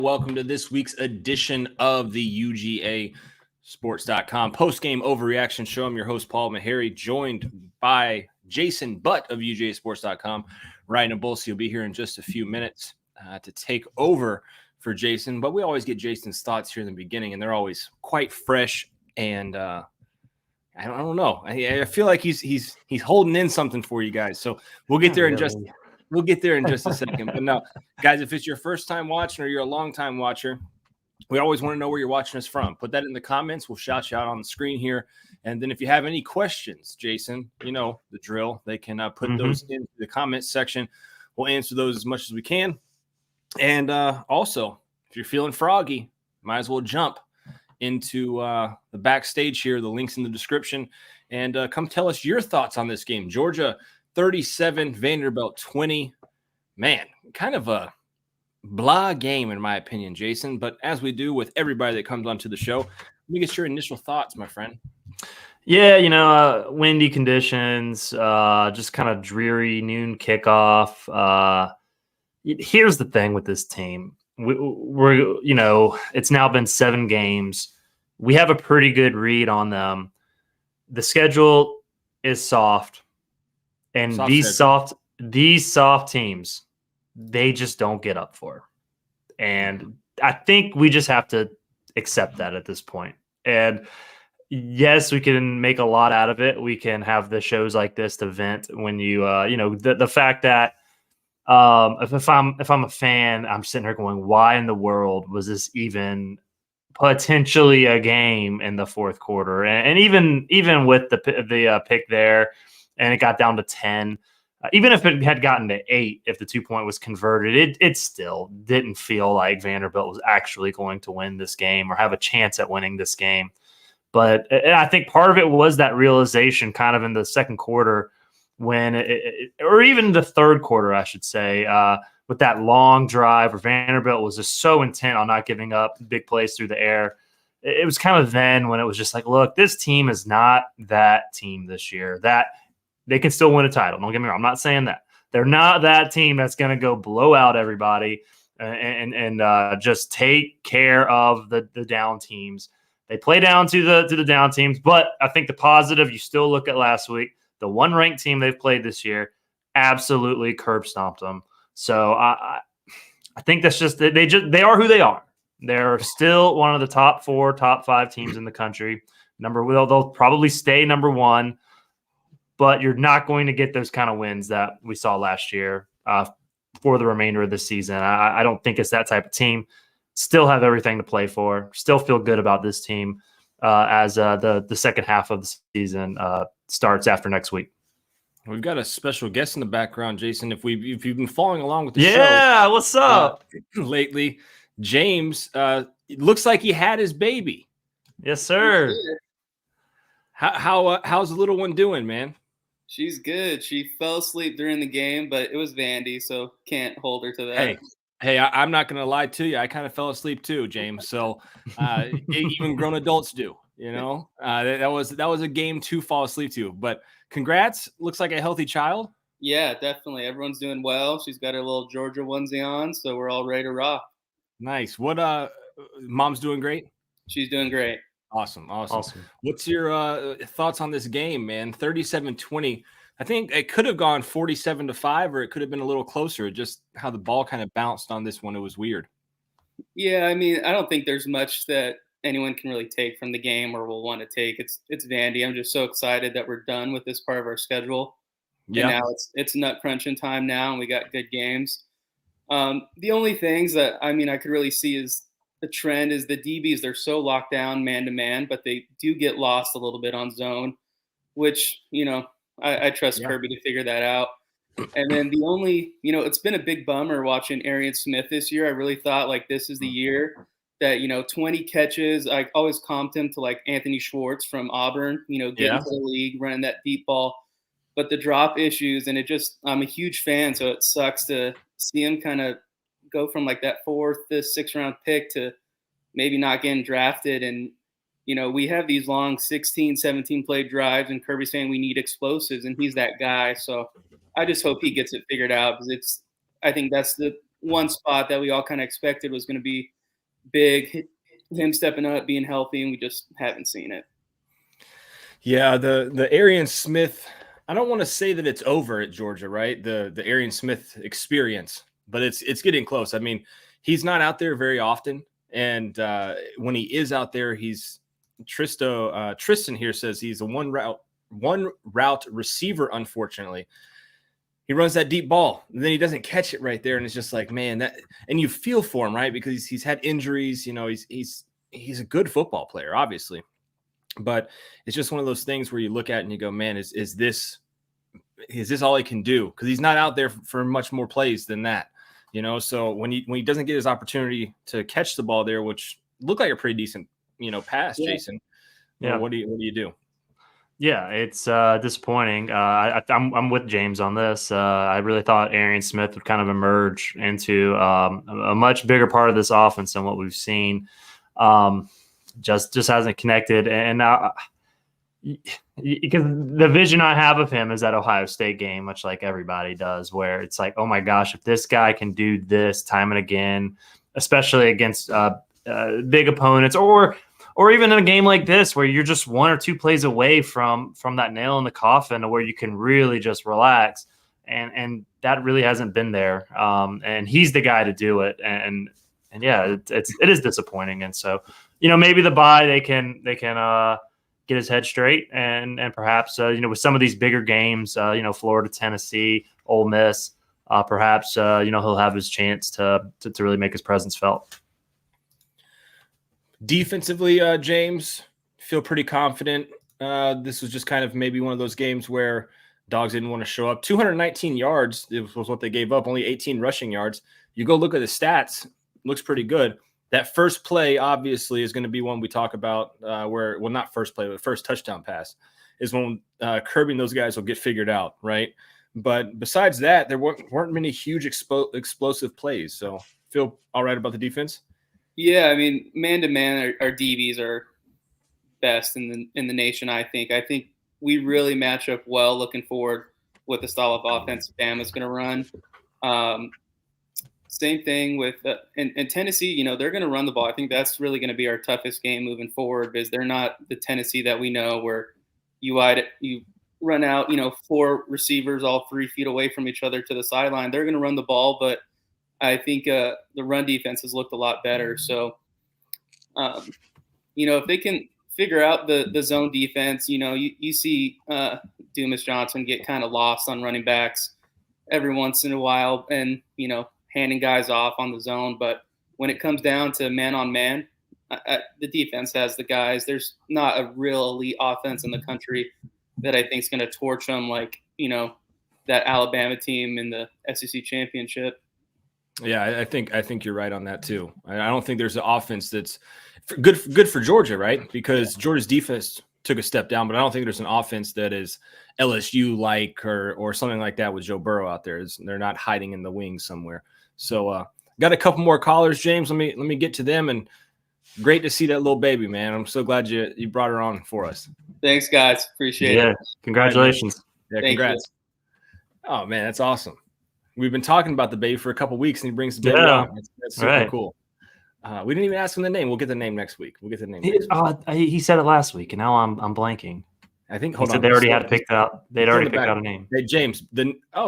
Welcome to this week's edition of the UGA Sports.com Postgame Overreaction Show. I'm your host, Paul Meharry, joined by Jason Butt of UGA Sports.com. Ryan Abulsi will be here in just a few minutes to take over for Jason, but we always get Jason's thoughts here in the beginning, and they're always quite fresh. And I don't know. I feel like he's holding in something for you guys. So we'll get there in just a second. But no, guys, if it's your first time watching or you're a long time watcher, we always want to know where you're watching us from. Put that in the comments. We'll shout you out on the screen here. And then if you have any questions, Jason, you know the drill. They can put those in the comments section. We'll answer those as much as we can. And also, if you're feeling froggy, might as well jump into the backstage here. The link's in the description. And come tell us your thoughts on this game. Georgia 37, Vanderbilt 20. Man, kind of a blah game in my opinion, Jason. But as we do with everybody that comes onto the show, let me get your initial thoughts, my friend. Yeah, windy conditions, just kind of dreary noon kickoff. Here's the thing with this team. We're it's now been 7 games. We have a pretty good read on them. The schedule is soft. And these soft teams, they just don't get up for. And I think we just have to accept that at this point. And yes, we can make a lot out of it. We can have the shows like this to vent when the fact that if I'm a fan, I'm sitting here going, why in the world was this even potentially a game in the fourth quarter? And even with the pick there, and it got down to 10. Even if it had gotten to 8, if the 2-point was converted, it still didn't feel like Vanderbilt was actually going to win this game or have a chance at winning this game. But I think part of it was that realization kind of in the second quarter when or even the third quarter, I should say, with that long drive where Vanderbilt was just so intent on not giving up big plays through the air. It was kind of then when it was just like, look, this team is not that team this year. That they can still win a title. Don't get me wrong. I'm not saying that. They're not that team that's going to go blow out everybody and just take care of the down teams. They play down to the down teams, but I think the positive, you still look at last week, the one ranked team they've played this year, absolutely curb stomped them. So I think that's just they are who they are. They're still one of the top 4, top 5 teams in the country. They'll probably stay number 1. But you're not going to get those kind of wins that we saw last year for the remainder of the season. I don't think it's that type of team. Still have everything to play for. Still feel good about this team as the second half of the season starts after next week. We've got a special guest in the background, Jason. If you've been following along with the show, yeah, what's up lately? James looks like he had his baby. Yes, sir. How's the little one doing, man? She's good. She fell asleep during the game, but it was Vandy, so can't hold her to that. Hey, I'm not going to lie to you. I kind of fell asleep too, James. So even grown adults do, that was a game to fall asleep to. But congrats. Looks like a healthy child. Yeah, definitely. Everyone's doing well. She's got her little Georgia onesie on, so we're all ready to rock. Nice. What mom's doing great? She's doing great. Awesome. What's your thoughts on this game, man? 37-20. I think it could have gone 47-5, or it could have been a little closer. Just how the ball kind of bounced on this one. It was weird. Yeah, I mean, I don't think there's much that anyone can really take from the game or will want to take. It's Vandy. I'm just so excited that we're done with this part of our schedule. Yeah. And now it's nut crunching time now, and we got good games. The only things that, I could really see is the trend is the DBs, they're so locked down man-to-man, but they do get lost a little bit on zone, which, I trust Kirby to figure that out. And then the only, it's been a big bummer watching Arian Smith this year. I really thought, this is the year that, 20 catches. I always comped him to, Anthony Schwartz from Auburn, getting to the league, running that deep ball. But the drop issues, and I'm a huge fan, so it sucks to see him kind of go from that 4th to 6th round pick to maybe not getting drafted. And, we have these long 16, 17 play drives, and Kirby's saying we need explosives, and he's that guy. So I just hope he gets it figured out, because I think that's the one spot that we all kind of expected was going to be big, him stepping up, being healthy, and we just haven't seen it. Yeah, the Arian Smith, I don't want to say that it's over at Georgia, right? The Arian Smith experience, but it's getting close. I mean, he's not out there very often, and when he is out there, Tristan here says he's a one route receiver. Unfortunately, he runs that deep ball, and then he doesn't catch it right there, and it's just like, man, and you feel for him, right? Because he's had injuries. You know, he's a good football player, obviously. But it's just one of those things where you look at it and you go, man, is this all he can do? Because he's not out there for much more plays than that, you know. So when he doesn't get his opportunity to catch the ball there, which looked like a pretty decent, pass, Jason. Yeah. What do you do? Yeah, it's disappointing. I'm with James on this. I really thought Arian Smith would kind of emerge into a much bigger part of this offense than what we've seen. Just hasn't connected, and because the vision I have of him is that Ohio State game, much like everybody does, where it's like, oh my gosh, if this guy can do this time and again, especially against big opponents, or even in a game like this where you're just one or two plays away from that nail in the coffin, where you can really just relax, and that really hasn't been there. And he's the guy to do it, and yeah, it is disappointing, and so. Maybe the bye they can get his head straight and perhaps with some of these bigger games, Florida, Tennessee, Ole Miss, perhaps he'll have his chance to really make his presence felt. Defensively, James, feel pretty confident. This was just kind of maybe one of those games where Dogs didn't want to show up. 219 yards was what they gave up, only 18 rushing yards. You go look at the stats, looks pretty good. That first play, obviously, is going to be one we talk about not first play, but first touchdown pass is when Kirby and those guys will get figured out, right? But besides that, there weren't many huge explosive plays. So feel all right about the defense? Yeah, I mean, man-to-man, our DBs are best in the nation, I think. I think we really match up well looking forward with the style of offense Bama's going to run. Same thing with in Tennessee, they're going to run the ball. I think that's really going to be our toughest game moving forward, because they're not the Tennessee that we know where you run out, 4 receivers all 3 feet away from each other to the sideline. They're going to run the ball, but I think the run defense has looked a lot better. So, if they can figure out the zone defense, you see Dumas Johnson get kind of lost on running backs every once in a while, and handing guys off on the zone. But when it comes down to man-on-man, the defense has the guys. There's not a real elite offense in the country that I think is going to torch them like, that Alabama team in the SEC championship. Yeah, I think you're right on that too. I don't think there's an offense that's good for Georgia, right? Because Georgia's defense took a step down, but I don't think there's an offense that is LSU-like or something like that with Joe Burrow out there. They're not hiding in the wings somewhere. So got a couple more callers, James. Let me get to them, and great to see that little baby, man. I'm so glad you brought her on for us. Thanks, guys. Appreciate it. Congratulations. Yeah, congrats. Oh man, that's awesome. We've been talking about the baby for a couple weeks, and he brings the baby on. That's super cool. We didn't even ask him the name. We'll get the name next week. He said it last week, and now I'm blanking. I think they already had picked out. They'd already picked out a name. Hey, James.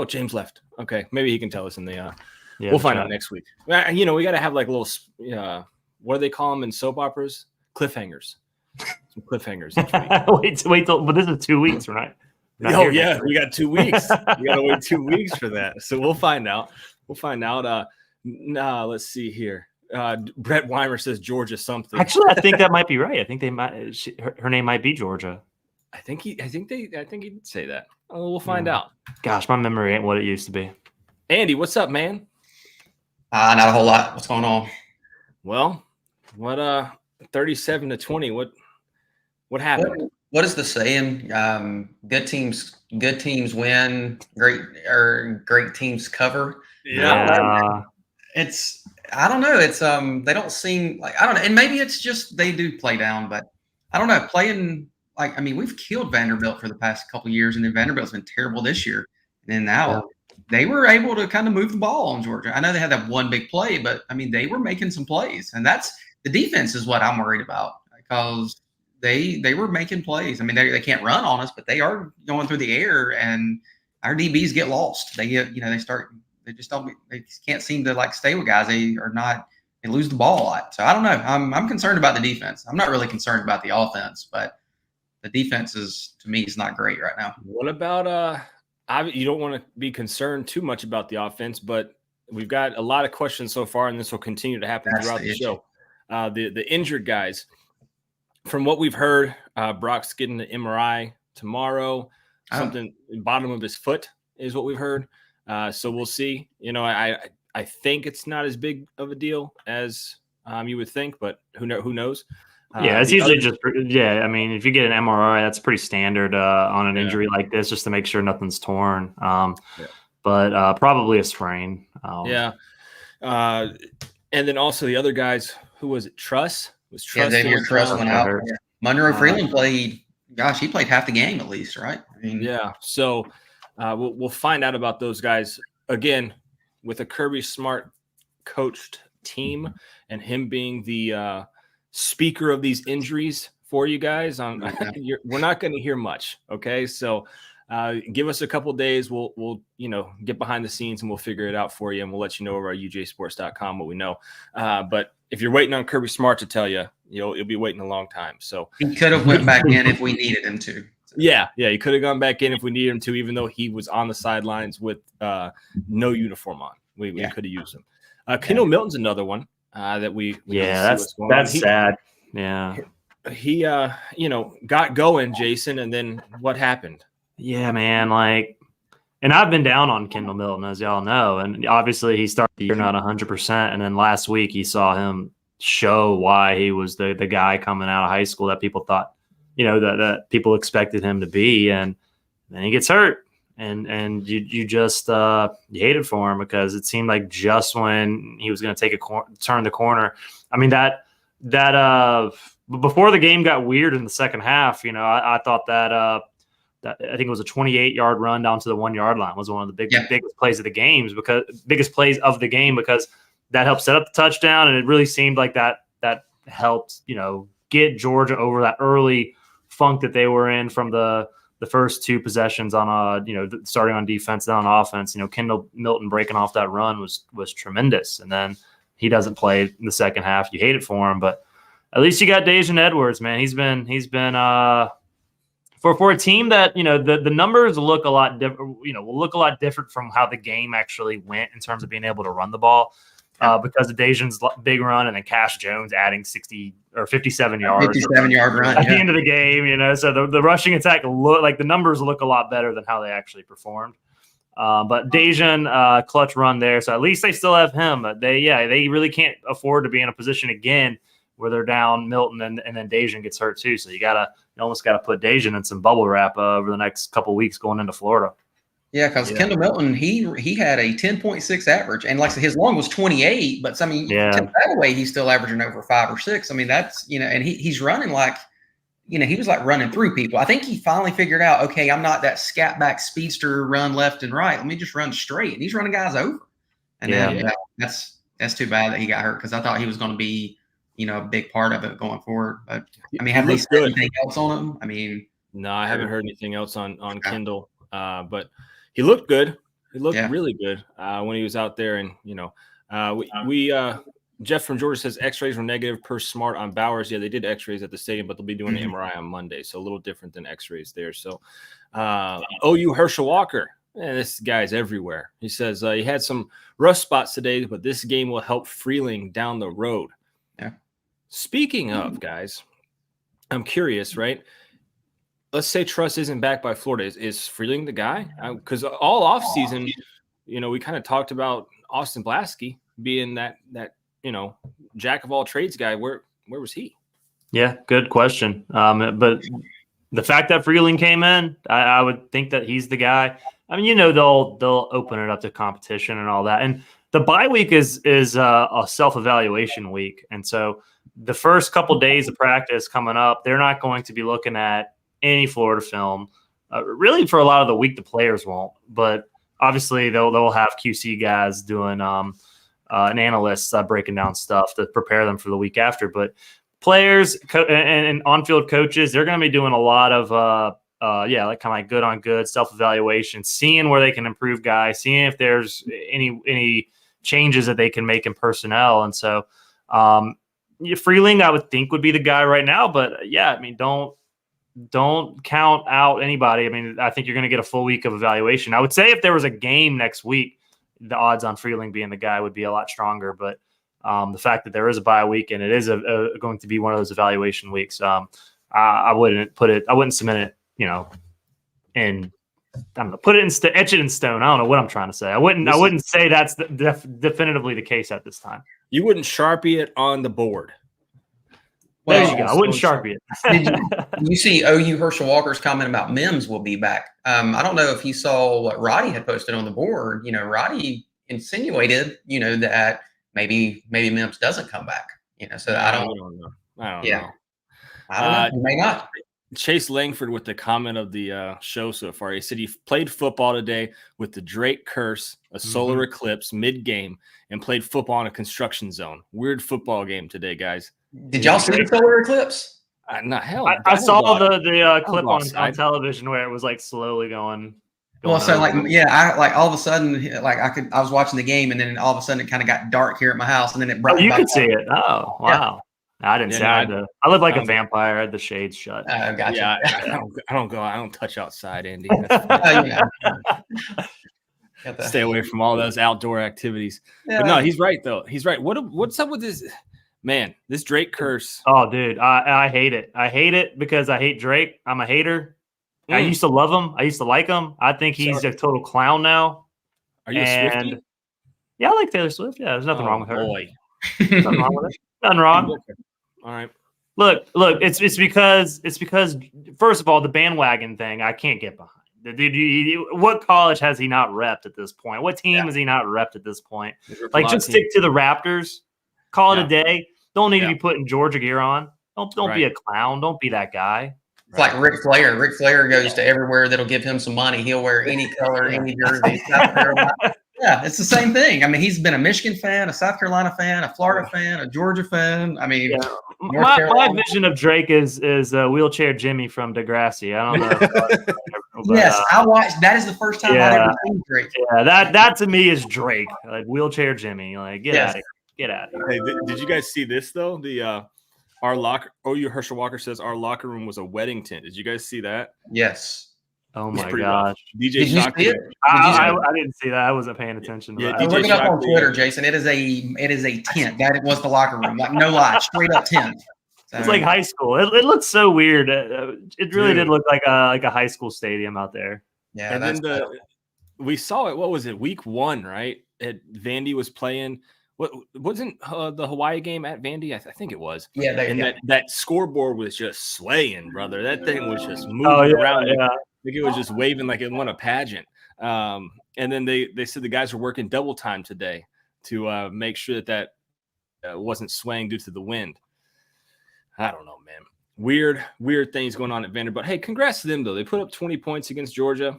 James left. Okay, maybe he can tell us in the. We'll find out next week. We got to have like little. What do they call them in soap operas? Cliffhangers. Some cliffhangers. wait till. But this is 2 weeks, right? Oh yeah, we got 2 weeks. We got to wait 2 weeks for that. So we'll find out. Let's see here. Brett Weimer says Georgia something. Actually, I think that might be right. I think they might. Her name might be Georgia. I think he did say that. Oh, we'll find out. Gosh, my memory ain't what it used to be. Andy, what's up, man? Not a whole lot. What's going on? Well, what 37-20. What happened? What is the saying? Good teams win. Great teams cover. Yeah. I don't know. It's they don't seem like, I don't know. And maybe it's just they do play down, but I don't know. Playing we've killed Vanderbilt for the past couple of years, and then Vanderbilt's been terrible this year. And then now they were able to kind of move the ball on Georgia. I know they had that one big play, but I mean, they were making some plays, and that's the defense is what I'm worried about because they were making plays. I mean, they can't run on us, but they are going through the air, and our DBs get lost. They get, they just can't seem to like stay with guys. They lose the ball a lot. So I don't know. I'm concerned about the defense. I'm not really concerned about the offense, but the defense to me is not great right now. What about you don't want to be concerned too much about the offense, but we've got a lot of questions so far, and this will continue to happen throughout the show. The injured guys, from what we've heard, Brock's getting the MRI tomorrow. Something bottom of his foot is what we've heard. So we'll see. I think it's not as big of a deal as you would think, but who knows? Yeah, it's usually I mean, if you get an MRI, that's pretty standard on an injury like this, just to make sure nothing's torn. But probably a sprain. And then also the other guys, who was it? Truss? Was Truss? Yeah, Truss went out. Yeah. Monroe Freeland played. Gosh, he played half the game at least, right? I mean, So we'll find out about those guys again with a Kirby Smart coached team and him being the speaker of these injuries for you guys. We're not going to hear much. Okay, so give us a couple of days. We'll get behind the scenes and we'll figure it out for you, and we'll let you know over at UGAsports.com what we know. But if you're waiting on Kirby Smart to tell you, you'll be waiting a long time. So he could have went back in if we needed him to. Yeah, he could have gone back in if we needed him to, even though he was on the sidelines with no uniform on. We could have used him. Kendall Milton's another one that we that's sad. Yeah, he got going, Jason, and then what happened? Yeah, man, and I've been down on Kendall Milton, as y'all know, and obviously he started the year not 100%, and then last week you saw him show why he was the guy coming out of high school that people thought, that people expected him to be, and then he gets hurt, and you just you hated for him because it seemed like just when he was going to turn the corner. I mean that before the game got weird in the second half, I thought that I think it was a 28-yard run down to the 1-yard line was one of the biggest plays of the game because that helped set up the touchdown, and it really seemed like that helped get Georgia over that early funk that they were in from the first two possessions on starting on defense, then on offense. Kendall Milton breaking off that run was tremendous, and then he doesn't play in the second half. You hate it for him, but at least you got Dejan Edwards, man. He's been for a team that the numbers look a lot different. Will look a lot different from how the game actually went in terms of being able to run the ball. Because of Dejan's big run and then Cash Jones adding 60 or 57 yards. 57-yard run at the end of the game, So the rushing attack the numbers look a lot better than how they actually performed. But Dejan clutch run there, so at least they still have him. But they really can't afford to be in a position again where they're down Milton and then Dejan gets hurt too. So you almost gotta put Dejan in some bubble wrap over the next couple of weeks going into Florida. Yeah, because Kendall Milton, he had a 10.6 average, and his long was 28. But take that away, he's still averaging over 5 or 6. I mean, that's and he's running he was running through people. I think he finally figured out, okay, I'm not that scat back speedster run left and right. Let me just run straight, and he's running guys over. And then that's too bad that he got hurt because I thought he was going to be a big part of it going forward. But I mean, have they said anything else on him? I mean, no, I haven't heard anything else on Kendall, but. He looked good. He looked really good when he was out there. And, Jeff from Georgia says X-rays were negative per Smart on Bowers. Yeah, they did X-rays at the stadium, but they'll be doing an MRI on Monday. So a little different than X-rays there. So OU Herschel Walker. Man, this guy's everywhere. He says he had some rough spots today, but this game will help Freeling down the road. Yeah. Speaking of, guys, I'm curious, right? Let's say Truss isn't back by Florida. Is Freeling the guy? Because all offseason, we kind of talked about Austin Blasky being that jack of all trades guy. Where was he? Yeah, good question. But the fact that Freeling came in, I would think that he's the guy. I mean, they'll open it up to competition and all that. And the bye week is a self-evaluation week, and so the first couple days of practice coming up, they're not going to be looking at any Florida film. Really, for a lot of the week, the players won't. But obviously they'll have QC guys doing an analyst breaking down stuff to prepare them for the week after. But players and on-field coaches, they're going to be doing a lot of like kind of like good on good self-evaluation, seeing where they can improve guys, seeing if there's any changes that they can make in personnel. And so Freeling, I would think, would be the guy right now. But yeah, I mean, don't count out anybody. I mean, I think you're going to get a full week of evaluation. I would say if there was a game next week, the odds on Freeling being the guy would be a lot stronger. But the fact that there is a bye week and it is going to be one of those evaluation weeks, I wouldn't submit it, and I don't know, etch it in stone. I don't know what I'm trying to say. I wouldn't say that's definitively the case at this time. You wouldn't Sharpie it on the board. Well, there you go. I wouldn't Sharpie it. Did you see OU Herschel Walker's comment about Mims will be back? I don't know if he saw what Rody had posted on the board. Roddy insinuated, that maybe Mims doesn't come back. So I don't know. I don't know. I don't know. He may not. Chase Langford with the comment of the show so far. He said he played football today with the Drake curse, a solar eclipse mid-game, and played football in a construction zone. Weird football game today, guys. Did y'all see the solar eclipse? Not hell. I saw the clip on television where it was like slowly going. Well, so I all of a sudden, I was watching the game, and then all of a sudden it kind of got dark here at my house, and then it brought. You could see it. Oh, wow. Yeah. I didn't see it. I live like a vampire. I had the shades shut. Gotcha. Yeah, I don't touch outside, Andy. Stay away from all those outdoor activities. Yeah. But no, he's right though. He's right. What's up with this? Man, this Drake curse. Oh, dude, I hate it. I hate it because I hate Drake. I'm a hater. I used to love him. I used to like him. I think he's a total clown now. Are you a Swiftie? Yeah, I like Taylor Swift. Yeah, there's nothing wrong with her. Boy. Nothing wrong with it. Nothing wrong. All right. Look. It's because first of all, the bandwagon thing I can't get behind. What college has he not repped at this point? What team has he not repped at this point? Like, just stick to the Raptors. Call it a day. Don't need to be putting Georgia gear on. Don't be a clown. Don't be that guy. It's like Ric Flair. Ric Flair goes to everywhere that'll give him some money. He'll wear any color, any jersey. South Carolina. Yeah, it's the same thing. I mean, he's been a Michigan fan, a South Carolina fan, a Florida fan, a Georgia fan. I mean, my vision of Drake is wheelchair Jimmy from Degrassi. I don't know. Yes, I watched. That is the first time I've ever seen Drake. Yeah, that to me is Drake, like wheelchair Jimmy. Like, get out of here. Get out of here. Hey, did you guys see this though? Our locker. OU Herschel Walker says our locker room was a wedding tent. Did you guys see that? Yes. Oh my gosh. DJ Shock. I didn't see that. I wasn't paying attention to that. Look it up on Twitter, Jason. It is a tent. That it was the locker room. Like, no lie, straight up tent. So, it's like high school. It looked so weird. It really did look like a high school stadium out there. Yeah. And then we saw it. What was it? Week 1, right? Vandy was playing. What wasn't the Hawaii game at Vandy? I think it was. Yeah. That scoreboard was just swaying, brother. That thing was just moving around. Yeah. Like it was just waving like it won a pageant. And then they said the guys were working double time today to make sure that wasn't swaying due to the wind. I don't know, man. Weird things going on at Vanderbilt. Hey, congrats to them, though. They put up 20 points against Georgia.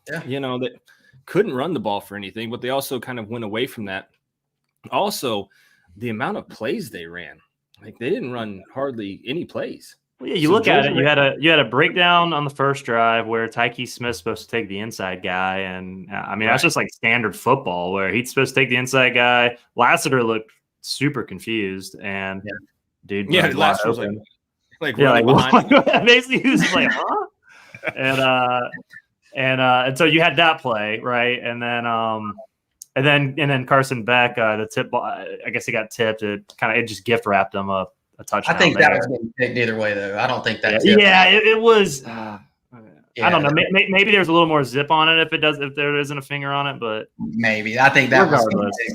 Yeah. They couldn't run the ball for anything, but they also kind of went away from that. Also, the amount of plays they ran. Like, they didn't run hardly any plays. Well, yeah, you look at it. You had a breakdown on the first drive where Tyke Smith's supposed to take the inside guy, and I mean that's just like standard football where he's supposed to take the inside guy. Lassiter looked super confused, and dude, Lassiter was like basically he was like, huh? And so you had that play right, and then Carson Beck, the tip ball. I guess he got tipped. It just gift wrapped him up. Touchdown. I think that was getting picked either way, though. I don't think that. Yeah, it was. I don't know. Maybe there's a little more zip on it if there isn't a finger on it, but maybe I think that was.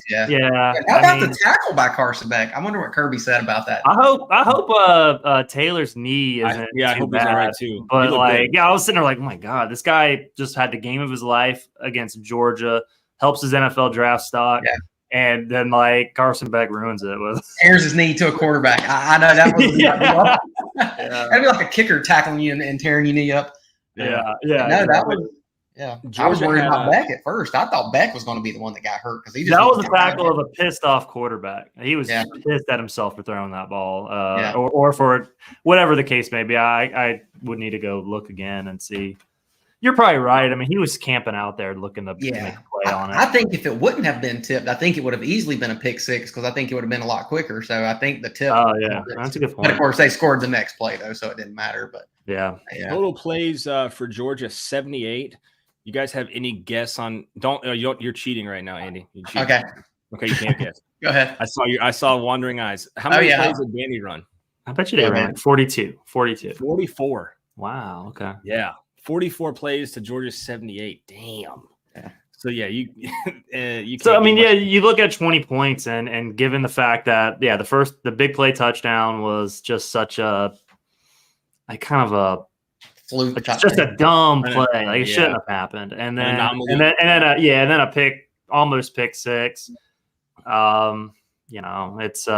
Yeah. How about the tackle by Carson Beck? I wonder what Kirby said about that. I hope Taylor's knee isn't. I hope he's all right too. But I was sitting there like, oh my god, this guy just had the game of his life against Georgia. Helps his NFL draft stock. Yeah. And then, Carson Beck ruins it with tears his knee to a quarterback. I know that was that'd be like a kicker tackling you and tearing your knee up. Yeah. No, that was Yeah, I was Georgia worried had about Beck at first. I thought Beck was going to be the one that got hurt because he just that was a tackle of a pissed off quarterback. He was pissed at himself for throwing that ball, or for whatever the case may be. I would need to go look again and see. You're probably right. I mean, he was camping out there looking to make a play on it. I think if it wouldn't have been tipped, I think it would have easily been a pick six because I think it would have been a lot quicker. So I think the tip. Oh yeah, that's a good point. But of course, they scored the next play though, so it didn't matter. But total plays for Georgia 78. You guys have any guess on? You're cheating right now, Andy. Okay, you can't guess. Go ahead. I saw wandering eyes. How many plays did Vandy run? I bet you they ran like 42. 44. Wow. Okay. Yeah. 44 plays to Georgia's 78. Damn. Yeah. So yeah, you So I mean, you look at 20 points and given the fact that the big play touchdown was just such a kind of a fluke, just a dumb play. Like it shouldn't have happened. And then a pick, almost pick six. It's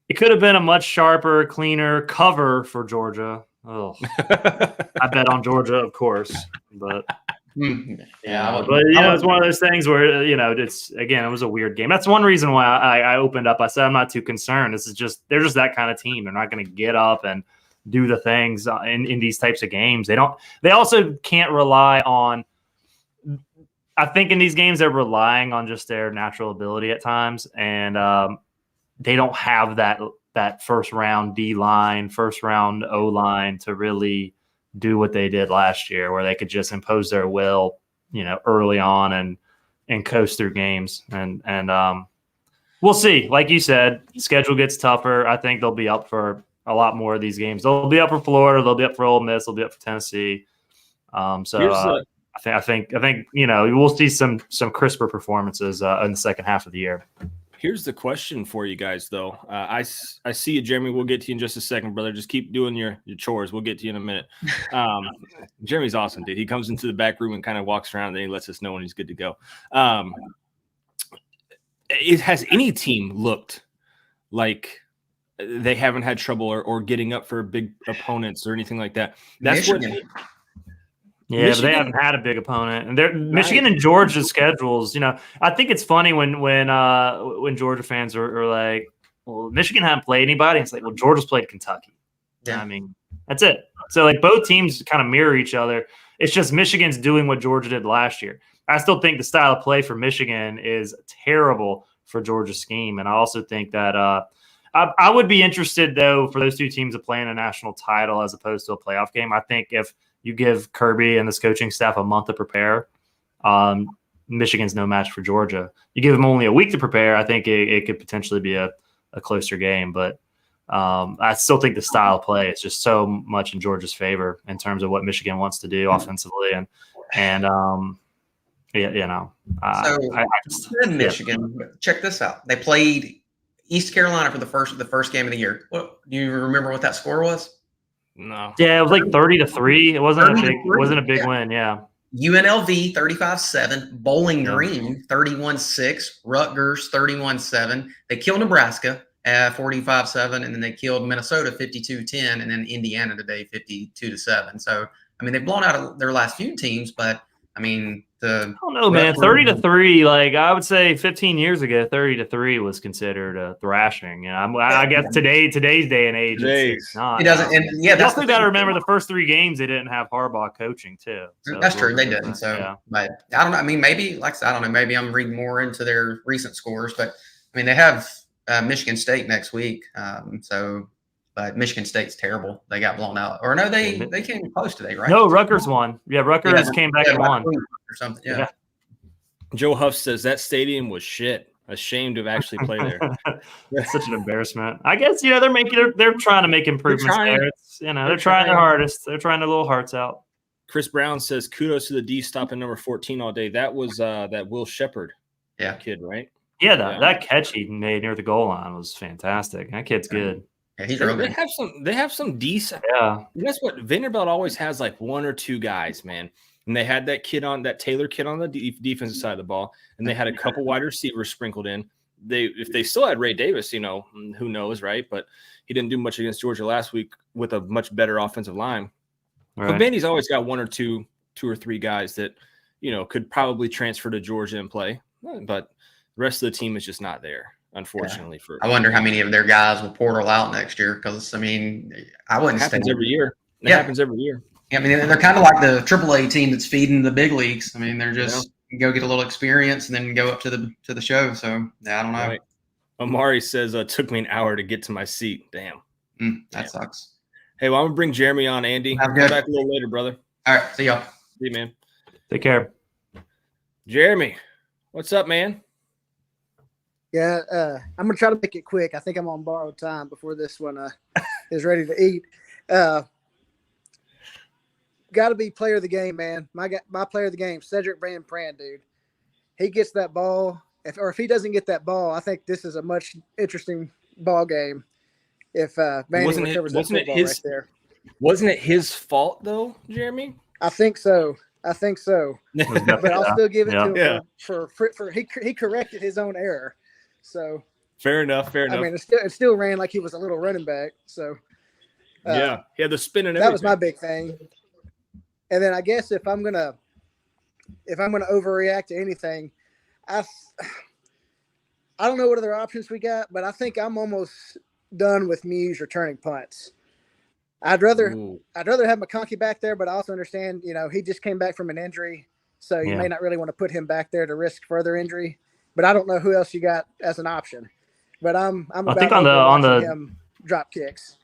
it could have been a much sharper, cleaner cover for Georgia. Oh, I bet on Georgia, of course, but it's one of those things where it was a weird game. That's one reason why I opened up. I said I'm not too concerned. They're just that kind of team. They're not going to get up and do the things in these types of games. They also can't rely on. I think in these games they're relying on just their natural ability at times, and they don't have that first round D line, first round O line to really do what they did last year, where they could just impose their will, early on and coast through games. And we'll see. Like you said, schedule gets tougher. I think they'll be up for a lot more of these games. They'll be up for Florida. They'll be up for Ole Miss. They'll be up for Tennessee. I think we'll see some crisper performances in the second half of the year. Here's the question for you guys, though. I see you, Jeremy. We'll get to you in just a second, brother. Just keep doing your chores. We'll get to you in a minute. Jeremy's awesome, dude. He comes into the back room and kind of walks around, and then he lets us know when he's good to go. Has any team looked like they haven't had trouble or getting up for big opponents or anything like that? That's Michigan. But they haven't had a big opponent, and Michigan and Georgia's schedules. I think it's funny when Georgia fans are like, "Well, Michigan hasn't played anybody." It's like, "Well, Georgia's played Kentucky." Yeah. I mean, that's it. So like both teams kind of mirror each other. It's just Michigan's doing what Georgia did last year. I still think the style of play for Michigan is terrible for Georgia's scheme, and I also think that I would be interested though for those two teams to play in a national title as opposed to a playoff game. I think if you give Kirby and this coaching staff a month to prepare, Michigan's no match for Georgia. You give them only a week to prepare, I think it could potentially be a closer game. But I still think the style of play is just so much in Georgia's favor in terms of what Michigan wants to do offensively. Michigan, check this out. They played East Carolina for the first game of the year. Do you remember what that score was? No. Yeah, it was like 30-3. It wasn't a big win. Yeah. UNLV 35-7, Bowling Green 31-6, Rutgers 31-7. They killed Nebraska 45-7, and then they killed Minnesota 52-10, and then Indiana today 52-7. So I mean they've blown out their last few teams, but I mean I don't know, man. 30-3, like I would say 15 years ago, 30-3 was considered a thrashing. I guess today's day and age, it's not. It doesn't. And you also got to remember the first 3 games they didn't have Harbaugh coaching too. So that's true. They didn't. So, but I don't know. I mean, maybe I don't know. Maybe I'm reading more into their recent scores, but I mean, they have Michigan State next week. But Michigan State's terrible. They got blown out. Or no, they came close today, right? No, Rutgers won. Yeah, Rutgers came back and won. Or something. Yeah. Joe Huff says that stadium was shit. Ashamed to have actually played there. That's such an embarrassment. I guess they're trying to make improvements there. They're trying their hardest. They're trying their little hearts out. Chris Brown says kudos to the D stopping number 14 all day. That was that Will Shepherd kid, right? Yeah, that catch he made near the goal line was fantastic. That kid's good. Yeah, he's really they have some decent. Yeah. Guess what? Vanderbilt always has like 1 or 2 guys, man. And they had that Taylor kid on the defensive side of the ball, and they had a couple wide receivers sprinkled in. If they still had Ray Davis, who knows, right? But he didn't do much against Georgia last week with a much better offensive line. Right. But Vandy's always got 1 or 2 2 or 3 guys that, could probably transfer to Georgia and play, but the rest of the team is just not there, unfortunately. I wonder how many of their guys will portal out next year, because, I mean, I wouldn't It happens every year. It Yeah. happens every year. I mean, they're kind of like the AAA team that's feeding the big leagues. I mean, they're just go get a little experience and then go up to the show. So, yeah, I don't know. Right. Amari says, it took me an hour to get to my seat. Damn. That sucks. Hey, well, I'm going to bring Jeremy on, Andy. Come back a little later, brother. All right. See y'all. See you, man. Take care. Jeremy, what's up, man? Yeah, I'm going to try to make it quick. I think I'm on borrowed time before this one is ready to eat. Got to be player of the game, man. My player of the game, Cedric Van Pran, dude. He gets that ball. If he doesn't get that ball, I think this is a much interesting ball game. If Vandy recovers that football right there. Wasn't it his fault, though, Jeremy? I think so. But I'll still give it to him for he corrected his own error. So fair enough. I mean, it still ran like he was a little running back. So he had the spin and everything. That was my big thing. And then I guess if I'm gonna overreact to anything, I don't know what other options we got, but I think I'm almost done with Muse returning punts. I'd rather have McConkey back there, but I also understand, he just came back from an injury, so you may not really want to put him back there to risk further injury. But I don't know who else you got as an option. But I think on him drop kicks.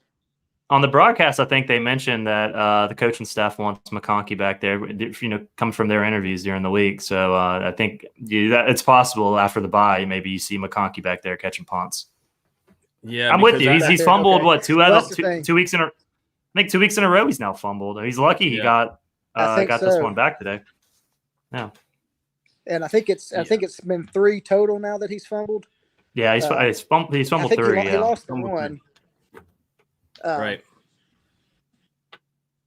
On the broadcast, I think they mentioned that the coaching staff wants McConkey back there, coming from their interviews during the week. So I think it's possible after the bye, maybe you see McConkey back there catching punts. Yeah, I'm with you. He's fumbled two weeks in a. I think 2 weeks in a row he's now fumbled. He's lucky he got this one back today. Yeah, and I think it's been 3 total now that he's fumbled. Yeah, he's fumbled 3. He lost the one. Right.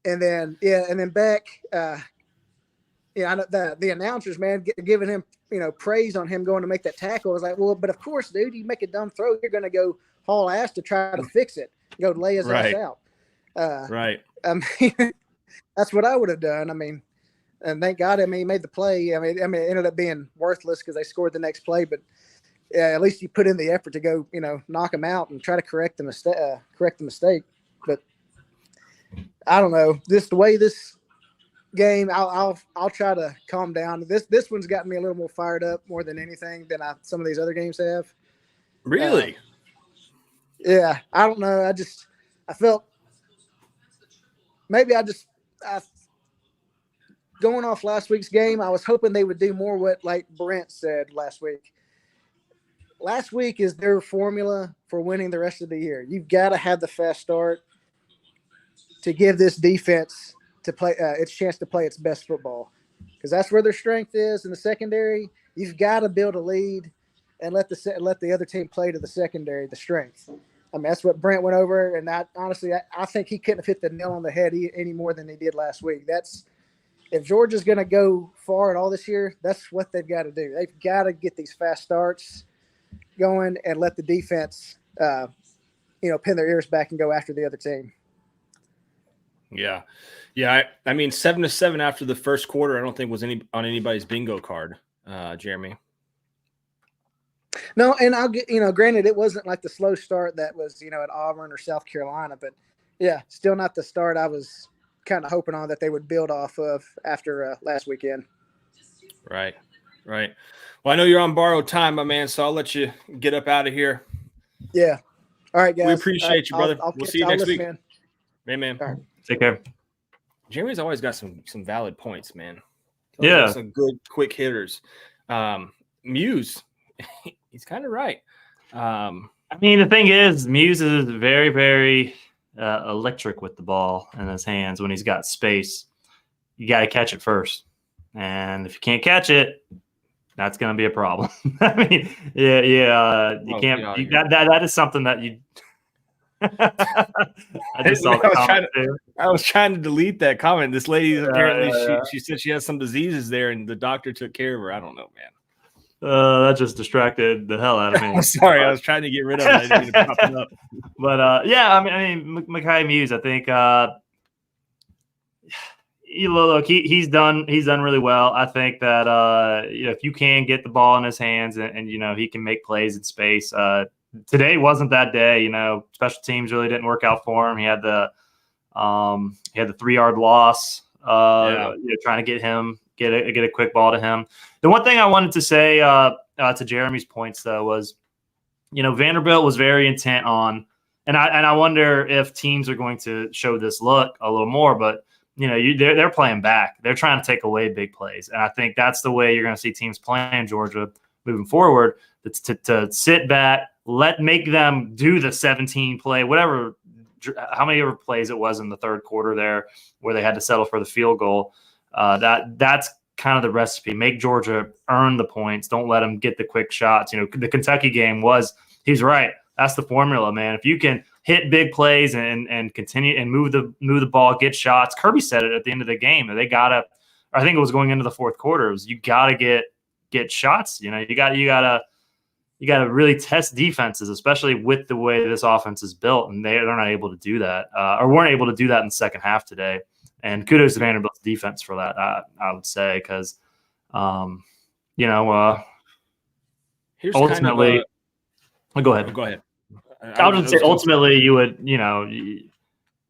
And then back. I know the announcers, man, giving him praise on him going to make that tackle. I was like, well, but of course, dude, you make a dumb throw, you're going to go haul ass to try to fix it. Go lay his ass out. Right. I mean, that's what I would have done. I mean, and thank God, he made the play. I mean, it ended up being worthless because they scored the next play, but at least you put in the effort to go, knock him out and try to correct the mistake. But I don't know, the way this game, I'll try to calm down. This one's gotten me a little more fired up more than anything than some of these other games have. Really? Yeah, I don't know. I felt. Maybe going off last week's game, I was hoping they would do more what like Brent said last week. Last week is their formula for winning the rest of the year. You've got to have the fast start to give this defense to play its chance to play its best football, because that's where their strength is in the secondary. You've got to build a lead and let the other team play to the secondary, the strength. I mean, that's what Brent went over, and honestly, I think he couldn't have hit the nail on the head any more than he did last week. If Georgia's going to go far at all this year, that's what they've got to do. They've got to get these fast starts going and let the defense, pin their ears back and go after the other team. Yeah. I mean, 7-7 after the first quarter, I don't think was on anybody's bingo card, Jeremy. No, and I'll get, granted, it wasn't like the slow start that was, at Auburn or South Carolina, but yeah, still not the start I was kind of hoping on that they would build off of after last weekend. Right. Well, I know you're on borrowed time, my man, so I'll let you get up out of here. Yeah. All right, guys. We appreciate you, brother. We'll see you next week. Man. All right. Take care. Jeremy's always got some valid points, man. Yeah. Some good, quick hitters. Muse. He's kind of right. I mean, the thing is, Muse is very, very electric with the ball in his hands when he's got space. You got to catch it first. And if you can't catch it, that's going to be a problem. I mean, you can't. That is something that you. I was trying to delete that comment. This lady apparently she said she has some diseases there, and the doctor took care of her. I don't know, man. That just distracted the hell out of me. I'm sorry, I was trying to get rid of it. I didn't mean to pop it up. But I mean, Mekhi Muse, I think look, he's done really well. I think that if you can get the ball in his hands and he can make plays in space. Today wasn't that day. Special teams really didn't work out for him. He had the 3-yard loss. Trying to get a quick ball to him. The one thing I wanted to say to Jeremy's points though was, Vanderbilt was very intent on, and I wonder if teams are going to show this look a little more, but they're playing back. They're trying to take away big plays, and I think that's the way you're going to see teams playing Georgia moving forward. To sit back, make them do the 17 play, whatever. How many ever plays it was in the third quarter there where they had to settle for the field goal. That's kind of the recipe. Make Georgia earn the points. Don't let them get the quick shots. The Kentucky game he's right. That's the formula, man. If you can hit big plays and continue and move the ball, get shots. Kirby said it at the end of the game. I think it was going into the fourth quarter. You got to get shots. You got to really test defenses, especially with the way this offense is built, and they're not able to do that, or weren't able to do that in the second half today. And kudos to Vanderbilt's defense for that, I would say, because, here's ultimately, go ahead. Go ahead. I would say ultimately you would,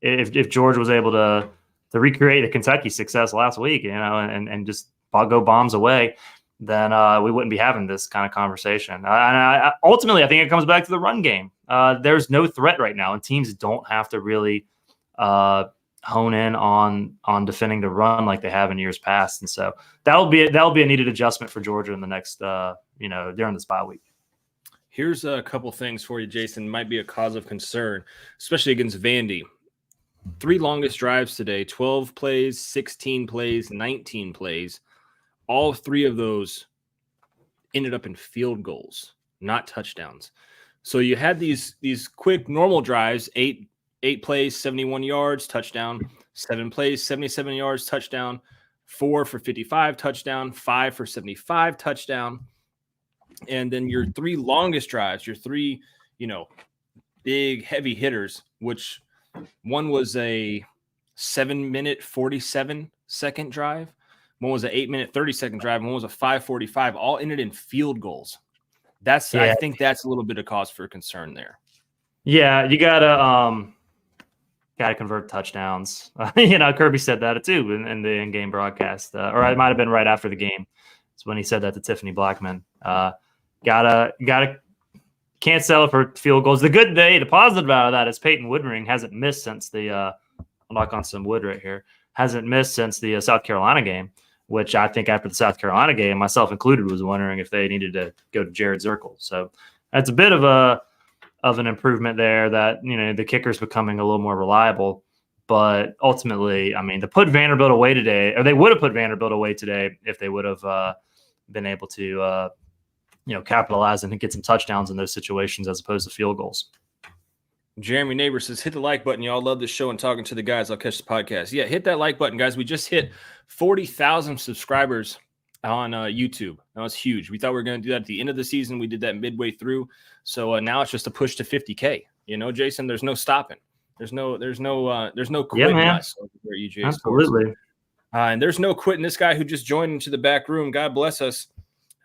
if Georgia was able to recreate the Kentucky success last week, and just go bombs away, then we wouldn't be having this kind of conversation. And ultimately, I think it comes back to the run game. There's no threat right now, and teams don't have to really hone in on defending the run like they have in years past. And so that'll be a needed adjustment for Georgia in the next, during this bye week. Here's a couple things for you, Jason. Might be a cause of concern, especially against Vandy. 3 longest drives today, 12 plays, 16 plays, 19 plays. All 3 of those ended up in field goals, not touchdowns. So you had these quick normal drives, 8 plays, 71 yards, touchdown, 7 plays, 77 yards, touchdown, 4 for 55, touchdown, 5 for 75, touchdown. And then your 3 longest drives, your 3, big heavy hitters, which one was a 7-minute 47-second drive. One was an 8-minute 30-second drive. And one was a 5:45. All ended in field goals. I think that's a little bit of cause for concern there. Yeah, you gotta convert touchdowns. Kirby said that too in the in-game broadcast, or it might have been right after the game. It's when he said that to Tiffany Blackman. Can't settle for field goals. The positive out of that is Peyton Woodring hasn't missed since I'll knock on some wood right here. Hasn't missed since the South Carolina game, which I think after the South Carolina game, myself included, was wondering if they needed to go to Jared Zirkle. So that's a bit of an improvement there, that the kicker's becoming a little more reliable. But ultimately, to put Vanderbilt away today, or they would have put Vanderbilt away today if they would have been able to capitalize and get some touchdowns in those situations as opposed to field goals. Jeremy Neighbor says, hit the like button. Y'all love this show and talking to the guys. I'll catch the podcast. Yeah, hit that like button, guys. We just hit 40,000 subscribers on YouTube. That was huge. We thought we were going to do that at the end of the season. We did that midway through. So now it's just a push to 50K. Jason, there's no stopping. There's no quitting us over here at UGA Absolutely. Sports. And there's no quitting this guy who just joined into the back room. God bless us.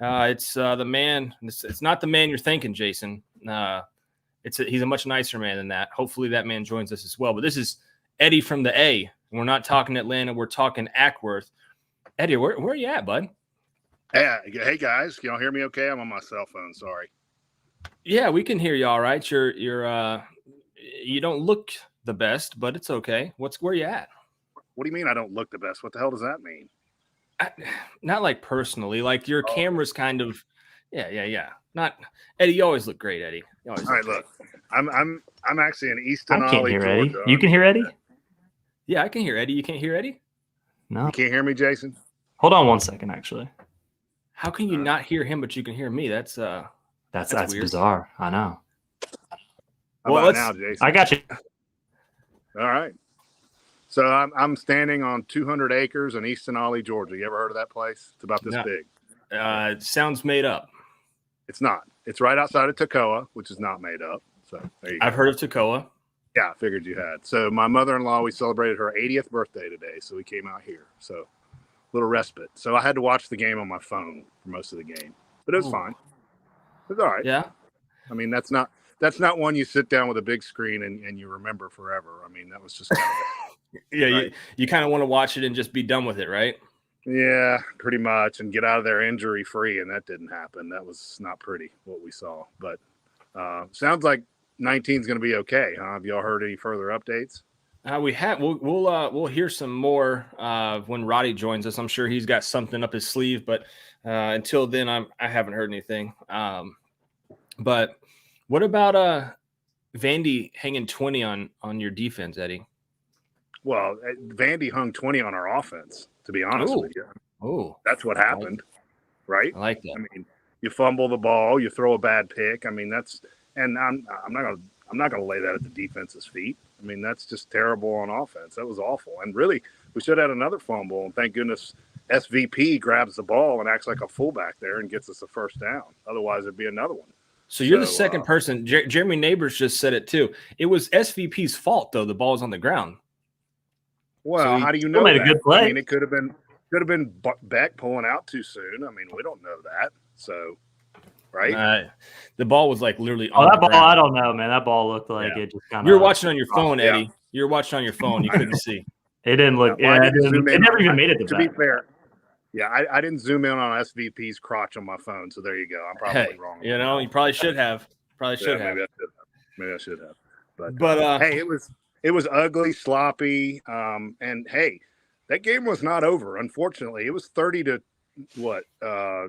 It's the man. It's not the man you're thinking, Jason. He's a much nicer man than that. Hopefully that man joins us as well. But this is Eddie from the A. We're not talking Atlanta. We're talking Ackworth. Eddie, where are you at, bud? Hey guys, can y'all hear me okay? I'm on my cell phone. Sorry. Yeah, we can hear you all right. You don't look the best, but it's okay. Where you at? What do you mean I don't look the best? What the hell does that mean? Not like personally, like your camera's kind of, yeah. Not Eddie. You always look great, Eddie. All right, look, I'm actually in Easton. I can't hear Eddie. You can hear Eddie? Yeah, I can hear Eddie. You can't hear Eddie? No. You can't hear me, Jason? Hold on 1 second, actually. How can you not hear him, but you can hear me? That's bizarre. I know. How about now, Jason? I got you. All right. So I'm standing on 200 acres in Easton Ollie, Georgia. You ever heard of that place? It's about this big. It sounds made up. It's not. It's right outside of Toccoa, which is not made up. So there you go. I've heard of Toccoa. Yeah, I figured you had. So my mother-in-law, we celebrated her 80th birthday today, so we came out here. So little respite. So I had to watch the game on my phone for most of the game, but it was fine. It was all right. Yeah. I mean, that's not one you sit down with a big screen and you remember forever. I mean, that was just kind of yeah. Right. You kind of want to watch it and just be done with it, right? Yeah, pretty much, and get out of there injury free, and that didn't happen. That was not pretty what we saw, but sounds like 19 is going to be okay, huh? Have y'all heard any further updates? We have. We'll hear some more when Rody joins us. I'm sure he's got something up his sleeve, but until then, I haven't heard anything. But what about Vandy hanging 20 on your defense, Eddie? Well, Vandy hung 20 on our offense, to be honest with you. Oh, that's what happened, right? I like that. I mean, you fumble the ball, you throw a bad pick. I mean, and I'm not gonna lay that at the defense's feet. I mean, that's just terrible on offense. That was awful. And really, we should have had another fumble. And thank goodness SVP grabs the ball and acts like a fullback there and gets us a first down. Otherwise, it'd be another one. So you're the second person. Jeremy Neighbors just said it too. It was SVP's fault though. The ball was on the ground. Well, So how do you know made that? a good play. I mean, it could have been Beck pulling out too soon. I mean, we don't know that. So, right? The ball was like literally Oh, on that the ball, ground. I don't know, man. That ball looked like it just kind of. You were watching on your phone, Yeah. Eddie. You were watching on your phone. You couldn't see. It didn't look. Well, I Yeah, didn't zoom it in never on- even made it To to be back. fair, yeah, I didn't zoom in on SVP's crotch on my phone. So there you go. I'm probably wrong. You know, you probably should have. Probably should have. Maybe I should have. But hey, it was ugly, sloppy, and hey, that game was not over. Unfortunately, it was 30 to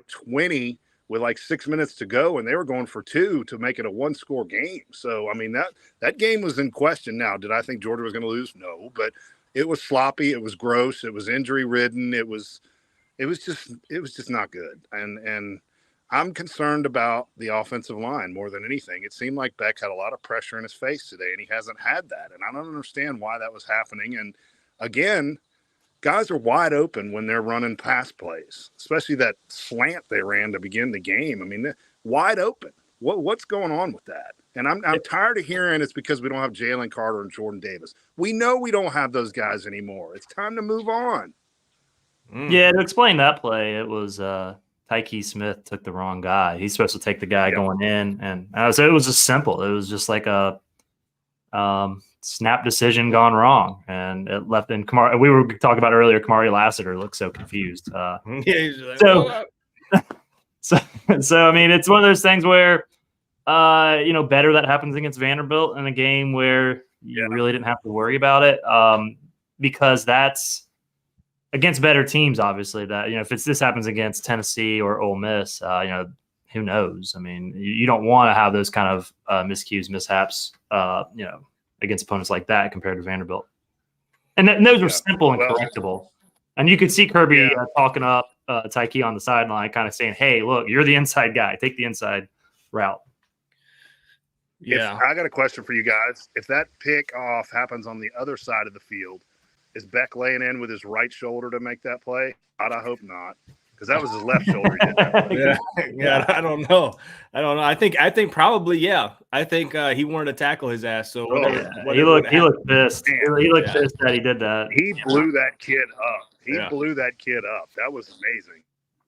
20 with like 6 minutes to go, and they were going for 2 to make it a 1-score game. So I mean that game was in question. Now, did I think Georgia was going to lose? No, but it was sloppy. It was gross. It was injury ridden. It was just not good. And I'm concerned about the offensive line more than anything. It seemed like Beck had a lot of pressure in his face today, and he hasn't had that. And I don't understand why that was happening. And again, guys are wide open when they're running pass plays, especially that slant they ran to begin the game. I mean, they're wide open. What's going on with that? And I'm tired of hearing it's because we don't have Jalen Carter and Jordan Davis. We know we don't have those guys anymore. It's time to move on. Yeah, to explain that play, it was Tyke Smith took the wrong guy. He's supposed to take the guy going in, and so it was just simple. It was just like a snap decision gone wrong, and it left in Kamari. We were talking about earlier. Kamari Lassiter looked so confused. So I mean, it's one of those things where better that happens against Vanderbilt in a game where you really didn't have to worry about it, because that's against better teams. Obviously, that if this happens against Tennessee or Ole Miss, who knows? I mean, you don't want to have those kind of miscues, mishaps, against opponents like that compared to Vanderbilt. And those were simple and correctable. And you could see Kirby talking up Tyke on the sideline, kind of saying, "Hey, look, you're the inside guy. Take the inside route." Yeah, I got a question for you guys. If that pick off happens on the other side of the field, is Beck laying in with his right shoulder to make that play? I hope not, because that was his left shoulder. He did that play. yeah. I don't know. I think probably yeah. I think he wanted to tackle his ass. So he looked pissed. He looked pissed that he did that. He blew that kid up. He blew that kid up. That was amazing.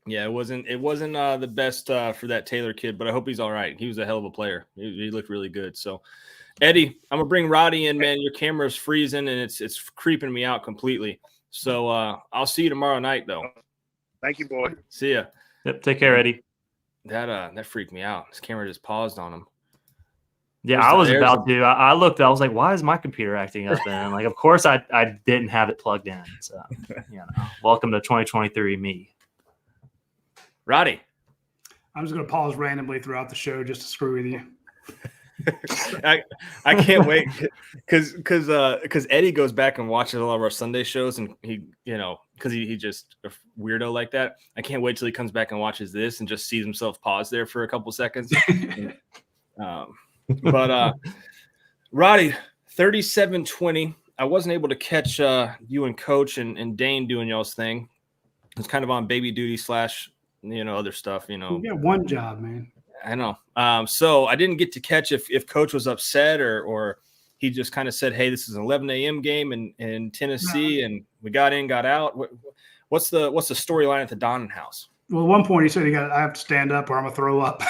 Yeah, it wasn't the best for that Taylor kid, but I hope he's all right. He was a hell of a player. He looked really good. So, Eddie, I'm gonna bring Rody in, man. Your camera's freezing and it's creeping me out completely. So I'll see you tomorrow night, though. Thank you, boy. See ya. Yep, take care, Eddie. That freaked me out. His camera just paused on him. Yeah, I was about to. I looked. I was like, "Why is my computer acting up?" And like, of course, I didn't have it plugged in. So, welcome to 2023, me. Roddy, I'm just going to pause randomly throughout the show just to screw with you. I can't wait because Eddie goes back and watches a lot of our Sunday shows, and he because he just a weirdo like that. I can't wait till he comes back and watches this and just sees himself pause there for a couple seconds. But Roddy, 37-20. I wasn't able to catch you and Coach and Dane doing y'all's thing. It's kind of on baby duty / other stuff. You got one job, man. I know. So I didn't get to catch if Coach was upset or he just kind of said, "Hey, this is an 11 a.m. game in Tennessee, and we got in, got out." What's the storyline at the Donnan house? Well, at one point he said, I have to stand up or I'm gonna throw up.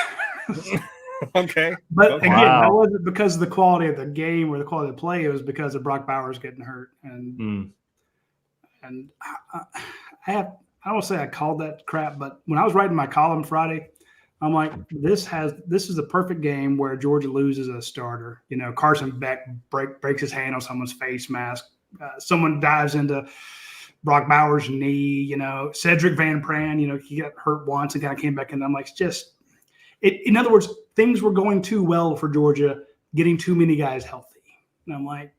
Okay. But again, that wasn't because of the quality of the game or the quality of the play. It was because of Brock Bowers getting hurt. And I don't want to say I called that crap, but when I was writing my column Friday, I'm like, this is the perfect game where Georgia loses a starter. You know, Carson Beck breaks his hand on someone's face mask. Someone dives into Brock Bowers' knee. You know, Cedric Van Pran, you know, he got hurt once and kind of came back in. I'm like, in other words, things were going too well for Georgia, getting too many guys healthy. And I'm like,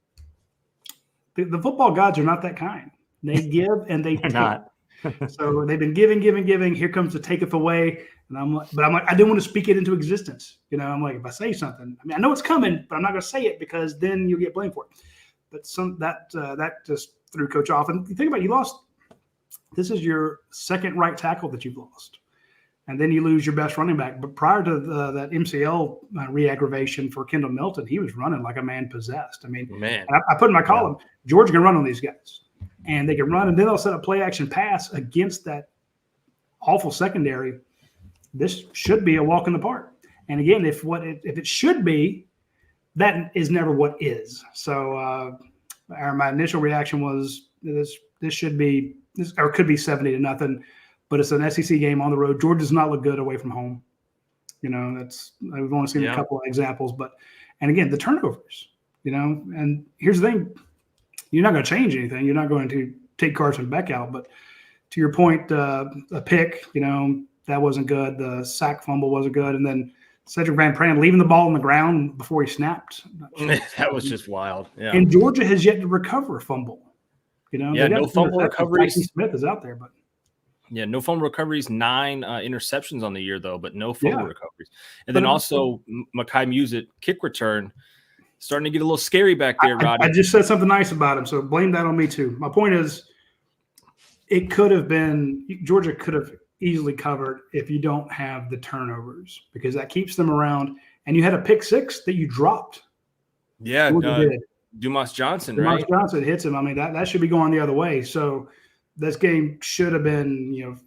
the football gods are not that kind. They give and they take. Not. So they've been giving. Here comes the taketh away. And I'm like, I didn't want to speak it into existence. You know, I'm like, if I say something, I mean, I know it's coming, but I'm not going to say it because then you'll get blamed for it. But that just threw Coach off. And you think about it, you lost. This is your second right tackle that you've lost. And then you lose your best running back. But prior to that MCL re-aggravation for Kendall Milton, he was running like a man possessed. I mean, I put in my column, Georgia can run on these guys. And they can run, and then they'll set a play-action pass against that awful secondary. This should be a walk in the park. And again, if it should be, that is never what is. So my initial reaction was this should be or could be 70-0. But it's an SEC game on the road. Georgia does not look good away from home. You know, we've only seen a couple of examples, and again, the turnovers, you know, and here's the thing, you're not going to change anything. You're not going to take Carson Beck out, but to your point, a pick, you know, that wasn't good. The sack fumble wasn't good. And then Cedric Van Pran leaving the ball on the ground before he snapped. That was just wild. Yeah. And Georgia has yet to recover a fumble. You know, no fumble recoveries. Smith is out there, but yeah, no fumble recoveries, 9 interceptions on the year, though, but no fumble recoveries. And then also Mekhi Music kick return, starting to get a little scary back there, Rody. I just said something nice about him, so blame that on me too. My point is, it could have been – Georgia could have easily covered if you don't have the turnovers because that keeps them around. And you had a pick six that you dropped. Yeah, Dumas Johnson, right? Dumas Johnson hits him. I mean, that should be going the other way. So – this game should have been,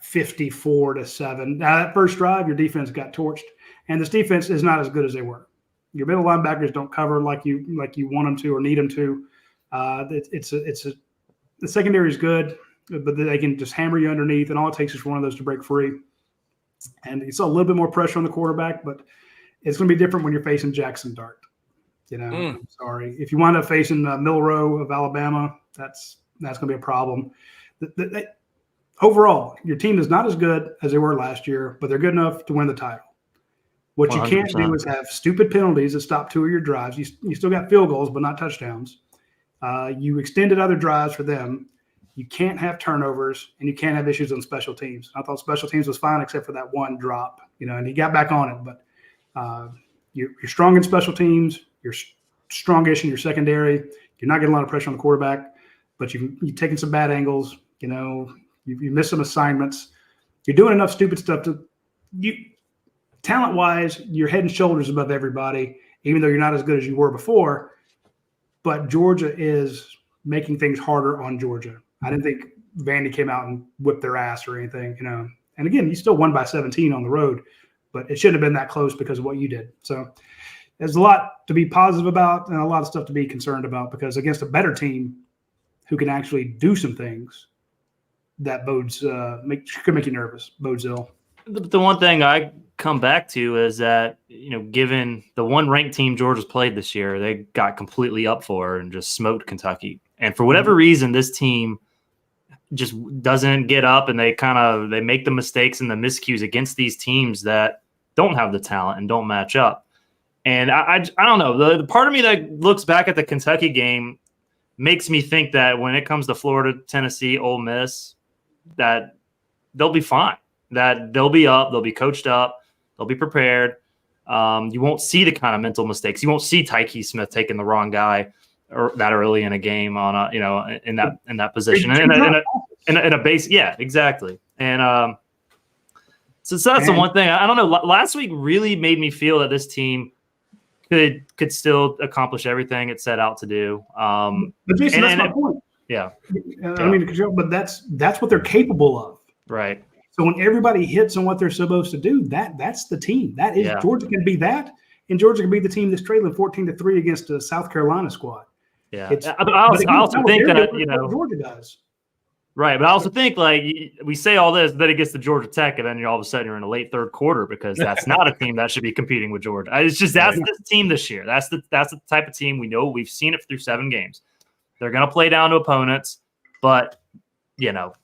54-7. Now that first drive, your defense got torched, and this defense is not as good as they were. Your middle linebackers don't cover like you want them to or need them to. The secondary is good, but they can just hammer you underneath, and all it takes is for one of those to break free. And you saw a little bit more pressure on the quarterback, but it's going to be different when you're facing Jackson Dart. I'm sorry. If you wind up facing Milroe of Alabama, that's going to be a problem. Overall, your team is not as good as they were last year, but they're good enough to win the title. What 100%. You can't do is have stupid penalties that stop 2 of your drives. You still got field goals, but not touchdowns. You extended other drives for them. You can't have turnovers, and you can't have issues on special teams. I thought special teams was fine except for that one drop, and he got back on it. But you're strong in special teams. You're strongish in your secondary. You're not getting a lot of pressure on the quarterback. But you've taken some bad angles, you missed some assignments. You're doing enough stupid stuff talent-wise, you're head and shoulders above everybody, even though you're not as good as you were before. But Georgia is making things harder on Georgia. I didn't think Vandy came out and whipped their ass or anything, And again, you still won by 17 on the road, but it shouldn't have been that close because of what you did. So there's a lot to be positive about and a lot of stuff to be concerned about because against a better team who can actually do some things that could make you nervous, bodes ill. The one thing I come back to is that, given the one ranked team Georgia's played this year, they got completely up for and just smoked Kentucky. And for whatever reason, this team just doesn't get up and they make the mistakes and the miscues against these teams that don't have the talent and don't match up. And I don't know. The part of me that looks back at the Kentucky game makes me think that when it comes to Florida, Tennessee, Ole Miss, that they'll be fine, that they'll be up, they'll be coached up, they'll be prepared. You won't see the kind of mental mistakes. You won't see Tyke Smith taking the wrong guy or that early in a game on in that position in a base. Yeah, exactly. And so that's the one thing. I don't know. Last week really made me feel that this team could still accomplish everything it set out to do. But Jason, that's my point. Yeah. I mean, but that's what they're capable of. Right. So when everybody hits on what they're supposed to do, that's the team. That is Georgia can be that, and Georgia can be the team that's trailing 14-3 against the South Carolina squad. Yeah. I also think that Georgia does. Right, but I also think like we say all this, then it gets to Georgia Tech, and then you're all of a sudden you're in a late third quarter because that's not a team that should be competing with Georgia. It's just that's the team this year. That's the type of team we know. We've seen it through 7 games. They're going to play down to opponents, but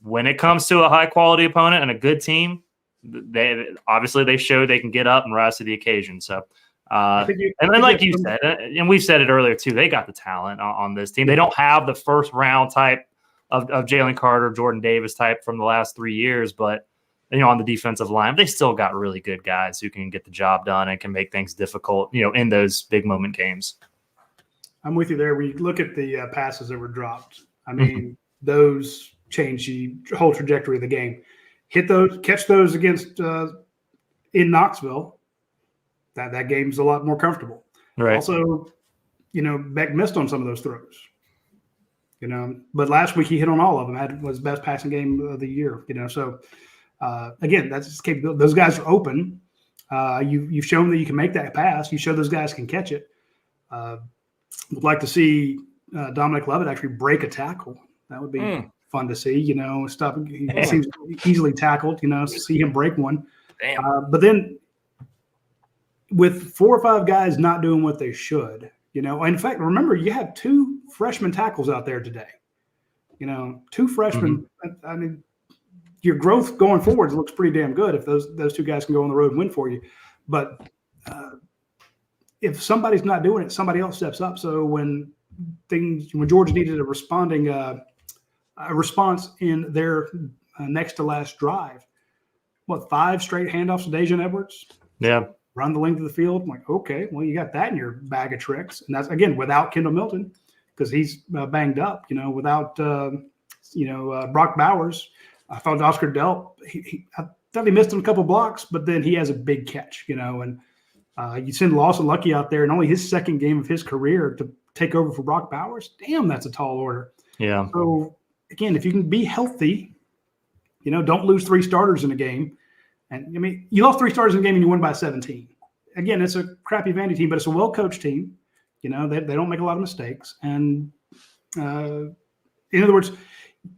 when it comes to a high quality opponent and a good team, they showed they can get up and rise to the occasion. So, and then like you said, and we've said it earlier too, they got the talent on this team. They don't have the first round type of Jalen Carter, Jordan Davis type from the last 3 years, but on the defensive line, they still got really good guys who can get the job done and can make things difficult, in those big moment games. I'm with you there. We look at the passes that were dropped. I mean, those change the whole trajectory of the game. Catch those against in Knoxville. That game's a lot more comfortable. Right. Also, Beck missed on some of those throws. But last week he hit on all of them. Was best passing game of the year. So again, that's his capability. Those guys are open. You've shown that you can make that pass. You show those guys can catch it. Would like to see Dominic Lovett actually break a tackle. That would be fun to see. He seems easily tackled. See him break one. Damn. But then with 4 or 5 guys not doing what they should. In fact, remember you had 2 freshman tackles out there today. 2 freshmen. I mean, your growth going forward looks pretty damn good if those 2 guys can go on the road and win for you. But if somebody's not doing it, somebody else steps up. So when Georgia needed a response in their next to last drive, 5 straight handoffs to Dejan Edwards? Yeah. Run the length of the field. I'm like, okay, well, you got that in your bag of tricks. And that's, again, without Kendall Milton because he's banged up, without, Brock Bowers. I thought Oscar Delp, I thought he missed him a couple blocks, but then he has a big catch, and you send Lawson Lucky out there and only his second game of his career to take over for Brock Bowers. Damn, that's a tall order. Yeah. So, again, if you can be healthy, don't lose 3 starters in a game. And, I mean, you lost 3 starters in a game and you won by 17. Again, it's a crappy Vandy team, but it's a well-coached team. They don't make a lot of mistakes. And, in other words,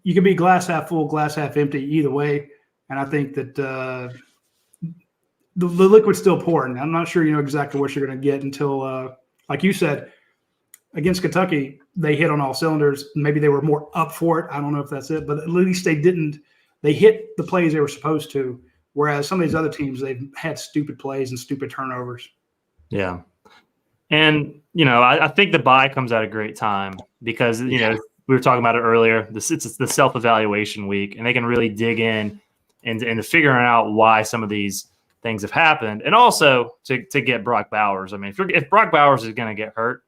you can be glass half full, glass half empty either way. And I think that the liquid's still pouring. I'm not sure exactly what you're going to get until, like you said, against Kentucky, they hit on all cylinders. Maybe they were more up for it. I don't know if that's it. But at least they didn't. They hit the plays they were supposed to. Whereas some of these other teams, they've had stupid plays and stupid turnovers. Yeah. And, I think the bye comes at a great time because, we were talking about it earlier. It's the self-evaluation week, and they can really dig in into figuring out why some of these things have happened. And also to get Brock Bowers. I mean, if Brock Bowers is going to get hurt,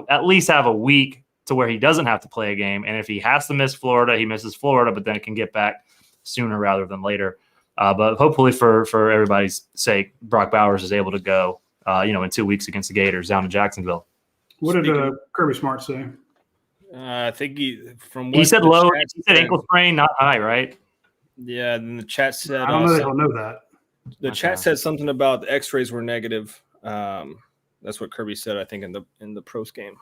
at least have a week to where he doesn't have to play a game. And if he has to miss Florida, he misses Florida, but then it can get back sooner rather than later. But hopefully for everybody's sake, Brock Bowers is able to go, in 2 weeks against the Gators down in Jacksonville. What did Kirby Smart say? I think he said low. He said ankle sprain, not high, right? Yeah, and the chat said. I don't know. They don't know that. The chat said something about the X-rays were negative. That's what Kirby said, I think, in the post game.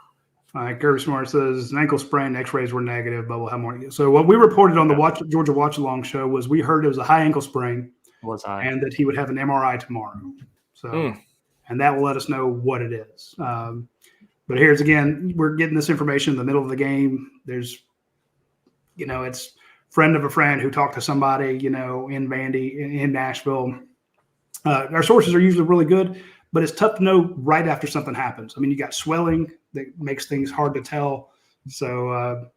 All right, Kirby Smart says an ankle sprain, X-rays were negative, but we'll have more. So what we reported on the Georgia Watch Along show was we heard it was a high ankle sprain, and that he would have an MRI tomorrow. So, and that will let us know what it is. But here's again, we're getting this information in the middle of the game. There's, it's friend of a friend who talked to somebody, in Vandy, in Nashville. Our sources are usually really good, but it's tough to know right after something happens. I mean, you got swelling that makes things hard to tell. So,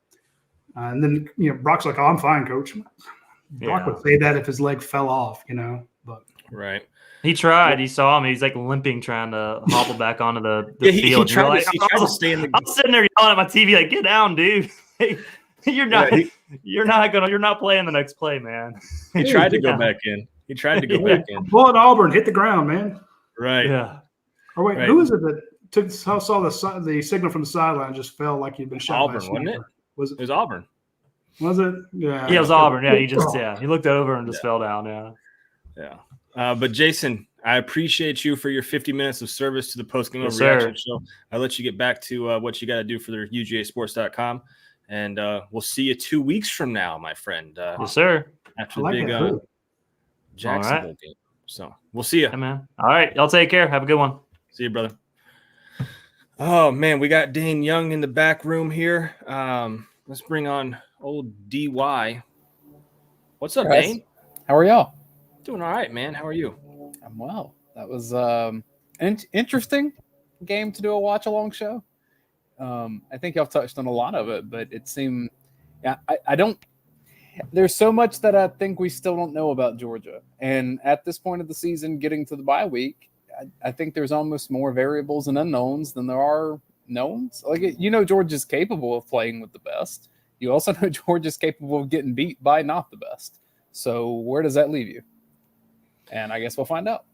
and then, Brock's like, "Oh, I'm fine, coach." Brock would say that if his leg fell off, but right. He tried. He saw him. He's like limping, trying to hobble back onto the field. He tried to stay in the. I'm sitting there yelling at my TV, like, "Get down, dude! You're not. You're not playing the next play, man." He tried to go back in. He tried to go back in. Pull at Auburn, hit the ground, man. Right. Yeah. Oh wait, Right. who is it that saw the signal from the sideline and just fell like he'd been shot by a Auburn, wasn't it? sniper? Was It was Auburn. Was it? Yeah. Yeah, it was Auburn. Yeah, he looked over and just fell down. Yeah. Yeah. But Jason, I appreciate you for your 50 minutes of service to the Postgame Yes, Overreaction sir. show. I'll let you get back to what you got to do for the UGAsports.com. And we'll see you 2 weeks from now, my friend. Yes, sir. After I like the big that. Jacksonville game. So we'll see you. Yeah, man. All right. Y'all take care. Have a good one. See you, brother. Oh, man. We got Dane Young in the back room here. Let's bring on old DY. What's up, Guys, Dane? how are y'all? Doing all right, man. How are you? I'm well. That was an interesting game to do a watch-along show. I think y'all touched on a lot of it, but it seemed, I don't. There's so much that I think we still don't know about Georgia, and at this point of the season, getting to the bye week, I think there's almost more variables and unknowns than there are knowns. Like Georgia's capable of playing with the best. You also know Georgia's capable of getting beat by not the best. So where does that leave you? And I guess we'll find out.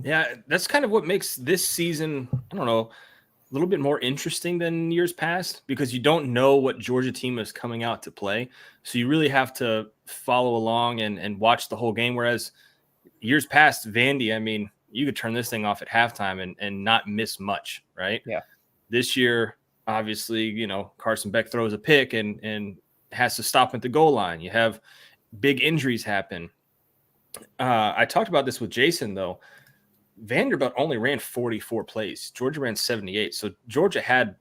Yeah, that's kind of what makes this season, I don't know, a little bit more interesting than years past because you don't know what Georgia team is coming out to play. So you really have to follow along and watch the whole game. Whereas years past, Vandy, I mean, you could turn this thing off at halftime and not miss much, right? Yeah. This year, obviously, Carson Beck throws a pick and has to stop at the goal line. You have big injuries happen. I talked about this with Jason, though. Vanderbilt only ran 44 plays. Georgia ran 78. So Georgia had,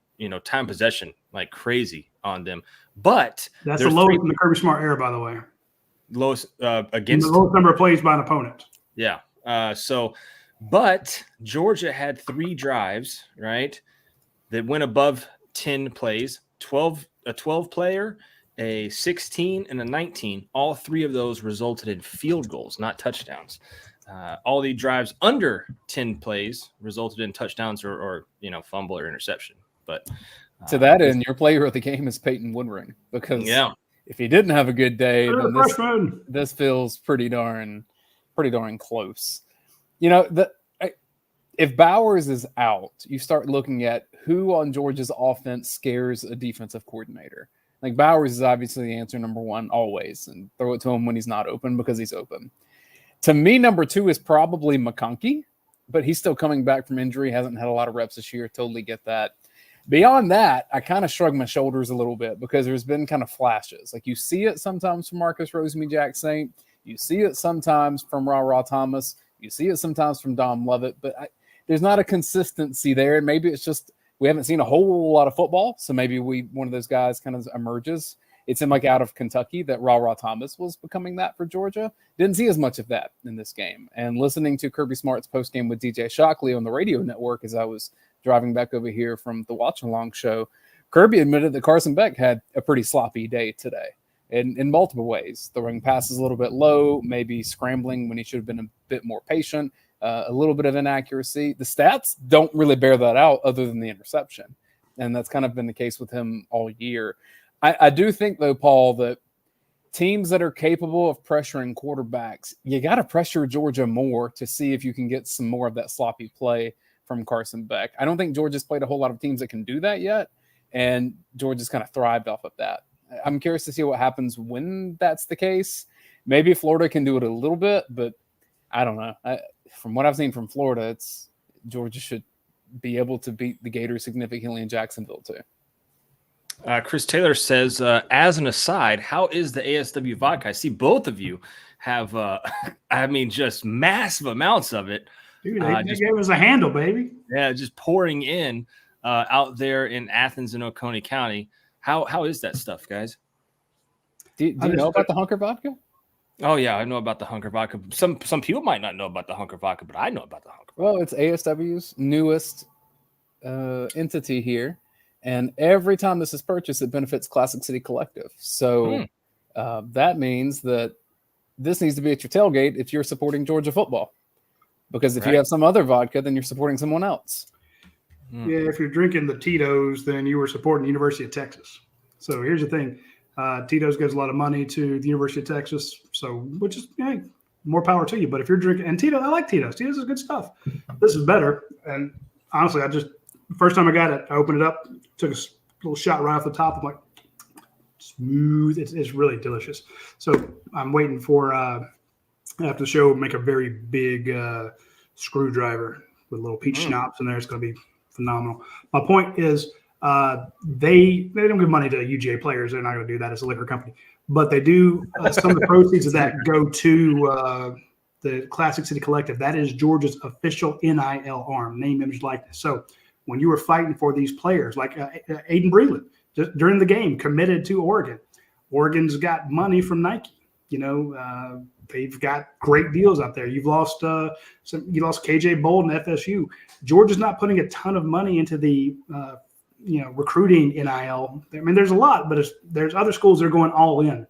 time possession like crazy on them. But that's the lowest in the Kirby Smart era, by the way. Lowest against the lowest number of plays by an opponent. Yeah. But Georgia had 3 drives, right, that went above 10 plays, a 12 player, a 16, and a 19. All 3 of those resulted in field goals, not touchdowns. All the drives under 10 plays resulted in touchdowns or fumble or interception. But to that end, your player of the game is Peyton Woodring because if he didn't have a good day, then this feels pretty darn close. If Bowers is out, you start looking at who on Georgia's offense scares a defensive coordinator. Like Bowers is obviously the answer number 1 always, and throw it to him when he's not open because he's open. To me, number 2 is probably McConkey, but he's still coming back from injury, hasn't had a lot of reps this year. Totally get that. Beyond that, I kind of shrug my shoulders a little bit because there's been kind of flashes. Like you see it sometimes from Marcus Rosemy-Jack Saint. You see it sometimes from Ra Thomas. You see it sometimes from Dom Lovett, but there's not a consistency there. And maybe it's just we haven't seen a whole lot of football, so maybe one of those guys kind of emerges. It seemed like out of Kentucky that Ra Thomas was becoming that for Georgia. Didn't see as much of that in this game. And listening to Kirby Smart's postgame with DJ Shockley on the radio network as I was driving back over here from the Watch Along show, Kirby admitted that Carson Beck had a pretty sloppy day today in multiple ways. Throwing passes a little bit low, maybe scrambling when he should have been a bit more patient, a little bit of inaccuracy. The stats don't really bear that out other than the interception. And that's kind of been the case with him all year. I do think, though, Paul, that teams that are capable of pressuring quarterbacks, you got to pressure Georgia more to see if you can get some more of that sloppy play from Carson Beck. I don't think Georgia's played a whole lot of teams that can do that yet, and Georgia's kind of thrived off of that. I'm curious to see what happens when that's the case. Maybe Florida can do it a little bit, but I don't know. From what I've seen from Florida, Georgia should be able to beat the Gators significantly in Jacksonville, too. Chris Taylor says, as an aside, how is the ASW vodka? I see both of you have, just massive amounts of it. Dude, they gave us a handle, baby. Yeah, just pouring in out there in Athens and Oconee County. How is that stuff, guys? Do you know about the Hunker vodka? Oh, yeah, I know about the Hunker vodka. Some people might not know about the Hunker vodka, but I know about the Hunker vodka. Well, it's ASW's newest entity here. And every time this is purchased, it benefits Classic City Collective. So that means that this needs to be at your tailgate if you're supporting Georgia football. Because if you have some other vodka, then you're supporting someone else. Yeah, if you're drinking the Tito's, then you were supporting the University of Texas. So here's the thing. Tito's gives a lot of money to the University of Texas. So, which is, more power to you. But if you're drinking, and Tito, I like Tito's. Tito's is good stuff. This is better. And honestly, first time I got it, I opened it up, took a little shot right off the top. I'm like, smooth. It's really delicious. So I'm waiting for after the show, make a very big screwdriver with a little peach schnapps in there. It's going to be phenomenal. My point is they don't give money to UGA players. They're not going to do that as a liquor company. But they do some of the proceeds of that go to the Classic City Collective. That is Georgia's official NIL arm, name, image, likeness. So when you were fighting for these players, like Aiden Breland, just during the game, committed to Oregon. Oregon's got money from Nike. They've got great deals out there. You lost KJ Bolden, FSU. Georgia's not putting a ton of money into the recruiting NIL. I mean, there's a lot, but there's other schools that are going all in.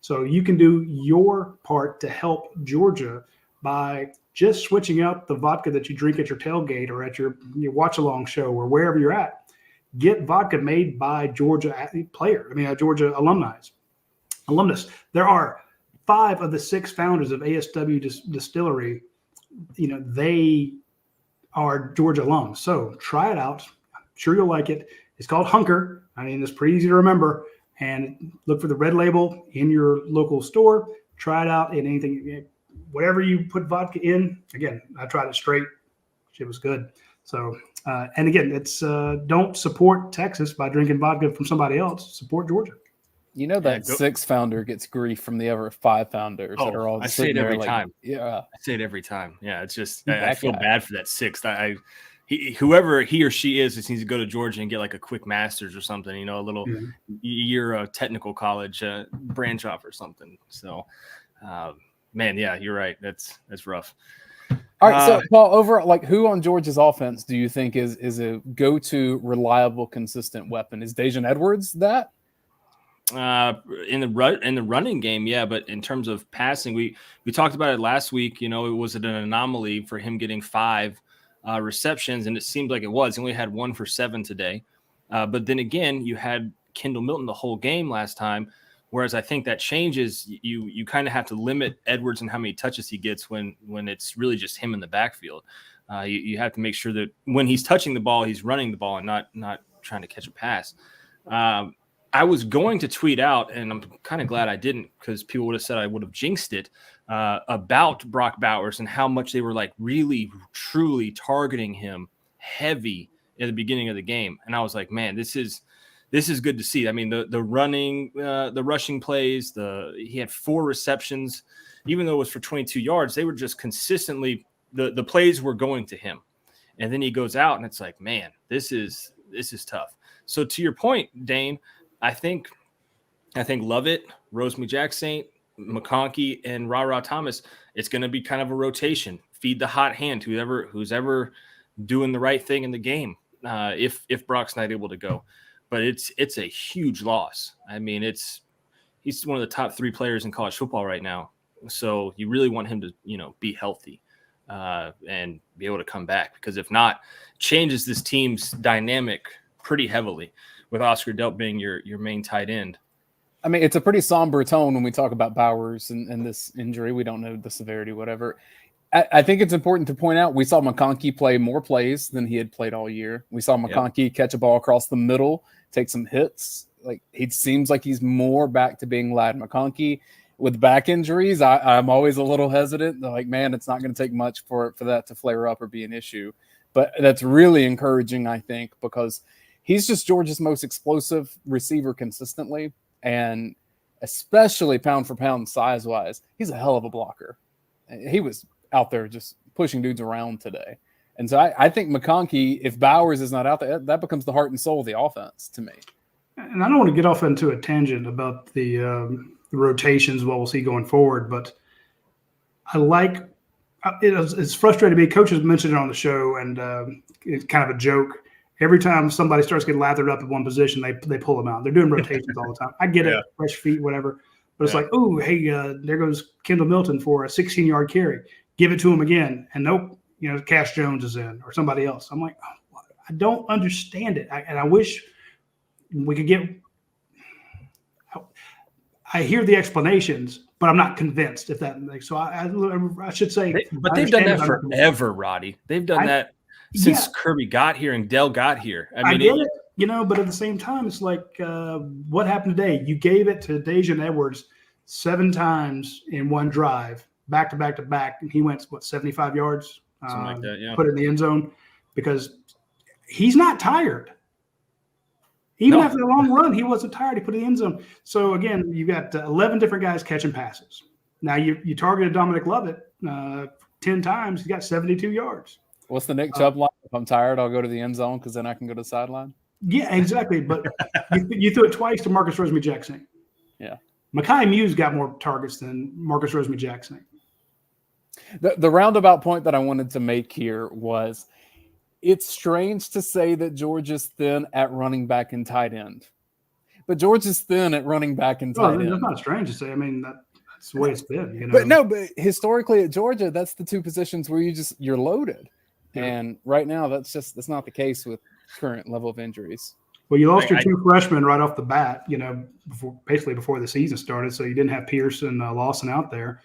So you can do your part to help Georgia by just switching out the vodka that you drink at your tailgate or at your watch-along show or wherever you're at. Get vodka made by Georgia Georgia alumnus. There are 5 of the 6 founders of ASW Distillery. They are Georgia alums. So try it out. I'm sure you'll like it. It's called Hunker. I mean, it's pretty easy to remember. And look for the red label in your local store. Try it out in anything, whatever you put vodka in. Again, I tried it straight. It was good. So, and again, it's don't support Texas by drinking vodka from somebody else. Support Georgia. That 6th founder gets grief from the other 5 founders that are all. I say it every time. Yeah, I say it every time. Yeah, it's just I feel bad for that 6th. Whoever he or she is, just needs to go to Georgia and get like a quick master's or something. A little year of technical college branch off or something. So, man, yeah, you're right. That's rough. All right, so Paul, who on Georgia's offense do you think is a go-to reliable, consistent weapon? Is Dejan Edwards that? In the running game, yeah, but in terms of passing, we talked about it last week. It was an anomaly for him getting 5 receptions, and it seemed like it was. He only had 1 for 7 today. But then again, you had Kendall Milton the whole game last time. Whereas I think that changes. You kind of have to limit Edwards and how many touches he gets when it's really just him in the backfield. You have to make sure that when he's touching the ball, he's running the ball and not trying to catch a pass. I was going to tweet out, and I'm kind of glad I didn't, because people would have said I would have jinxed it, about Brock Bowers and how much they were like really, truly targeting him heavy at the beginning of the game. And I was like, man, this is good to see. I mean, the running, the rushing plays, he had 4 receptions, even though it was for 22 yards, they were just consistently, the plays were going to him. And then he goes out and it's like, man, this is tough. So to your point, Dane, I think Lovett, Rose-McJack-Saint, McConkey, and Ra Thomas, it's going to be kind of a rotation. Feed the hot hand, who's ever doing the right thing in the game, if Brock's not able to go. But it's a huge loss. I mean, he's one of the top 3 players in college football right now. So you really want him to, be healthy and be able to come back, because if not, changes this team's dynamic pretty heavily, with Oscar Delp being your main tight end. I mean, it's a pretty somber tone when we talk about Bowers and this injury. We don't know the severity, whatever. I think it's important to point out we saw McConkey play more plays than he had played all year. We saw McConkey catch a ball across the middle, take some hits. Like, it seems like he's more back to being Lad McConkey. With back injuries, I'm always a little hesitant. Like, man, it's not going to take much for that to flare up or be an issue. But that's really encouraging, I think, because he's just Georgia's most explosive receiver consistently, and especially pound for pound size-wise, he's a hell of a blocker. He was out there just pushing dudes around today. And so I think McConkey, if Bowers is not out there, that becomes the heart and soul of the offense to me. And I don't want to get off into a tangent about the rotations, what we'll see going forward, but I like it's frustrating me. Coaches mentioned it on the show, and it's kind of a joke. Every time somebody starts getting lathered up at one position, they pull them out. They're doing rotations all the time. I get it, fresh feet, whatever. But it's like, oh, hey, there goes Kendall Milton for a 16-yard carry. Give it to him again. And nope, Cash Jones is in, or somebody else. I'm like, oh, I don't understand it. And I wish we could get – I hear the explanations, but I'm not convinced if that makes. So I should say, but they've done that forever, Roddy. They've done that since Kirby got here and Dell got here. I mean, I get it, you know, but at the same time, it's like what happened today? You gave it to Dejan Edwards 7 times in one drive, back to back to back, and he went 75 yards, something like that. Yeah, put it in the end zone because he's not tired. Even after the long run, he wasn't tired. He put it in the end zone. So, again, you got 11 different guys catching passes. Now, you targeted Dominic Lovett 10 times. He got 72 yards. What's the Nick Chubb line? If I'm tired, I'll go to the end zone because then I can go to the sideline. Yeah, exactly. But you threw it twice to Marcus Rosemary-Jackson. Yeah. Mekhi Muse got more targets than Marcus Rosemary-Jackson. The roundabout point that I wanted to make here was – it's strange to say that George is thin at running back and tight end, but George is thin at running back and tight end. That's not strange to say. I mean, that's the way it's been. You Well, you lost your 2 freshmen right off the bat. You know, before the season started, so you didn't have Pierce and Lawson out there.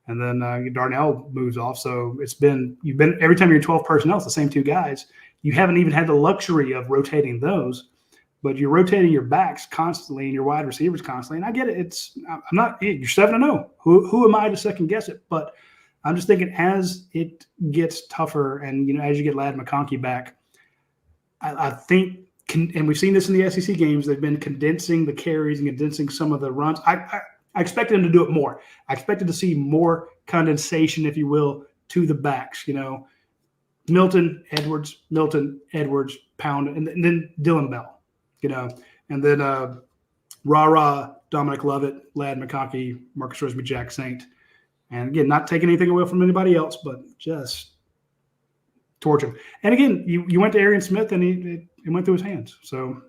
And then Darnell moves off. So you've been every time you're 12 personnel, it's the same 2 guys. You haven't even had the luxury of rotating those, but you're rotating your backs constantly and your wide receivers constantly. And I get it. You're 7-0. Who am I to second guess it? But I'm just thinking as it gets tougher and, you know, as you get Ladd McConkey back, I think, and we've seen this in the SEC games, they've been condensing the carries and condensing some of the runs. I expected him to do it more. I expected to see more condensation, if you will, to the backs. You know, Milton, Edwards, Pound, and then Dylan Bell. You know, and then Dominic Lovett, Ladd McConkey, Marcus Rosemary-Jackson. And again, not taking anything away from anybody else, but just torch him. And again, you went to Arian Smith, and it went through his hands. So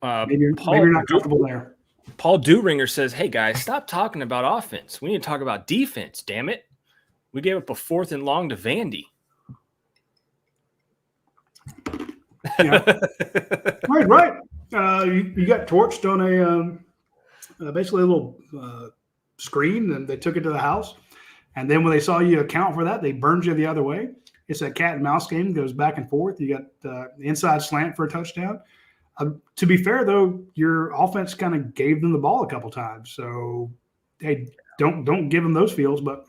maybe you're not comfortable there. Paul Duringer says, "Hey guys, stop talking about offense. We need to talk about defense. Damn it, we gave up a 4th and long to Vandy." Yeah. right. You got torched on basically a little screen, and they took it to the house. And then when they saw you account for that, they burned you the other way. It's a cat and mouse game, goes back and forth. You got the inside slant for a touchdown. To be fair, though, your offense kind of gave them the ball a couple times. So, hey, don't give them those fields. But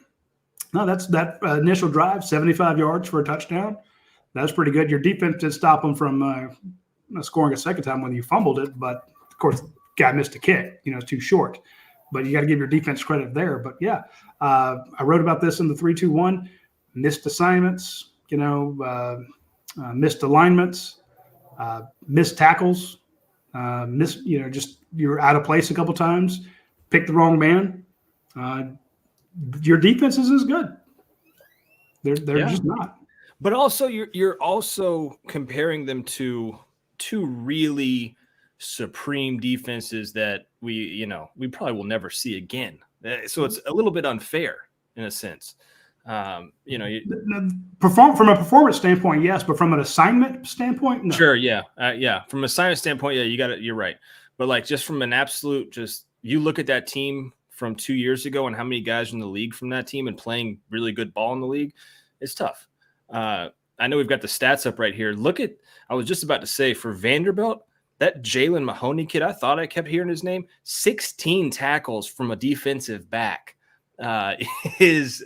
no, that's that initial drive, 75 yards for a touchdown. That's pretty good. Your defense did stop them from scoring a second time when you fumbled it. But, of course, guy missed a kick. You know, it's too short. But you got to give your defense credit there. But, yeah, I wrote about this in the 3-2-1. Missed assignments, you know, missed alignments. Missed tackles, just you're out of place a couple times, picked the wrong man. Your defense isn't as good. They're just not. But also, you're also comparing them to 2 really supreme defenses that we probably will never see again. So it's a little bit unfair in a sense. Perform from a performance standpoint, yes, but from an assignment standpoint, no. Sure, yeah. From an assignment standpoint, yeah, you got it. You're right. But like just from an absolute, you look at that team from 2 years ago and how many guys are in the league from that team and playing really good ball in the league, it's tough. I know we've got the stats up right here. I was just about to say for Vanderbilt, that Jalen Mahoney kid, I thought I kept hearing his name, 16 tackles from a defensive back. Is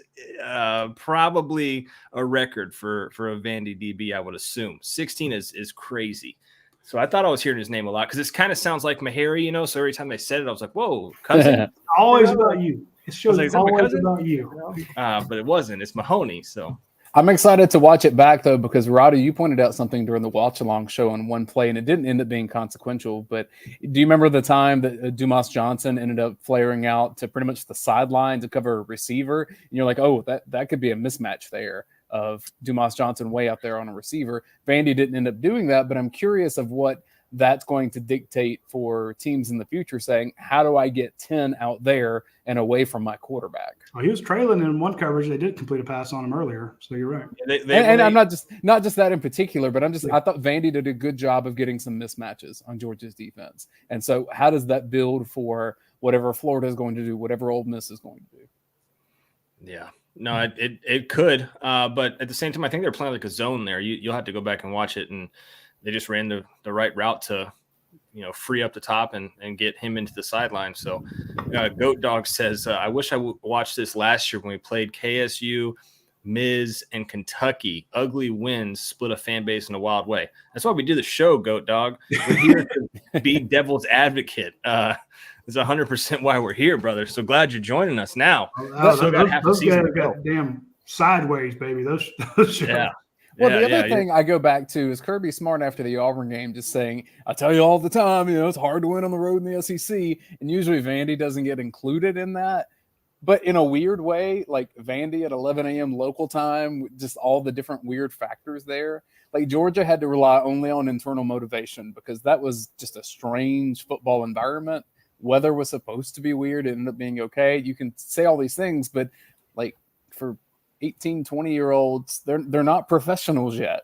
probably a record for a Vandy DB, I would assume. 16 is crazy. So I thought I was hearing his name a lot because this kind of sounds like Meharry, you know. So every time they said it, I was like, "Whoa, cousin!" Always about you. It shows like, always about you. But it wasn't. It's Mahoney. So I'm excited to watch it back, though, because, Rody, you pointed out something during the watch-along show on one play, and it didn't end up being consequential. But do you remember the time that Dumas Johnson ended up flaring out to pretty much the sideline to cover a receiver? And you're like, oh, that could be a mismatch there of Dumas Johnson way out there on a receiver. Vandy didn't end up doing that, but I'm curious of what that's going to dictate for teams in the future saying, how do I get 10 out there and away from my quarterback? Well, he was trailing in one coverage. They did complete a pass on him earlier. So you're right. And I'm not just that in particular, but I thought Vandy did a good job of getting some mismatches on Georgia's defense. And so how does that build for whatever Florida is going to do, whatever Ole Miss is going to do? Yeah. No, it could. But at the same time, I think they're playing like a zone there. You'll have to go back and watch it. And they just ran the right route to, free up the top and get him into the sideline. So Goat Dog says, I wish I watched this last year when we played KSU, Miz, and Kentucky. Ugly wins split a fan base in a wild way. That's why we do the show, Goat Dog. We're here to be devil's advocate. It's 100% why we're here, brother. So glad you're joining us now. Those guys got damn sideways, baby. Those yeah. Well, the other thing I go back to is Kirby Smart after the Auburn game just saying, I tell you all the time, it's hard to win on the road in the SEC. And usually Vandy doesn't get included in that. But in a weird way, like Vandy at 11 a.m. local time, just all the different weird factors there. Like Georgia had to rely only on internal motivation because that was just a strange football environment. Weather was supposed to be weird. It ended up being okay. You can say all these things, but like for 18, 20-year-olds, they're not professionals yet,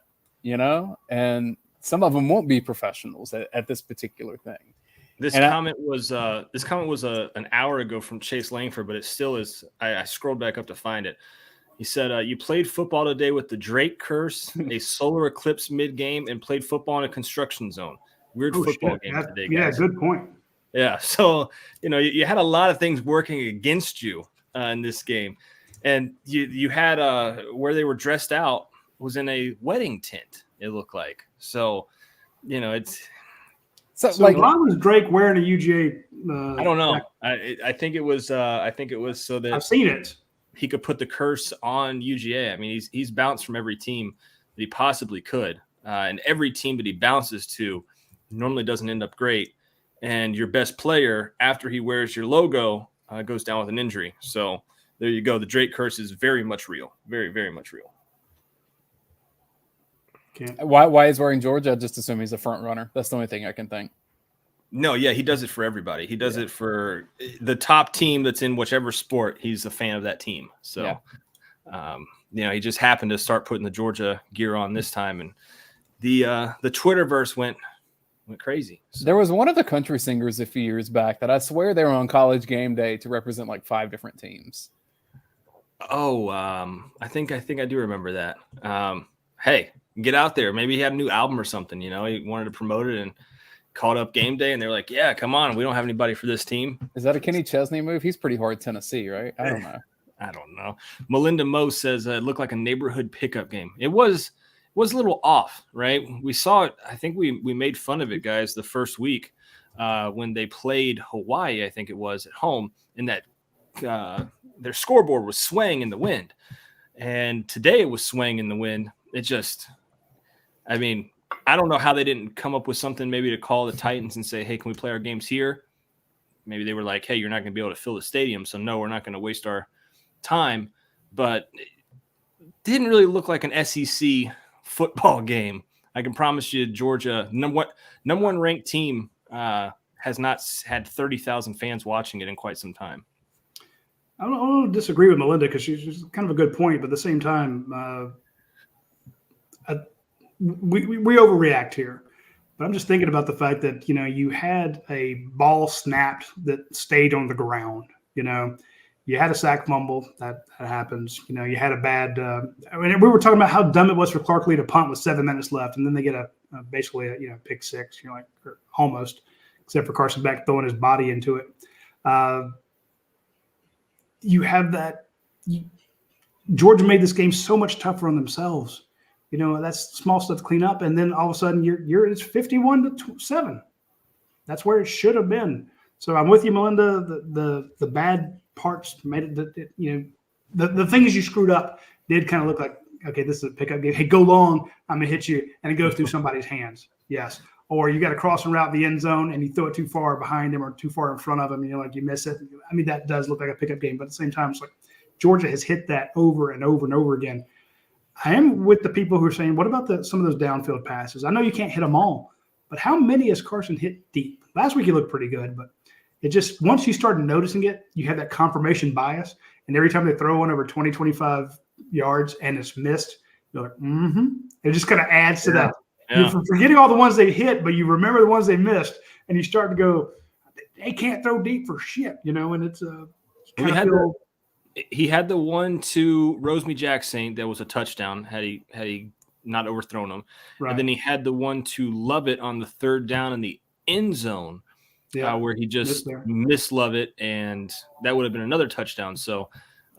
and some of them won't be professionals at this particular thing. This comment was an hour ago from Chase Langford, but it still is. I scrolled back up to find it. He said, you played football today with the Drake curse, a solar eclipse mid-game, and played football in a construction zone. Weird football game today, guys. Yeah, good point. Yeah, so, you had a lot of things working against you in this game. And you had where they were dressed out was in a wedding tent, it looked like. So, it's – So like, why was Drake wearing a UGA? I don't know. I think it was so that I've seen it. He could put the curse on UGA. I mean, he's bounced from every team that he possibly could, and every team that he bounces to normally doesn't end up great. And your best player, after he wears your logo, goes down with an injury. So there you go. The Drake curse is very much real, very, very much real. Why is wearing Georgia? I just assume he's a front runner. That's the only thing I can think. No, yeah, he does it for everybody. He does it for the top team that's in whichever sport. He's a fan of that team. So, he just happened to start putting the Georgia gear on this time, and the Twitterverse went crazy. So. There was one of the country singers a few years back that I swear they were on College Game Day to represent like 5 different teams. Oh, I think I do remember that. Hey, get out there. Maybe he had a new album or something. He wanted to promote it and called up Game Day, and they're like, "Yeah, come on, we don't have anybody for this team." Is that a Kenny Chesney move? He's pretty hard Tennessee, right? I don't know. I don't know. Melinda Moe says it looked like a neighborhood pickup game. It was a little off, right? We saw it. I think we made fun of it, guys, the first week when they played Hawaii. I think it was at home, and that their scoreboard was swaying in the wind, and today it was swaying in the wind. It just, I mean, I don't know how they didn't come up with something maybe to call the Titans and say, hey, can we play our games here? Maybe they were like, hey, you're not going to be able to fill the stadium, so no, we're not going to waste our time. But it didn't really look like an SEC football game. I can promise you Georgia, number one ranked team, has not had 30,000 fans watching it in quite some time. I don't disagree with Melinda because she's kind of a good point, but at the same time, we overreact here. But I'm just thinking about the fact that, you had a ball snapped that stayed on the ground. You had a sack fumble that happens. You had a bad we were talking about how dumb it was for Clark Lee to punt with 7 minutes left, and then they get basically a pick six, or almost, except for Carson Beck throwing his body into it. You have that. Georgia made this game so much tougher on themselves. That's small stuff to clean up, and then all of a sudden it's 51-7. That's where it should have been. So I'm with you, Melinda. The bad parts made it. The things you screwed up did kind of look like, okay, this is a pickup game. Hey, go long, I'm gonna hit you, and it goes through somebody's hands. Yes, or you got a crossing route in the end zone, and you throw it too far behind him or too far in front of him, and you miss it. I mean, that does look like a pickup game, but at the same time, it's like Georgia has hit that over and over and over again. I am with the people who are saying, what about some of those downfield passes? I know you can't hit them all, But how many has Carson hit deep? Last week he looked pretty good, but it just, once you start noticing it, you have that confirmation bias. And every time they throw one over 20, 25 yards and it's missed, you're like, mm-hmm. It just kind of adds to that. Yeah. You're forgetting all the ones they hit, but you remember the ones they missed, and you start to go, they can't throw deep for shit, and it's he had the one to Rosemy Jackson that was a touchdown had he not overthrown him. Right. And then he had the one to Lovett on the third down in the end zone where he just missed Lovett, and that would have been another touchdown. So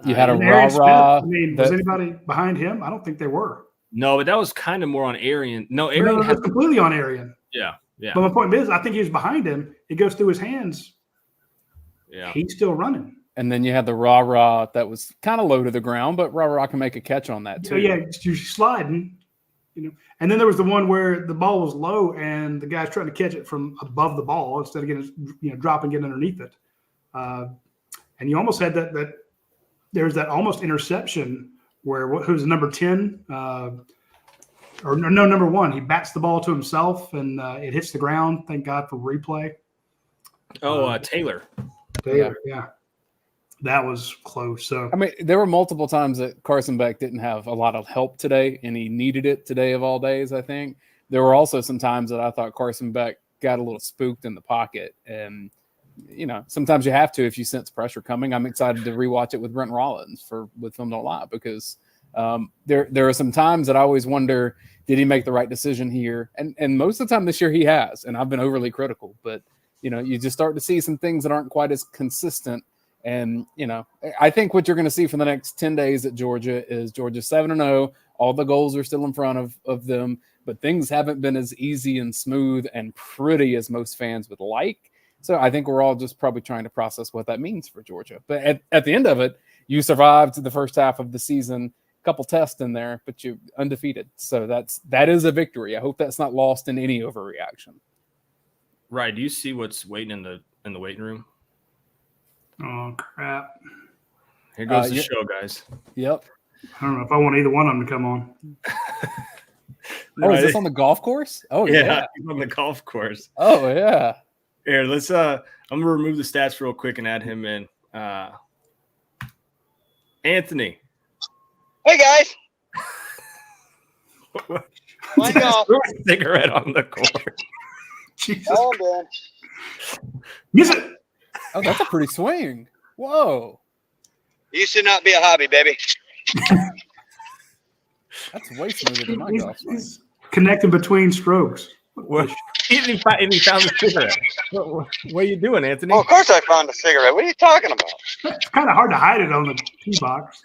you had a rah-rah. I mean, was anybody behind him? I don't think they were. No, but that was kind of more on Arian. No, Arian was completely on Arian. Yeah. But my point is, I think he was behind him. It goes through his hands. Yeah. He's still running. And then you had the rah-rah that was kind of low to the ground, but rah-rah can make a catch on that too. Yeah, you're sliding, And then there was the one where the ball was low and the guy's trying to catch it from above the ball instead of getting, dropping it underneath it. And you almost had that there's that almost interception where who's number 10 or no, number 1. He bats the ball to himself and it hits the ground. Thank God for replay. Taylor. Yeah. That was close. So I mean, there were multiple times that Carson Beck didn't have a lot of help today, and he needed it today of all days, I think. There were also some times that I thought Carson Beck got a little spooked in the pocket. And, sometimes you have to if you sense pressure coming. I'm excited to rewatch it with Brent Rollins with Film Don't Lie because there are some times that I always wonder, did he make the right decision here? And most of the time this year he has, and I've been overly critical. But, you just start to see some things that aren't quite as consistent. And, I think what you're going to see for the next 10 days at Georgia is Georgia 7-0. All the goals are still in front of them, but things haven't been as easy and smooth and pretty as most fans would like. So I think we're all just probably trying to process what that means for Georgia. But at the end of it, you survived the first half of the season, a couple tests in there, but you're undefeated. So that is a victory. I hope that's not lost in any overreaction. Right. Do you see what's waiting in the waiting room? Oh, crap. Here goes the show, guys. Yep. I don't know if I want either one of them to come on. Is this on the golf course? Oh, yeah. On the golf course. Oh, yeah. Here, let's I'm going to remove the stats real quick and add him in. Anthony. Hey, guys. Why not? Cigarette on the court. Jesus. Oh, man. Miss it. Oh, that's a pretty swing. Whoa. Used to not be a hobby, baby. That's way smoother than my golf swing. He's connecting between strokes. He found the cigarette. What are you doing, Anthony? Well, of course I found a cigarette. What are you talking about? It's kind of hard to hide it on the tee box.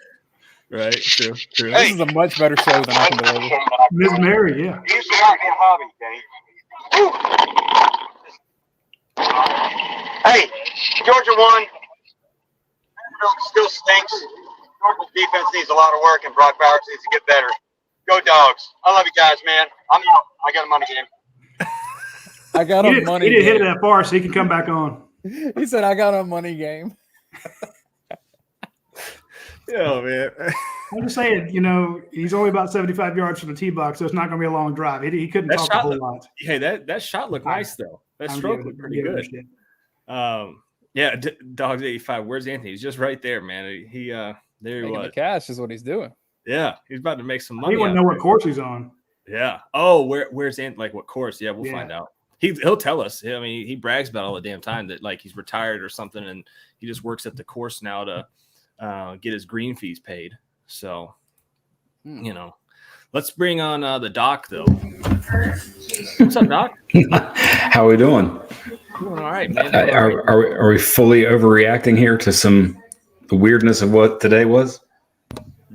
Right, true. This is a much better show than I can deliver. Miss Mary, yeah. Used to not be a hobby, Dave. Hey, Georgia won. Still stinks. Georgia's defense needs a lot of work, and Brock Bowers needs to get better. Go Dogs. I love you guys, man. I'm out. I got a money game. I got a money game. He didn't hit it that far, so he can come back on. He said, I got a money game. Oh, man. I'm just saying, he's only about 75 yards from the tee box, so it's not going to be a long drive. He couldn't talk a whole lot. Hey, that shot looked nice, though. That stroke looked pretty good. Yeah, Dogs 85. Where's Anthony? He's just right there, man. There he was. The cash is what he's doing. Yeah, he's about to make some money. He wouldn't know what course he's on. Yeah. Oh, where's Anthony? Like what course? Yeah, we'll find out. He'll tell us. I mean, he brags about all the damn time that like he's retired or something, and he just works at the course now to get his green fees paid. So, let's bring on the doc though. What's up, Doc? How are we doing? Doing all right, man. Are we fully overreacting here to the weirdness of what today was?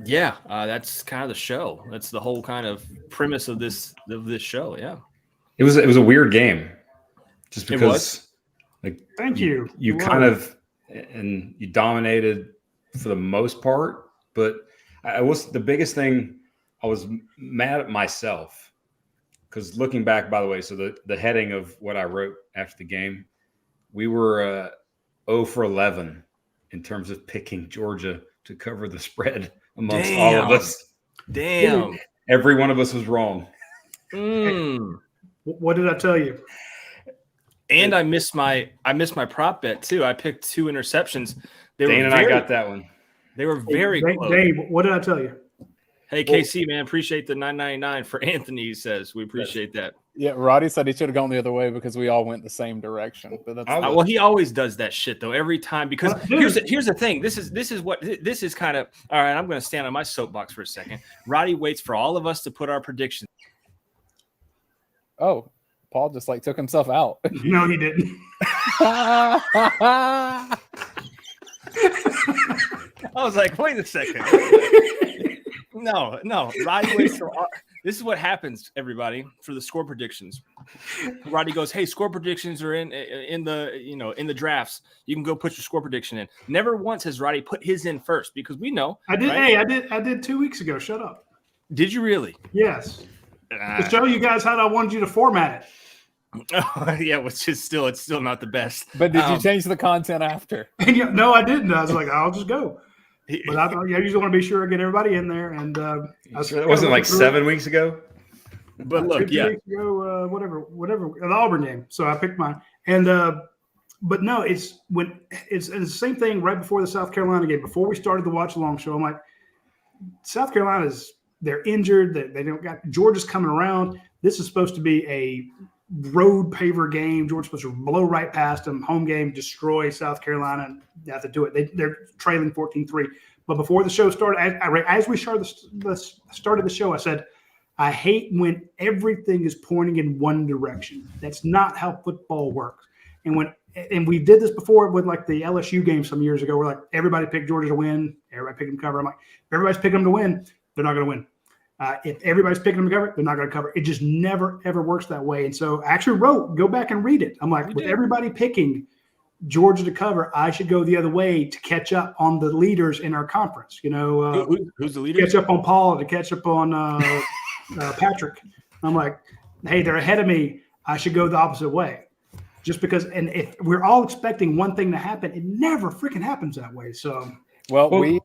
Yeah, that's kind of the show. That's the whole kind of premise of this show. Yeah, it was a weird game, just because. Thank you. You kind of and you dominated for the most part, but I was the biggest thing. I was mad at myself because looking back, by the way, so the heading of what I wrote after the game, we were 0 for 11 in terms of picking Georgia to cover the spread amongst all of us. Damn. Every one of us was wrong. What did I tell you? And I missed my prop bet too. I picked 2 interceptions. Dane and I got that one. They were very close. Dave, what did I tell you? Hey, KC, man, appreciate the $9.99 for Anthony, he says. We appreciate that. Yeah, Roddy said he should have gone the other way because we all went the same direction. But that's well, he always does that shit though every time because here's the thing. This is kind of all right. I'm going to stand on my soapbox for a second. Roddy waits for all of us to put our predictions. Oh, Paul just like took himself out. No, he didn't. I was like, wait a second. No. Roddy waits for all. This is what happens, everybody, for the score predictions. Roddy goes, "Hey, score predictions are in the drafts. You can go put your score prediction in." Never once has Roddy put his in first because we know. I did. Right? Hey, I did 2 weeks ago. Shut up. Did you really? Yes. To show you guys how I wanted you to format it. Yeah, which is it's still not the best. But did you change the content after? No, I didn't. I was like, I'll just go. But I usually want to be sure I get everybody in there. And it wasn't like 7 weeks ago. But look, 2 weeks ago, whatever, the Auburn game. So I picked mine. And but no, it's the same thing right before the South Carolina game. Before we started the watch along show, I'm like, South Carolina's they're injured. They don't got Georgia's coming around. This is supposed to be a road paver game. Georgia's supposed to blow right past them. Home game, destroy South Carolina. And they have to do it. They're trailing 14-3. But before the show started, as we started the show, I said, I hate when everything is pointing in one direction. That's not how football works. And we did this before with like the LSU game some years ago, where like everybody picked Georgia to win, everybody picked them to cover. I'm like, if everybody's picking them to win, they're not going to win. If everybody's picking them to cover, they're not going to cover. It just never, ever works that way. And so I actually go back and read it. I'm like, with everybody picking Georgia to cover, I should go the other way to catch up on the leaders in our conference. Who's the leader? Catch up on Paul, to catch up on Patrick. I'm like, hey, they're ahead of me. I should go the opposite way. Just because, and if we're all expecting one thing to happen, it never freaking happens that way. So, well, me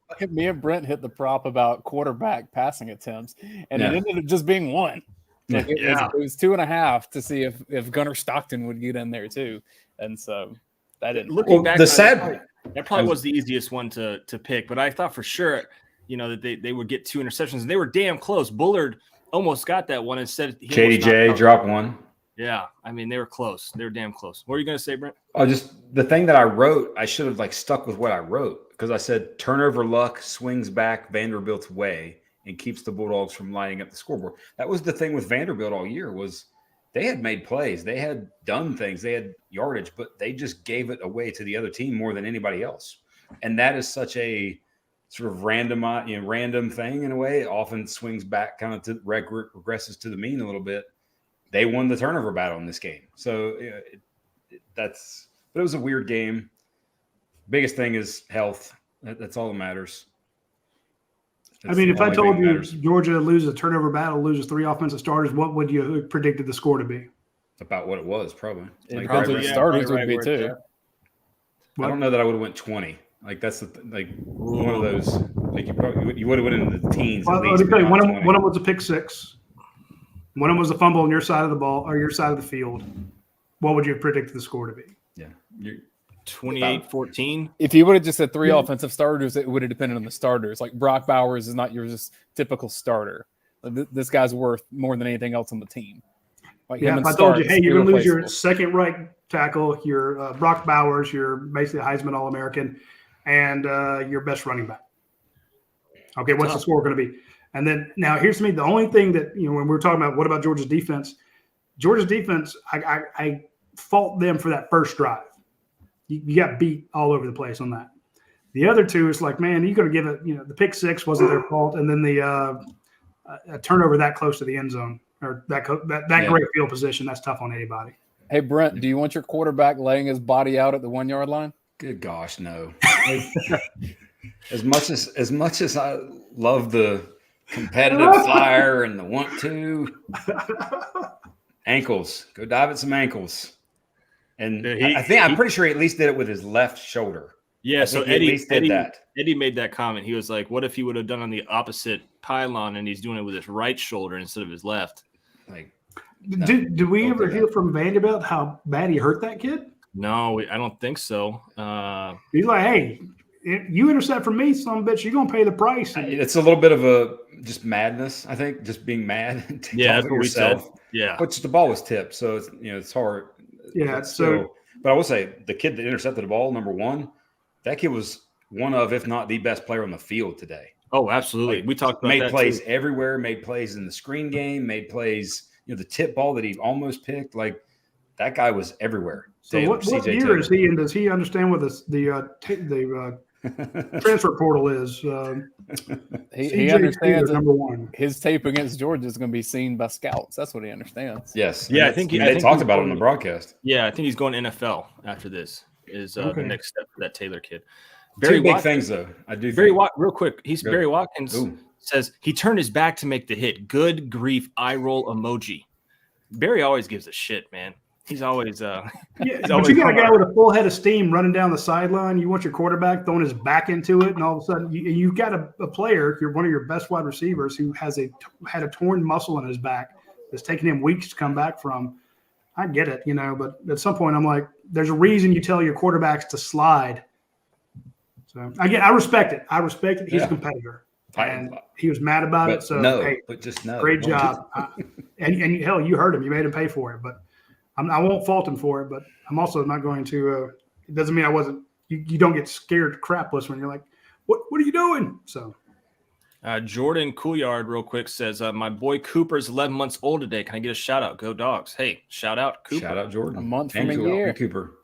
and Brent hit the prop about quarterback passing attempts, and it ended up just being 1. Like it was 2.5 to see if Gunnar Stockton would get in there too, and so that didn't. Looking back, that probably was the easiest one to pick, but I thought for sure, that they would get 2 interceptions, and they were damn close. Bullard almost got that one instead. JDJ dropped 1. Yeah, I mean, they were close. They were damn close. What were you going to say, Brent? Oh, just the thing that I wrote, I should have stuck with what I wrote because I said turnover luck swings back Vanderbilt's way and keeps the Bulldogs from lining up the scoreboard. That was the thing with Vanderbilt all year was they had made plays. They had done things. They had yardage, but they just gave it away to the other team more than anybody else. And that is such a sort of random thing in a way. It often swings back kind of to regresses to the mean a little bit. They won the turnover battle in this game. So but it was a weird game. Biggest thing is health. That's all that matters. I mean, if I told you Georgia loses a turnover battle, loses 3 offensive starters, what would you have predicted the score to be? About what it was, probably. Probably starters would be too. I don't know that I would have went 20. That's one of those. You would have went into the teens. Well, let me tell you, one of them was a pick 6. One of them was a fumble on your side of the ball or your side of the field. What would you have predicted the score to be? Yeah. 28-14. If you would have just said 3 offensive starters, it would have depended on the starters. Like Brock Bowers is not your just typical starter. This guy's worth more than anything else on the team. If I told you, hey, you're going to lose your second right tackle, your Brock Bowers, you're basically a Heisman All-American, and your best running back. Okay, what's the score going to be? And then now here's me. The only thing that, when we're talking about what about Georgia's defense, I fault them for that first drive. You got beat all over the place on that. The other 2 is like, man, you got to give it, the pick 6 wasn't their fault. And then the a turnover that close to the end zone or that great field position, that's tough on anybody. Hey, Brent, do you want your quarterback laying his body out at the 1 yard line? Good gosh, no. As much as I love the competitive fire and the want to ankles, go dive at some ankles. And I'm pretty sure he at least did it with his left shoulder. Yeah, so Eddie made that comment. He was like, what if he would have done on the opposite pylon and he's doing it with his right shoulder instead of his left? Did we ever hear from Vandy about how bad he hurt that kid? No, I don't think so. He's like, hey, you intercept from me, son of a bitch, you're going to pay the price. It's a little bit of a just madness, I think, just being mad. And Yeah, that's what we said. Yeah. Which the ball was tipped, so it's, it's hard. Yeah, but I will say the kid that intercepted the ball, number one, that kid was one of, if not the best player on the field today. Oh, absolutely. We talked about made that plays too. everywhere, made plays in the screen game, made plays, the tip ball that he almost picked. Like that guy was everywhere. So what year is he, and does he understand what the transfer portal is? He understands number one. His tape against Georgia is going to be seen by scouts. That's what he understands. Yes. Yeah, I think they talked about it on the broadcast. Yeah, I think he's going NFL after this. Is the next step for that Taylor kid. Two big things, though. I do. Real quick. Barry Watkins says he turned his back to make the hit. Good grief, eye roll emoji. Barry always gives a shit, man. He's always but you got a guy with a full head of steam running down the sideline. You want your quarterback throwing his back into it, and all of a sudden you've got a player, one of your best wide receivers, who had a torn muscle in his back. It's taken him weeks to come back from. I get it, but at some point I'm like, there's a reason you tell your quarterbacks to slide. So again, I respect it. He's a competitor, and he was mad about it. So great job. And hell, you heard him. You made him pay for it, but I won't fault him for it. But I'm also not going to. It doesn't mean I wasn't. You don't get scared crapless when you're like, what are you doing? So. Jordan Couillard, real quick, says, my boy Cooper's 11 months old today. Can I get a shout out? Go Dogs. Hey, shout out Cooper. Shout out Jordan. A month from a year. Cooper.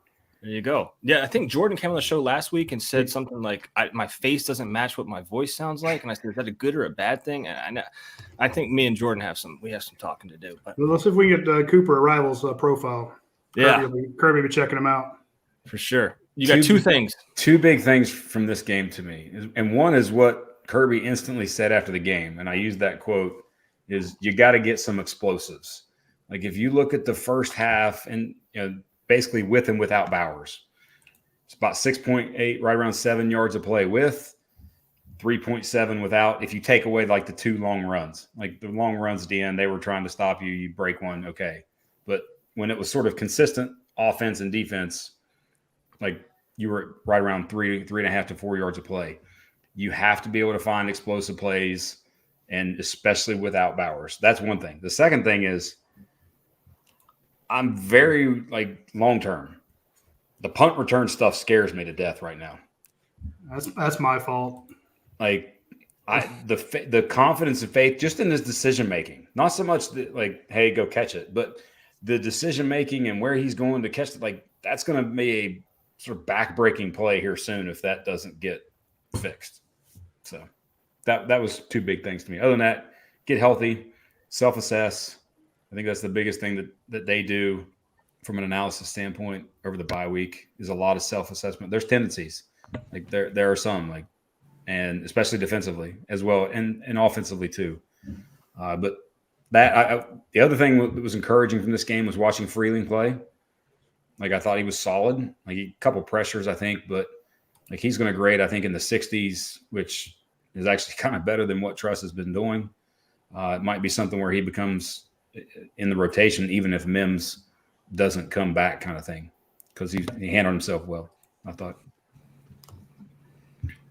There you go. Yeah, I think Jordan came on the show last week and said something like, my face doesn't match what my voice sounds like. And I said, is that a good or a bad thing? And I think me and Jordan have some talking to do. But let's see if we can get Cooper Arrival's profile. Yeah. Kirby will be checking him out. For sure. You got two things. Two big things from this game to me. And one is what Kirby instantly said after the game, and I used that quote, is you got to get some explosives. Like if you look at the first half and basically with and without Bowers, it's about 6.8, right around 7 yards of play with, 3.7 without. If you take away like the two long runs, like the long runs at the end, they were trying to stop you, you break one, okay. But when it was sort of consistent offense and defense, like you were right around 3.5 to 4 yards of play. You have to be able to find explosive plays, and especially without Bowers. That's one thing. The second thing is I'm very long-term. The punt return stuff scares me to death right now. That's my fault. The confidence and faith just in his decision-making, not so much hey, go catch it, but the decision-making and where he's going to catch it, that's going to be a sort of back-breaking play here soon if that doesn't get fixed. So that was two big things to me. Other than that, get healthy, self-assess. I think that's the biggest thing that they do from an analysis standpoint over the bye week is a lot of self-assessment. There's tendencies, there are some, and especially defensively as well, and offensively too. But the other thing that was encouraging from this game was watching Freeling play. I thought he was solid. A couple pressures, I think, but he's going to grade, I think, in the 60s, which is actually kind of better than what Truss has been doing. It might be something where he becomes in the rotation, even if Mims doesn't come back, kind of thing, because he handled himself well, I thought.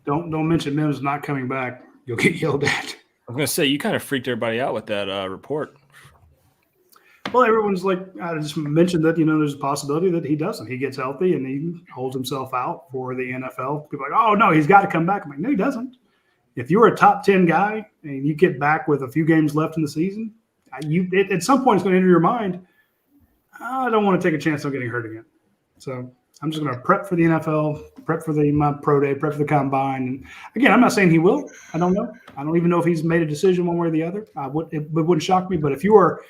Don't mention Mims not coming back. You'll get yelled at. I was going to say, you kind of freaked everybody out with that report. Well, everyone's I just mentioned that, there's a possibility that he doesn't. He gets healthy and he holds himself out for the NFL. People are like, oh, no, he's got to come back. I'm like, no, he doesn't. If you're a top 10 guy and you get back with a few games left in the season, at some point it's going to enter your mind, I don't want to take a chance on getting hurt again. So I'm just going to prep for the NFL, prep for my pro day, prep for the combine. And again, I'm not saying he will. I don't know. I don't even know if he's made a decision one way or the other. It wouldn't shock me. But if you are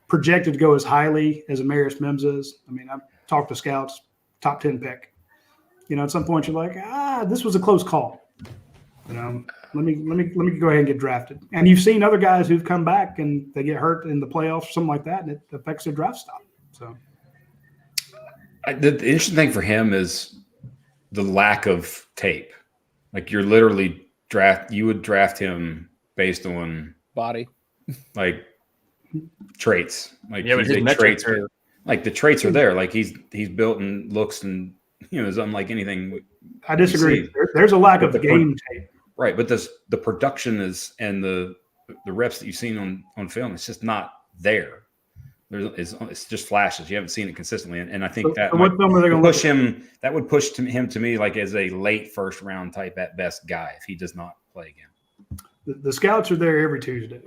projected to go as highly as Amarius Mims is, I've talked to scouts, top 10 pick. At some point you're like, this was a close call. Let me go ahead and get drafted. And you've seen other guys who've come back and they get hurt in the playoffs or something like that, and it affects their draft stock. So the interesting thing for him is the lack of tape. You're literally you would draft him based on body. traits. Like yeah, but his metrics are like the traits are there. Like he's built and looks and is unlike anything. I disagree. There's a lack of game tape. Right, but the production is and the reps that you've seen on film, it's just not there. It's just flashes. You haven't seen it consistently, and I think that what film are they going to push him? That would push him to me like as a late first round type at best guy if he does not play again. The scouts are there every Tuesday.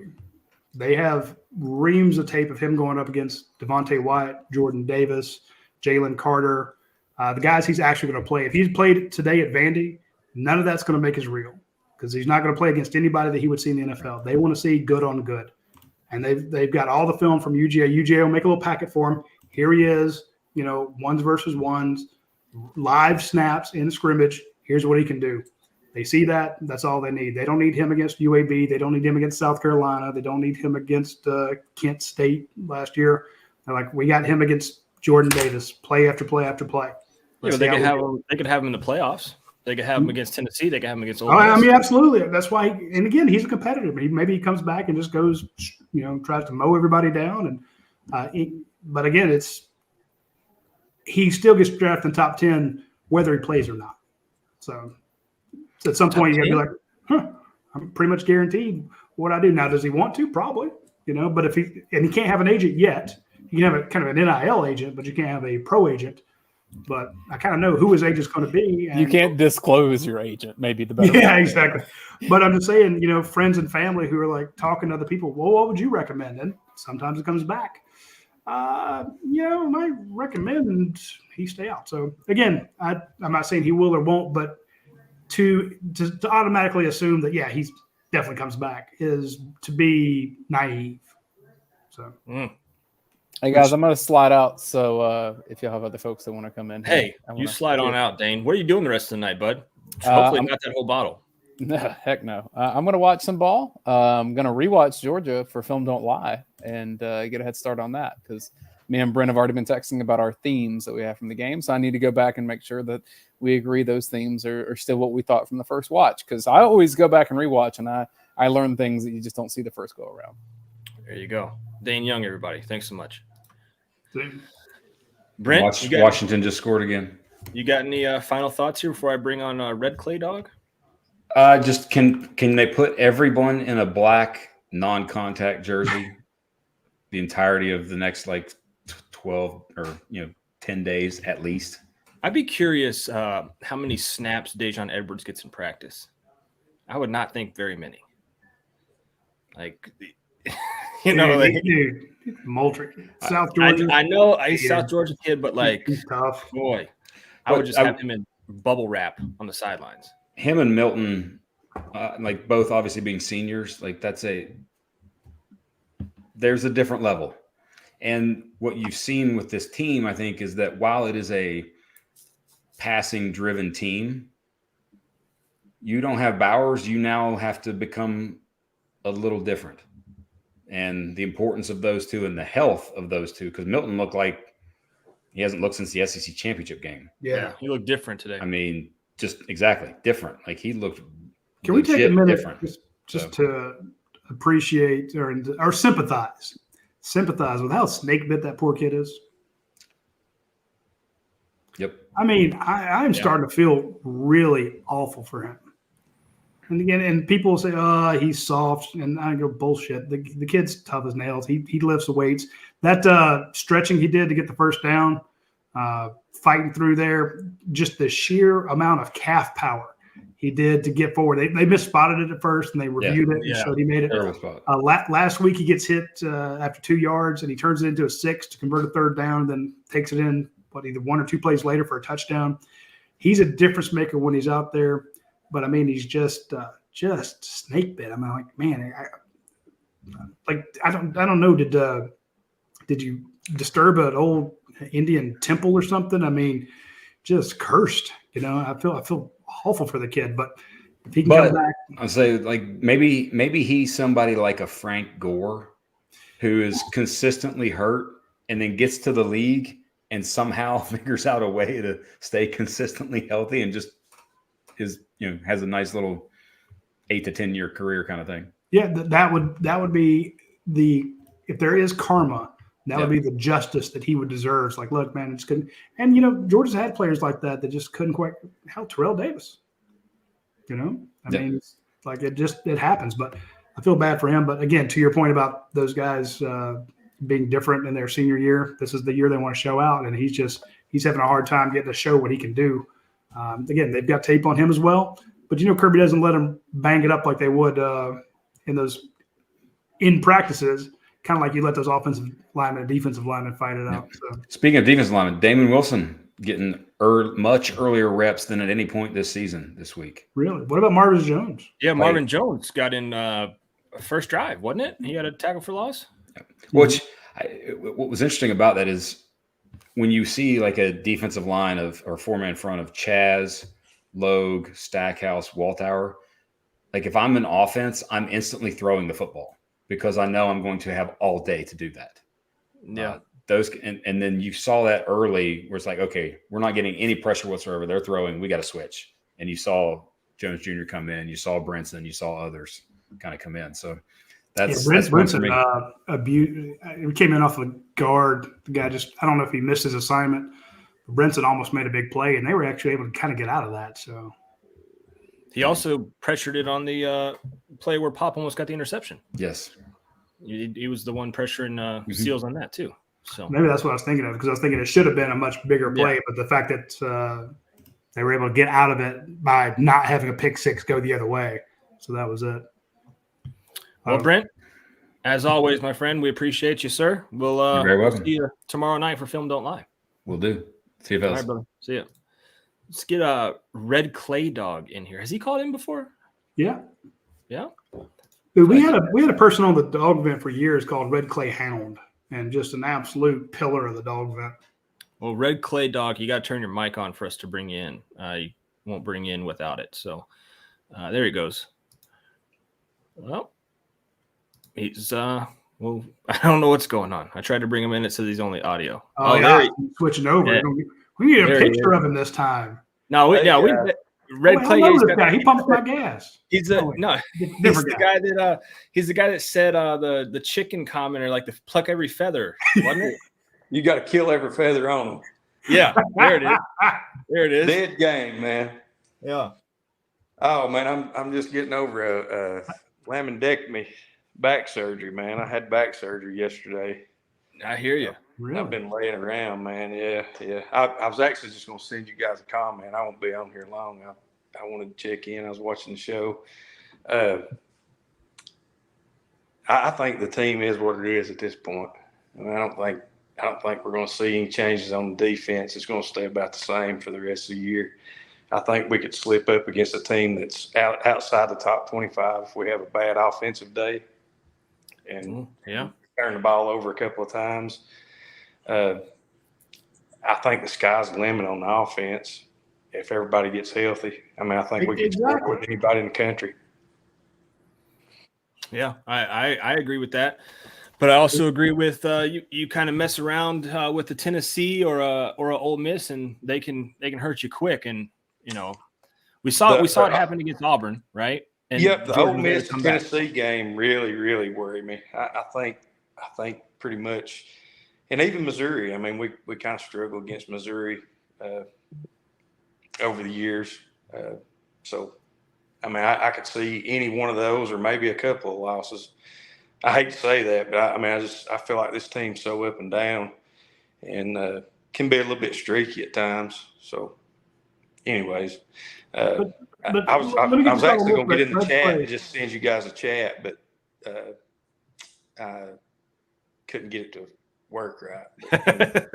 They have reams of tape of him going up against Devontae Wyatt, Jordan Davis, Jalen Carter, the guys he's actually going to play. If he's played today at Vandy, none of that's going to make his reel because he's not going to play against anybody that he would see in the NFL. They want to see good on good. And they've got all the film from UGA. UGA will make a little packet for him. Here he is, ones versus ones, live snaps in scrimmage. Here's what he can do. They see that. That's all they need. They don't need him against UAB. They don't need him against South Carolina. They don't need him against Kent State last year. They're like, we got him against Jordan Davis, play after play after play. They could have him in the playoffs. They could have him against Tennessee. They could have him against Ole Miss. I mean, absolutely. That's why. And again, he's a competitor. Maybe he comes back and just goes, tries to mow everybody down. And but again, he still gets drafted in top 10 whether he plays or not. So at some point, you got to be like, I'm pretty much guaranteed what I do now. Does he want to? Probably. But if he can't have an agent yet. You can have a kind of an NIL agent, but you can't have a pro agent. But I kind of know who his agent's going to be. And, you can't disclose your agent, maybe the better. Yeah, exactly. But I'm just saying, friends and family who are like talking to other people, well, what would you recommend? And sometimes it comes back. I recommend he stay out. So again, I'm not saying he will or won't, but to automatically assume that, yeah, he's definitely comes back is to be naive. So. Hey guys, I'm gonna slide out. So if you have other folks that want to come in, hey, you slide on out, Dane. What are you doing the rest of the night, bud? Hopefully not that whole bottle. No, heck no. I'm gonna watch some ball. I'm gonna rewatch Georgia for Film Don't Lie and get a head start on that because me and Brent have already been texting about our themes that we have from the game. So I need to go back and make sure that we agree those themes are still what we thought from the first watch. Because I always go back and rewatch and I learn things that you just don't see the first go around. There you go. Dane Young, everybody. Thanks so much. Brent, Washington just scored again. You got any final thoughts here before I bring on Red Clay Dog? Just can they put everyone in a black non-contact jersey the entirety of the next 12 or 10 days at least? I'd be curious how many snaps Dejon Edwards gets in practice. I would not think very many. Dude, Moultrie, South Georgia. I know he's a South Georgia kid, but he's tough. Boy, I would just have him in bubble wrap on the sidelines. Him and Milton, both obviously being seniors, there's a different level. And what you've seen with this team, I think, is that while it is a passing-driven team, you don't have Bowers. You now have to become a little different. And the importance of those two and the health of those two, because Milton looked like he hasn't looked since the SEC championship game. Yeah, he looked different today. I mean, just exactly different. He looked. Can we take a minute just to appreciate or sympathize with how snake bit that poor kid is? Yep. I mean, I'm starting to feel really awful for him. And again, people say, "Oh, he's soft," and I go, "Bullshit." The kid's tough as nails. He lifts the weights. That stretching he did to get the first down, fighting through there, just the sheer amount of calf power he did to get forward. They misspotted it at first, and they reviewed it, so he made it. Last week he gets hit after 2 yards, and he turns it into a 6 to convert a third down, and then takes it in, either 1 or 2 plays later for a touchdown. He's a difference maker when he's out there. But I mean, he's just snake bit. I'm like, man, I don't know. Did you disturb an old Indian temple or something? I mean, just cursed. I feel awful for the kid. But if he can come back, I'd say maybe he's somebody like a Frank Gore, who is consistently hurt and then gets to the league and somehow figures out a way to stay consistently healthy and just has a nice little 8 to 10 year career kind of thing. Yeah, that would be the if there is karma, that would be the justice that he would deserve. It's like, look, man, it's couldn't. And Georgia's had players like that just couldn't quite. How Terrell Davis, I mean, it's like it happens. But I feel bad for him. But again, to your point about those guys being different in their senior year, this is the year they want to show out, and he's having a hard time getting to show what he can do. Again, they've got tape on him as well, but Kirby doesn't let him bang it up like they would in practices. Kind of like you let those offensive linemen and defensive linemen fight it out. So. Speaking of defensive linemen, Damon Wilson getting much earlier reps than at any point this week. Really? What about Marvin Jones? Yeah, Marvin Jones got in first drive, wasn't it? He had a tackle for loss. What was interesting about that is when you see like a defensive line or 4-man front of Chaz, Logue, Stackhouse, Walthour, like if I'm an offense, I'm instantly throwing the football because I know I'm going to have all day to do that. Yeah. And then you saw that early where it's like, okay, we're not getting any pressure whatsoever. They're throwing, we got to switch. And you saw Jones Jr. come in, you saw Brinson, you saw others kind of come in. So Brinson we came in off a guard. The guy I don't know if he missed his assignment. Brinson almost made a big play, and they were actually able to kind of get out of that. So he also pressured it on the play where Pop almost got the interception. Yes. He was the one pressuring Seals on that too. So maybe that's what I was thinking of because I was thinking it should have been a much bigger play, but the fact that they were able to get out of it by not having a pick six go the other way. So that was it. Well, Brent, as always, my friend, we appreciate you, sir. We'll You're very welcome. See you tomorrow night for Film Don't Lie. We'll do. See you, fellas. All right, brother. See ya. Let's get a Red Clay Dog in here. Has he called in before? Yeah. Yeah. Dude, we had a person on the dog vent for years called Red Clay Hound, and just an absolute pillar of the dog vent. Well, Red Clay Dog, you got to turn your mic on for us to bring you in. You won't bring you in without it. So there he goes. Well, he's well, I don't know what's going on. I tried to bring him in. It says he's only audio. Oh yeah, he's switching over. Yeah. We need a picture of him this time. No, Red Clay. He pumps my gas. He's the guy that said the chicken commenter, like the pluck every feather, wasn't it? You got to kill every feather on them. Yeah, there it is. There it is. Dead game, man. Yeah. Oh man, I'm just getting over a laminectomy back surgery, man. I had back surgery yesterday. I hear you. Really? I've been laying around, man. Yeah. I was actually just going to send you guys a comment. I won't be on here long. I wanted to check in. I was watching the show. I think the team is what it is at this point. I mean, I don't think we're going to see any changes on the defense. It's going to stay about the same for the rest of the year. I think we could slip up against a team that's outside the top 25 if we have a bad offensive day and turn the ball over a couple of times. I think the sky's the limit on the offense if everybody gets healthy. I mean, I think we can score with anybody in the country. Yeah, I agree with that. But I also agree with you kind of mess around with the Tennessee or a Ole Miss and they can hurt you quick. And we saw it happen against Auburn, right? And the Ole Miss Tennessee game really, really worried me. I think pretty much. And even Missouri, I mean, we kind of struggled against Missouri over the years. So, I mean, I could see any one of those or maybe a couple of losses. I hate to say that, but I feel like this team's so up and down and can be a little bit streaky at times. So, anyways, I was actually going to get in the chat and just send you guys a chat, but I couldn't get it to work right.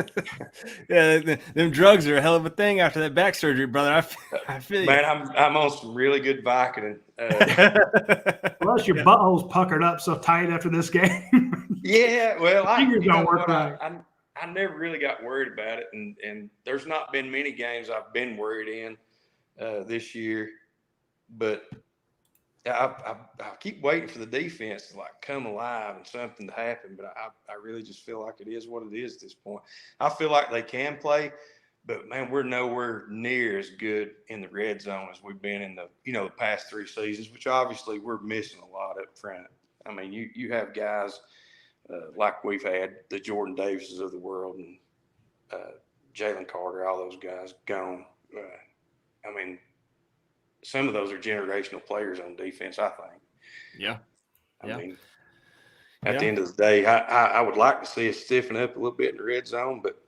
Yeah, them drugs are a hell of a thing after that back surgery, brother. I feel man, I'm on some really good Vicodin. Plus, your butthole's puckered up so tight after this game. Yeah, well, fingers don't work right. I never really got worried about it, and there's not been many games I've been worried in this year, but I keep waiting for the defense to like come alive and something to happen, but I really just feel like it is what it is at this point. I feel like they can play, but man, we're nowhere near as good in the red zone as we've been in the past 3 seasons, which obviously we're missing a lot up front. I mean, you have guys like we've had the Jordan Davises of the world and Jalen Carter, all those guys gone. I mean, some of those are generational players on defense, I think. Yeah. I mean, at the end of the day, I would like to see us stiffen up a little bit in the red zone, but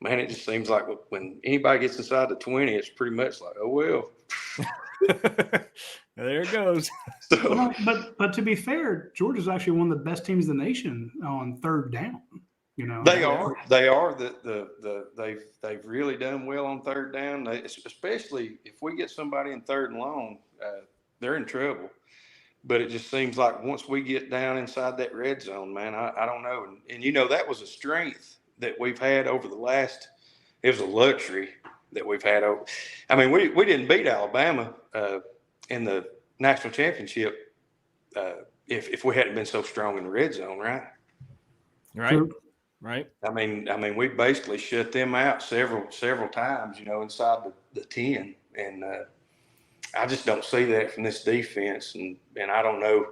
man, it just seems like when anybody gets inside the 20, it's pretty much like, oh well. There it goes. So, well, but to be fair, Georgia's actually one of the best teams in the nation on third down. You know, they are. They've really done well on third down. Especially if we get somebody in third and long, they're in trouble. But it just seems like once we get down inside that red zone, man, I don't know. And you know, that was a strength that we've had over the last. It was a luxury that we've had over. I mean, we didn't beat Alabama in the national championship if we hadn't been so strong in the red zone, right? Right. I mean, we basically shut them out several times, you know, inside the 10, and I just don't see that from this defense, and I don't know.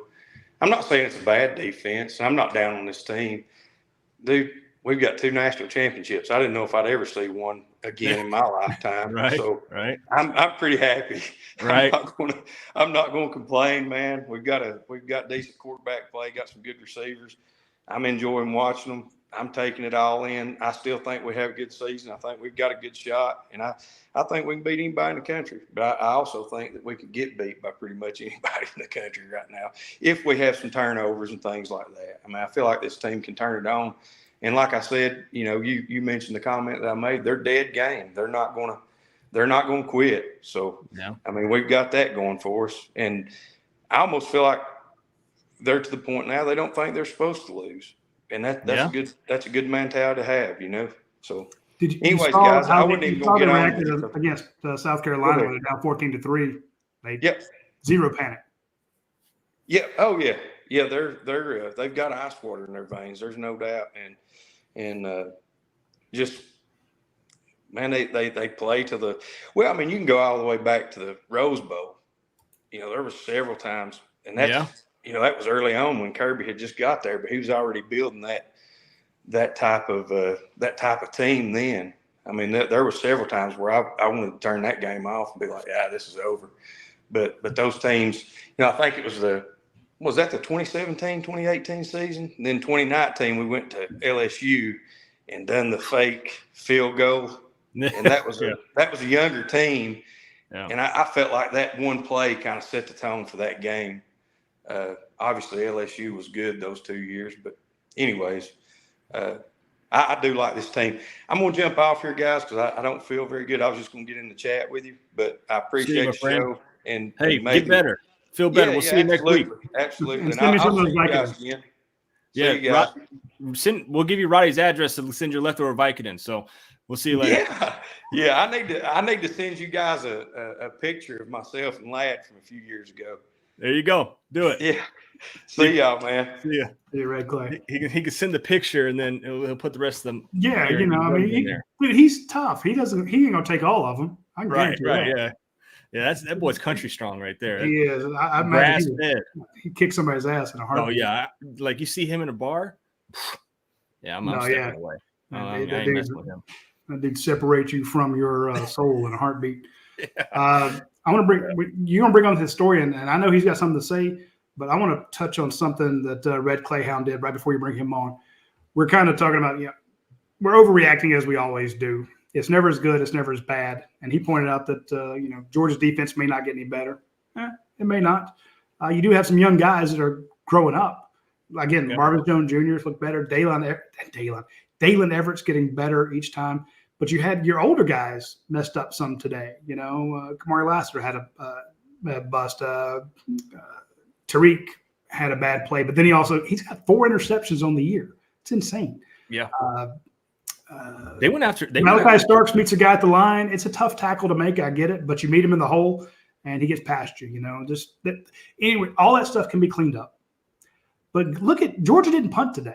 I'm not saying it's a bad defense. I'm not down on this team, dude. We've got 2 national championships. I didn't know if I'd ever see one again in my lifetime. Right. So right. I'm pretty happy. Right. I'm not going to complain, man. We've got decent quarterback play. Got some good receivers. I'm enjoying watching them. I'm taking it all in. I still think we have a good season. I think we've got a good shot, and I think we can beat anybody in the country. But I also think that we could get beat by pretty much anybody in the country right now if we have some turnovers and things like that. I mean, I feel like this team can turn it on. And like I said, you know, you mentioned the comment that I made. They're dead game. They're not gonna quit. So I mean, we've got that going for us. And I almost feel like they're to the point now they don't think they're supposed to lose. And that's a good mentality to have, you know. So anyways, guys, I wouldn't even go get on against South Carolina when they're down 14-3. Zero panic. Yeah. Oh yeah. Yeah, they've got ice water in their veins. There's no doubt, and just man, they play to the. Well, I mean, you can go all the way back to the Rose Bowl. You know, there was several times, and that's you know that was early on when Kirby had just got there, but he was already building that type of team then. I mean, there were several times where I wanted to turn that game off and be like, yeah, this is over. But those teams, you know, I think it was was that the 2017, 2018 season? And then 2019, we went to LSU and done the fake field goal. And that was a younger team. Yeah. And I felt like that one play kind of set the tone for that game. Obviously, LSU was good those 2 years. But anyways, I do like this team. I'm going to jump off here, guys, because I don't feel very good. I was just going to get in the chat with you. But I appreciate the show. And hey, get better. Feel better. We'll see you next week. Absolutely. And I'll see you guys again. Yeah, see you guys. We'll give you Roddy's address to send your leftover Vicodin. So we'll see you later. Yeah. I need to send you guys a picture of myself and Ladd from a few years ago. There you go. Do it. Yeah. See y'all, man. See ya. See you, Red Clay. He can send the picture and then he'll put the rest of them. Yeah, you know, I mean, he's tough. He ain't gonna take all of them. I can guarantee that. Yeah. Yeah, that boy's country strong right there. He is. I imagine he kicked somebody's ass in a heartbeat. Oh yeah, like you see him in a bar. Yeah, I'm stepping away. I ain't messing with him. That dude separate you from your soul in a heartbeat. I want to you're gonna bring on the historian, and I know he's got something to say, but I want to touch on something that Red Clayhound did right before you bring him on. We're kind of talking about we're overreacting as we always do. It's never as good. It's never as bad. And he pointed out that, Georgia's defense may not get any better. It may not. You do have some young guys that are growing up. Again, Marvin Jones Jr. look better. Dalen Everett's getting better each time. But you had your older guys messed up some today. Kamari Lassiter had a bust. Tariq had a bad play. But then he's got 4 interceptions on the year. It's insane. Yeah. They went after Malachi Starks meets a guy at the line. It's a tough tackle to make. I get it, but you meet him in the hole, and he gets past you. Anyway, all that stuff can be cleaned up. But look at Georgia didn't punt today.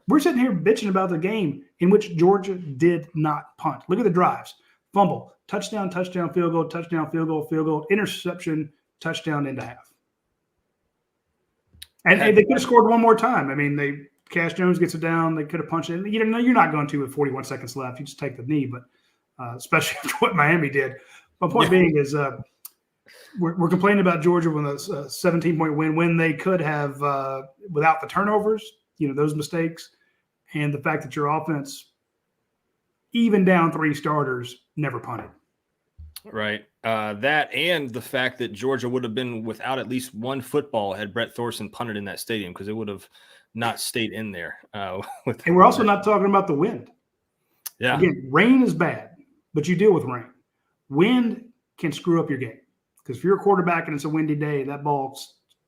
We're sitting here bitching about the game in which Georgia did not punt. Look at the drives: fumble, touchdown, touchdown, field goal, touchdown, field goal, interception, touchdown into half. And they could have scored one more time. I mean, they Cash Jones gets it down. They could have punched it. You know, you're not going to with 41 seconds left. You just take the knee, but especially after what Miami did. My point being is we're complaining about Georgia with a 17-point win when they could have, without the turnovers, you know, those mistakes, and the fact that your offense, even down 3 starters, never punted. Right. That and the fact that Georgia would have been without at least one football had Brett Thorson punted in that stadium, because it would have not stayed in there. And we're also not talking about the wind. Yeah. Again, rain is bad, but you deal with rain. Wind can screw up your game, because if you're a quarterback and it's a windy day, that ball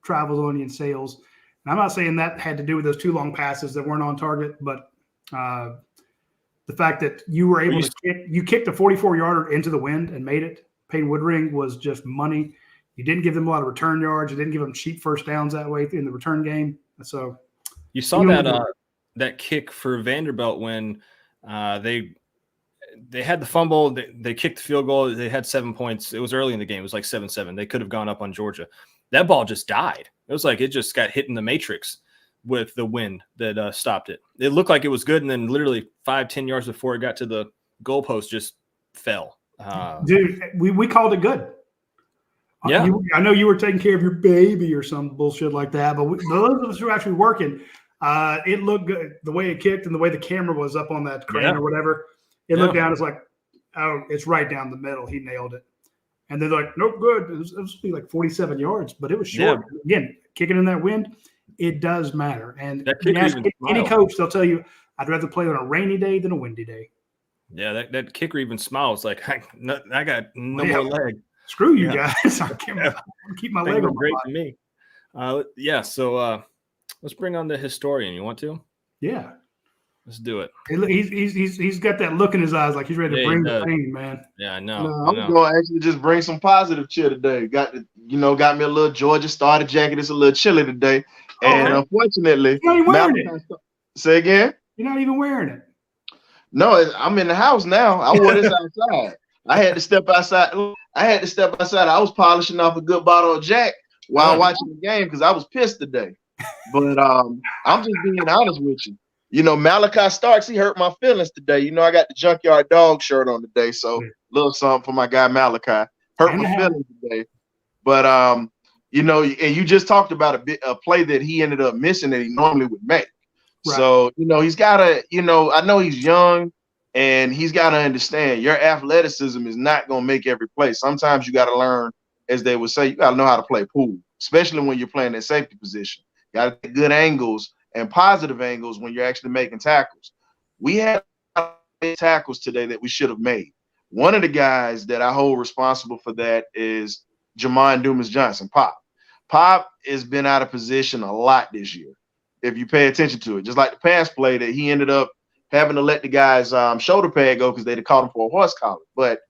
travels on you and sails. And I'm not saying that had to do with those 2 long passes that weren't on target, but the fact that you were able to kicked a 44-yarder into the wind and made it. Payne Woodring was just money. You didn't give them a lot of return yards. You didn't give them cheap first downs that way in the return game. So you saw that kick for Vanderbilt when they had the fumble. They kicked the field goal. They had 7 points. It was early in the game. It was like 7-7. They could have gone up on Georgia. That ball just died. It was like it just got hit in the matrix with the wind that stopped it. It looked like it was good, and then literally 5-10 yards before it got to the goalpost, just fell. Dude, we called it good. Yeah, I know you were taking care of your baby or some bullshit like that, but those of us who were actually working, it looked good. The way it kicked and the way the camera was up on that crane or whatever, it looked down. It's like, oh, it's right down the middle. He nailed it. And they're like, nope, good. It was like 47 yards, but it was short. Yeah. Again, kicking in that wind, it does matter. And any coach, they'll tell you, I'd rather play on a rainy day than a windy day. Yeah, that kicker even smiles like, I got no more leg. Screw you guys. I can't keep my leg on. Great to me. So let's bring on the historian. You want to? Yeah. Let's do it. He's got that look in his eyes like he's ready to bring the pain, man. Yeah, I know. I'm going to actually just bring some positive cheer today. Got me a little Georgia starter jacket. It's a little chilly today. And unfortunately, you're not even wearing it. Say again? You're not even wearing it. No, I'm in the house now. I wore this outside. I had to step outside. I was polishing off a good bottle of Jack while watching the game because I was pissed today. But I'm just being honest with you. You know, Malachi Starks, he hurt my feelings today. You know, I got the Junkyard Dog shirt on today, so a little something for my guy Malachi. Hurt my feelings today. But you know, and you just talked about a play that he ended up missing that he normally would make. Right. So, you know, he's got to, you know, I know he's young and he's got to understand your athleticism is not going to make every play. Sometimes you got to learn, as they would say, you got to know how to play pool, especially when you're playing that safety position. You got to get good angles and positive angles when you're actually making tackles. We had tackles today that we should have made. One of the guys that I hold responsible for that is Jamon Dumas-Johnson, Pop. Pop has been out of position a lot this year, if you pay attention to it. Just like the pass play that he ended up having to let the guy's shoulder pad go because they'd have caught him for a horse collar. But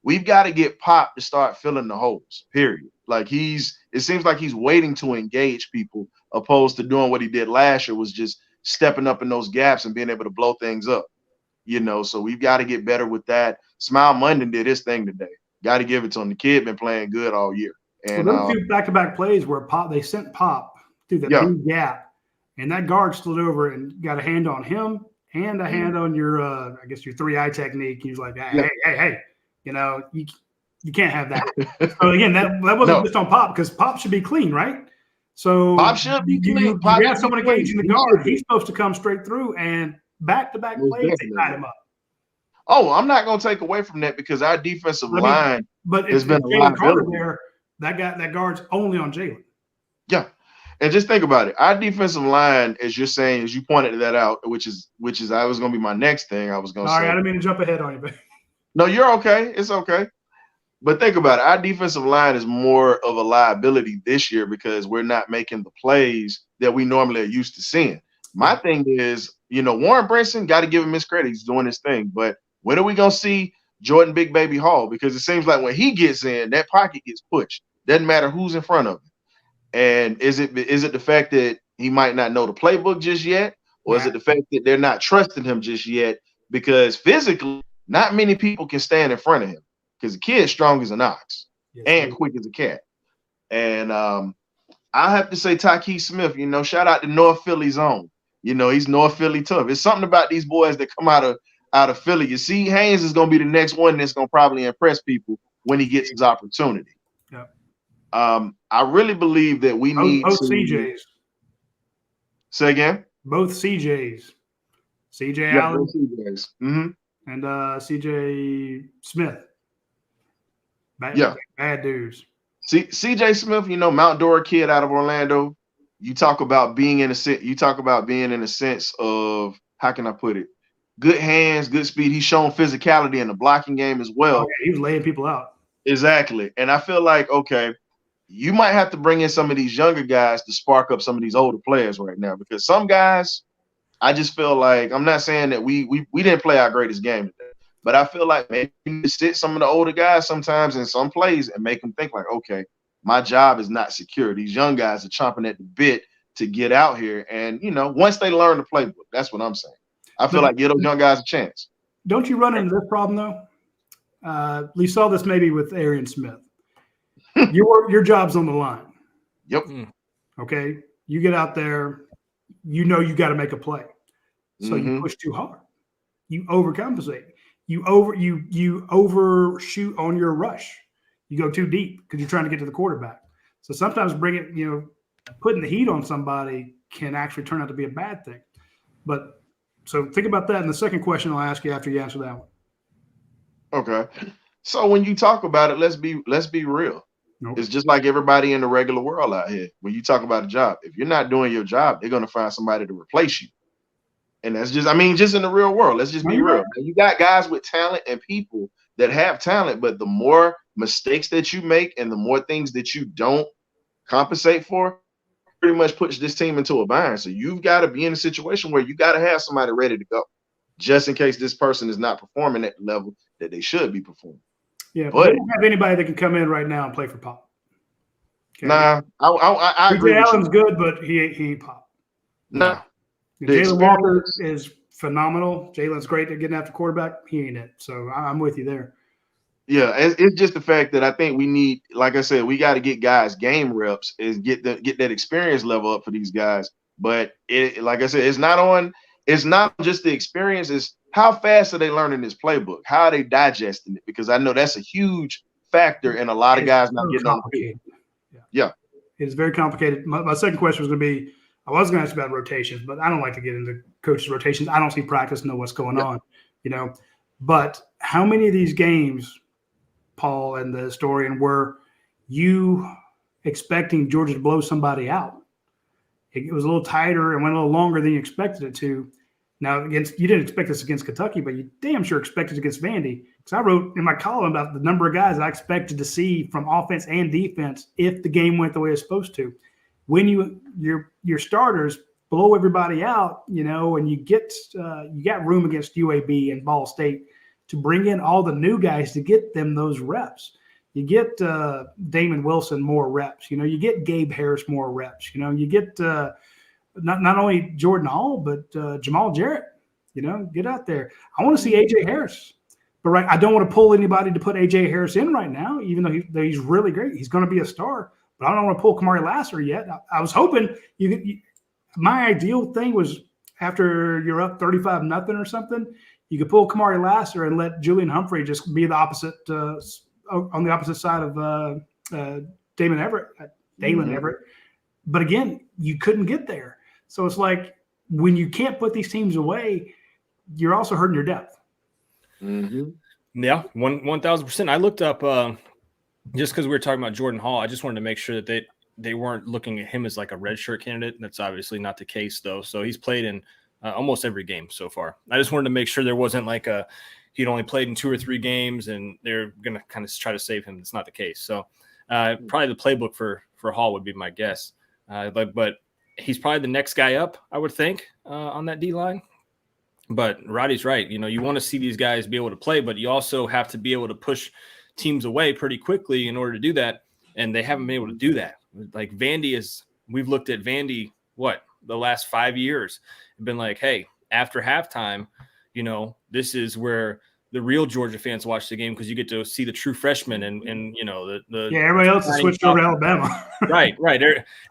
we've got to get Pop to start filling the holes, period. Like it seems like he's waiting to engage people opposed to doing what he did last year, was just stepping up in those gaps and being able to blow things up. You know, so we've got to get better with that. Smile Munden did his thing today. Got to give it to him. The kid been playing good all year. And those 2 back-to-back plays where they sent Pop through the big gap, and that guard slid over and got a hand on him and a hand on your, I guess your 3-eye technique. He was like, hey, you know, you can't have that. So again, that wasn't just on Pop, because Pop should be clean, right? So Pop should be clean. You have someone engaging the guard. He's supposed to come straight through, and back-to-back plays, they tied him up. Oh, I'm not going to take away from that because our defensive line has been a liability. There, that guard's only on Jalen. Yeah. And just think about it. Our defensive line, as you're saying, as you pointed that out, which is I was going to be my next thing I was going to say. Sorry, I didn't mean to jump ahead on you, but no, you're okay. It's okay. But think about it. Our defensive line is more of a liability this year because we're not making the plays that we normally are used to seeing. My thing is, you know, Warren Brinson, got to give him his credit. He's doing his thing. But when are we going to see Jordan Big Baby Hall? Because it seems like when he gets in, that pocket gets pushed. Doesn't matter who's in front of him. And is it the fact that he might not know the playbook just yet? Or is it the fact that they're not trusting him just yet? Because physically, not many people can stand in front of him. Because the kid's strong as an ox and quick as a cat. And I have to say Tyke Smith, you know, shout out to North Philly's own. You know, he's North Philly tough. It's something about these boys that come out of Philly. You see, Haynes is going to be the next one that's going to probably impress people when he gets his opportunity. Yeah. I really believe that we need both to CJs. Say again. Both CJs. CJ Yeah, Allen both CJs. Mm-hmm. and CJ Smith. Bad dudes. CJ Smith, you know, Mount Dora kid out of Orlando. You talk about being in a sense of, how can I put it? Good hands, good speed. He's shown physicality in the blocking game as well. Oh, yeah, he was laying people out. Exactly. And I feel like, okay, you might have to bring in some of these younger guys to spark up some of these older players right now, because some guys, I just feel like, I'm not saying that we didn't play our greatest game today, but I feel like maybe you need to sit some of the older guys sometimes in some plays and make them think like, okay, my job is not secure. These young guys are chomping at the bit to get out here. And, you know, once they learn the playbook, that's what I'm saying. I feel like give those young guys a chance. Don't you run into this problem, though? We saw this maybe with Arian Smith. Your job's on the line. Yep. Okay? You get out there, you know you got to make a play. So you push too hard. You overcompensate. You overshoot on your rush. You go too deep because you're trying to get to the quarterback. So sometimes putting the heat on somebody can actually turn out to be a bad thing. But so think about that. And the second question I'll ask you after you answer that one. Okay. So when you talk about it, let's be real. Nope. It's just like everybody in the regular world out here. When you talk about a job, if you're not doing your job, they're going to find somebody to replace you. And that's just, just in the real world. Let's just be real. You got guys with talent and people that have talent, but the more mistakes that you make and the more things that you don't compensate for, pretty much puts this team into a bind. So you've got to be in a situation where you got to have somebody ready to go, just in case this person is not performing at the level that they should be performing. Yeah, but they don't have anybody that can come in right now and play for Pop. Okay. Nah, I agree. Allen's good, but he ain't Pop. Nah. Jalen Walker is phenomenal. Jalen's great at getting after quarterback. He ain't it. So I'm with you there. Yeah, it's just the fact that I think we need, like I said, we got to get guys game reps and get that experience level up for these guys. But like I said, it's not just the experience, it's how fast are they learning this playbook? How are they digesting it? Because I know that's a huge factor in a lot of guys not getting on the field. Yeah. It's very complicated. My second question was going to be, I was going to ask about rotations, but I don't like to get into coaches' rotations. I don't see practice, know what's going on, But how many of these games, Paul and the historian, were you expecting Georgia to blow somebody out? It was a little tighter and went a little longer than you expected it to. Now, you didn't expect this against Kentucky, but you damn sure expected it against Vandy. Because I wrote in my column about the number of guys I expected to see from offense and defense if the game went the way it's supposed to. When your starters blow everybody out, and you got room against UAB and Ball State to bring in all the new guys to get them those reps. You get Damon Wilson more reps. You get Gabe Harris more reps. You get not only Jordan Hall, but Jamal Jarrett. Get out there. I want to see A.J. Harris. But I don't want to pull anybody to put A.J. Harris in right now, even though he's really great. He's going to be a star. But I don't want to pull Kamari Lassiter yet. I was hoping my ideal thing was after you're up 35-0 or something, you could pull Kamari Lassiter and let Julian Humphrey just be the opposite on the opposite side of Dalen Everett. But again, you couldn't get there. So it's like when you can't put these teams away, you're also hurting your depth. Mm-hmm. Yeah, 1,000%. I looked up just because we were talking about Jordan Hall. I just wanted to make sure that they weren't looking at him as like a redshirt candidate. That's obviously not the case, though. So he's played in almost every game so far. I just wanted to make sure there wasn't like he'd only played in 2 or 3 games and they're going to kind of try to save him. It's not the case. So probably the playbook for Hall would be my guess. But he's probably the next guy up, I would think, on that D-line. But Roddy's right. You want to see these guys be able to play, but you also have to be able to push teams away pretty quickly in order to do that. And they haven't been able to do that. Like we've looked at Vandy, the last 5 years, and been like, hey, after halftime, this is where the real Georgia fans watch the game because you get to see the true freshmen and everybody else has switched over to Alabama. right.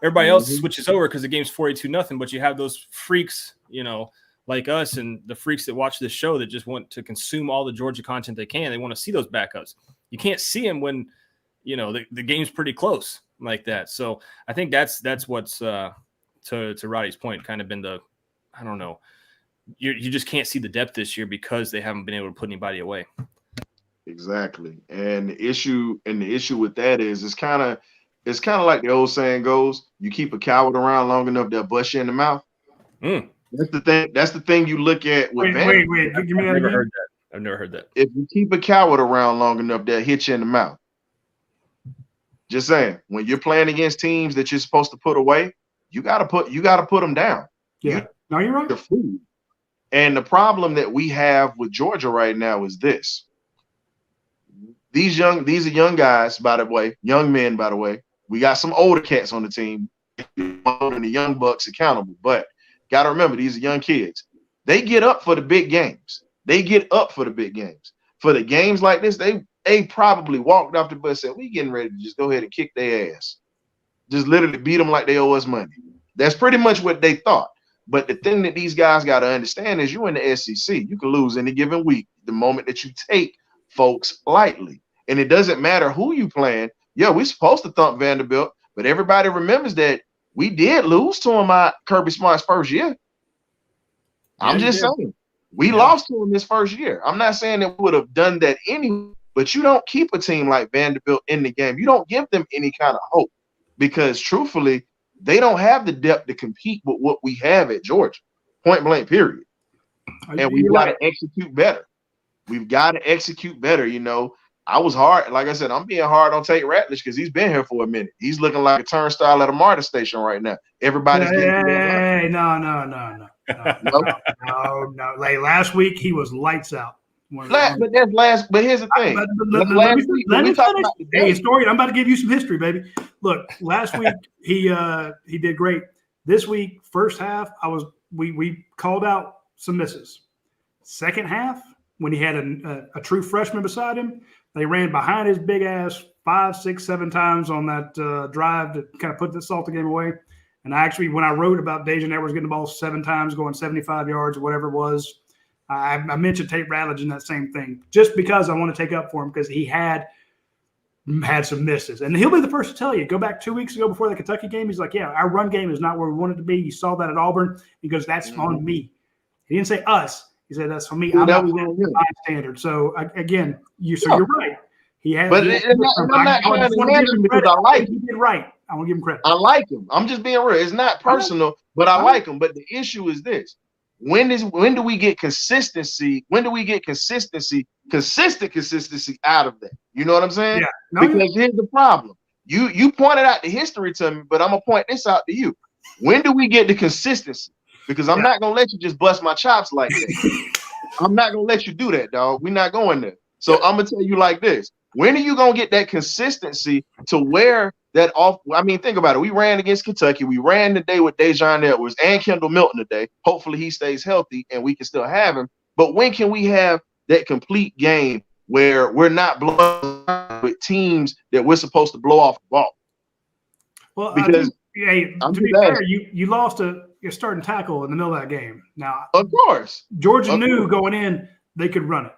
Everybody else switches over because the game's 42-0, but you have those freaks like us and the freaks that watch this show that just want to consume all the Georgia content they can. They want to see those backups. You can't see them when, the game's pretty close like that. So I think that's what's to Roddy's point kind of been I don't know. You just can't see the depth this year because they haven't been able to put anybody away. Exactly. And the issue with that is it's kind of like the old saying goes, you keep a coward around long enough, they'll bust you in the mouth. That's the thing. That's the thing you look at with wait. Give me I've never heard that. I've never heard that. If you keep a coward around long enough, they'll hit you in the mouth. Just saying, when you're playing against teams that you're supposed to put away, you gotta put them down. Yeah. No, you're right. The food. And the problem that we have with Georgia right now is this. These are young guys, by the way, young men, by the way. We got some older cats on the team, holding the young bucks accountable. But got to remember, these are young kids. They get up for the big games. For the games like this, they probably walked off the bus and said, we getting ready to just go ahead and kick their ass. Just literally beat them like they owe us money. That's pretty much what they thought. But the thing that these guys got to understand is you in the SEC, you can lose any given week the moment that you take folks lightly. And it doesn't matter who you playing. Yeah, we're supposed to thump Vanderbilt, but everybody remembers that we did lose to him Kirby Smart's first year. I'm just saying. We lost to him this first year. I'm not saying that we would have done that anyway, but you don't keep a team like Vanderbilt in the game. You don't give them any kind of hope because, truthfully, they don't have the depth to compete with what we have at Georgia, point blank, period. And we've got to execute better. I was hard. Like I said, I'm being hard on Tate Ratledge because he's been here for a minute. He's looking like a turnstile at a MARTA station right now. Everybody's getting no. Like last week, he was lights out. But here's the thing. Let me finish. Hey, historian, I'm about to give you some history, baby. Look, last week he did great. This week, first half, we called out some misses. Second half, when he had a true freshman beside him, they ran behind his big ass 5, 6, 7 times on that drive to kind of put the Salter game away. And actually, when I wrote about Dejan Edwards getting the ball 7 times, going 75 yards or whatever it was, I mentioned Tate Ratledge in that same thing, just because I want to take up for him because he had some misses. And he'll be the first to tell you, go back 2 weeks ago before the Kentucky game, he's like, yeah, our run game is not where we want it to be. You saw that at Auburn. He goes, that's on me. He didn't say us. He said, that's for me. I'm not my standard. So, again, you're right. He had. But I'm not trying to hand him because I like him. He did right. I want to give him credit. I like him. I'm just being real. It's not personal, but I like him. But the issue is this. When do we get consistency? When do we get consistent consistency out of that? You know what I'm saying? Yeah. Because here's the problem. You pointed out the history to me, but I'm going to point this out to you. When do we get the consistency? Because I'm not going to let you just bust my chops like that. I'm not going to let you do that, dog. We're not going there. So I'm going to tell you like this. When are you going to get that consistency to where that off? I mean, think about it. We ran against Kentucky. We ran today with Dejan Edwards and Kendall Milton today. Hopefully he stays healthy and we can still have him. But when can we have that complete game where we're not blowing with teams that we're supposed to blow off the ball? Well, because to be fair, you lost your starting tackle in the middle of that game. Now, of course, Georgia knew going in they could run it.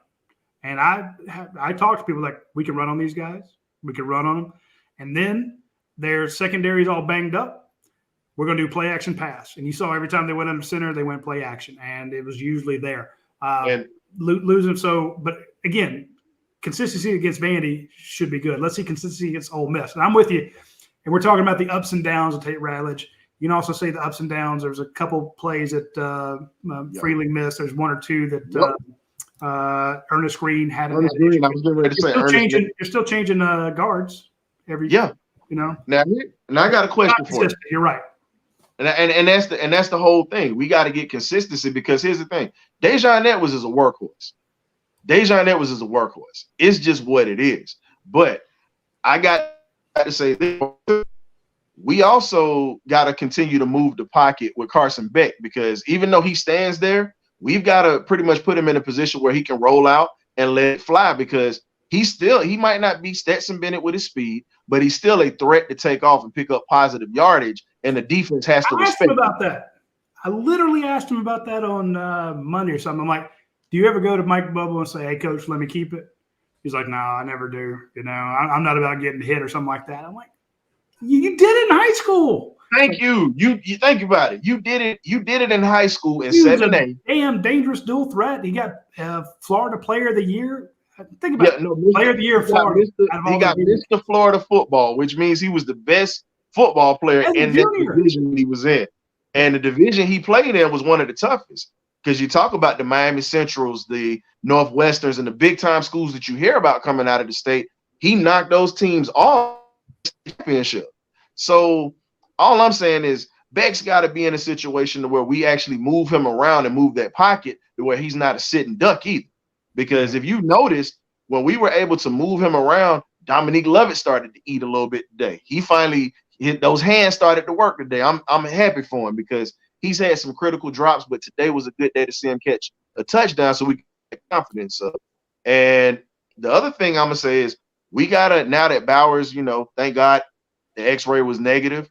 And I talked to people like, we can run on these guys. We can run on them. And then their secondary is all banged up. We're going to do play action pass. And you saw every time they went under center, they went play action. And it was usually there. Losing. So, but again, consistency against Vandy should be good. Let's see consistency against Ole Miss. And I'm with you. And we're talking about the ups and downs of Tate Ratledge. You can also say the ups and downs. There's a couple plays that Freeling missed. There's 1 or 2 that Ernest Green had. Ernest Green. I was getting ready to say you're still changing guards every. Yeah. You know. Now I got a question for you. You're right. And that's the whole thing. We got to get consistency because here's the thing. Dejan Edwards is a workhorse. It's just what it is. But I got to say this. We also got to continue to move the pocket with Carson Beck because even though he stands there, we've got to pretty much put him in a position where he can roll out and let it fly because he might not be Stetson Bennett with his speed, but he's still a threat to take off and pick up positive yardage, and the defense has to respect him about that. I literally asked him about that on Monday or something. I'm like, do you ever go to Mike Bubble and say, hey, coach, let me keep it? He's like, no, I never do. You know, I'm not about getting hit or something like that. I'm like, you did it in high school. Thank you. You think about it. You did it. You did it in high school in He was 7A. Damn dangerous dual threat. He got Florida Player of the Year. Think about it. Player of the Year, Florida. He got Mr. Florida football, which means he was the best football player in that division he was in. And the division he played in was one of the toughest. Because you talk about the Miami Centrals, the Northwesterns, and the big-time schools that you hear about coming out of the state, he knocked those teams off the championship. So all I'm saying is Beck's got to be in a situation to where we actually move him around and move that pocket to where he's not a sitting duck either. Because if you noticed, when we were able to move him around, Dominique Lovett started to eat a little bit today. He finally hit those hands started to work today. I'm happy for him because he's had some critical drops, but today was a good day to see him catch a touchdown so we can get confidence up. And the other thing I'm gonna say is we gotta, now that Bowers, you know, thank God the x-ray was negative,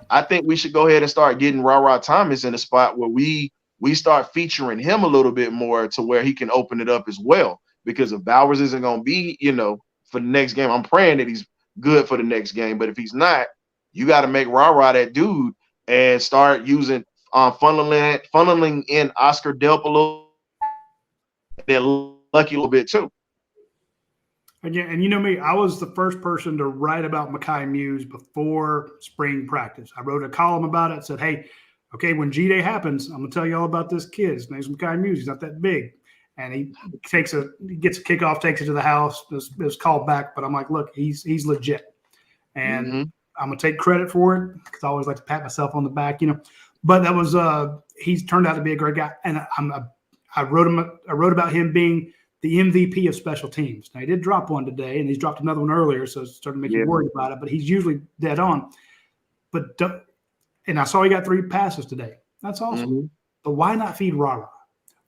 I think we should go ahead and start getting Rah Thomas in a spot where we start featuring him a little bit more to where he can open it up as well. Because if Bowers isn't going to be, you know, for the next game, I'm praying that he's good for the next game. But if he's not, you got to make Rah that dude and start using funneling in Oscar Delp a little, then Lucky a little bit too. Again, and you know me, I was the first person to write about Mekhi Muse before spring practice. I wrote a column about it, said, hey, okay, when G-Day happens, I'm going to tell you all about this kid. His name's Mekhi Muse. He's not that big. And he gets a kickoff, takes it to the house. It was called back, but I'm like, look, he's legit. And I'm going to take credit for it because I always like to pat myself on the back, you know. But that was he's turned out to be a great guy. And I wrote about him being the MVP of special teams. Now, he did drop one today, and he's dropped another one earlier, so it's starting to make you worried about it. But he's usually dead on. And I saw he got 3 passes today. That's awesome. But why not feed Rah?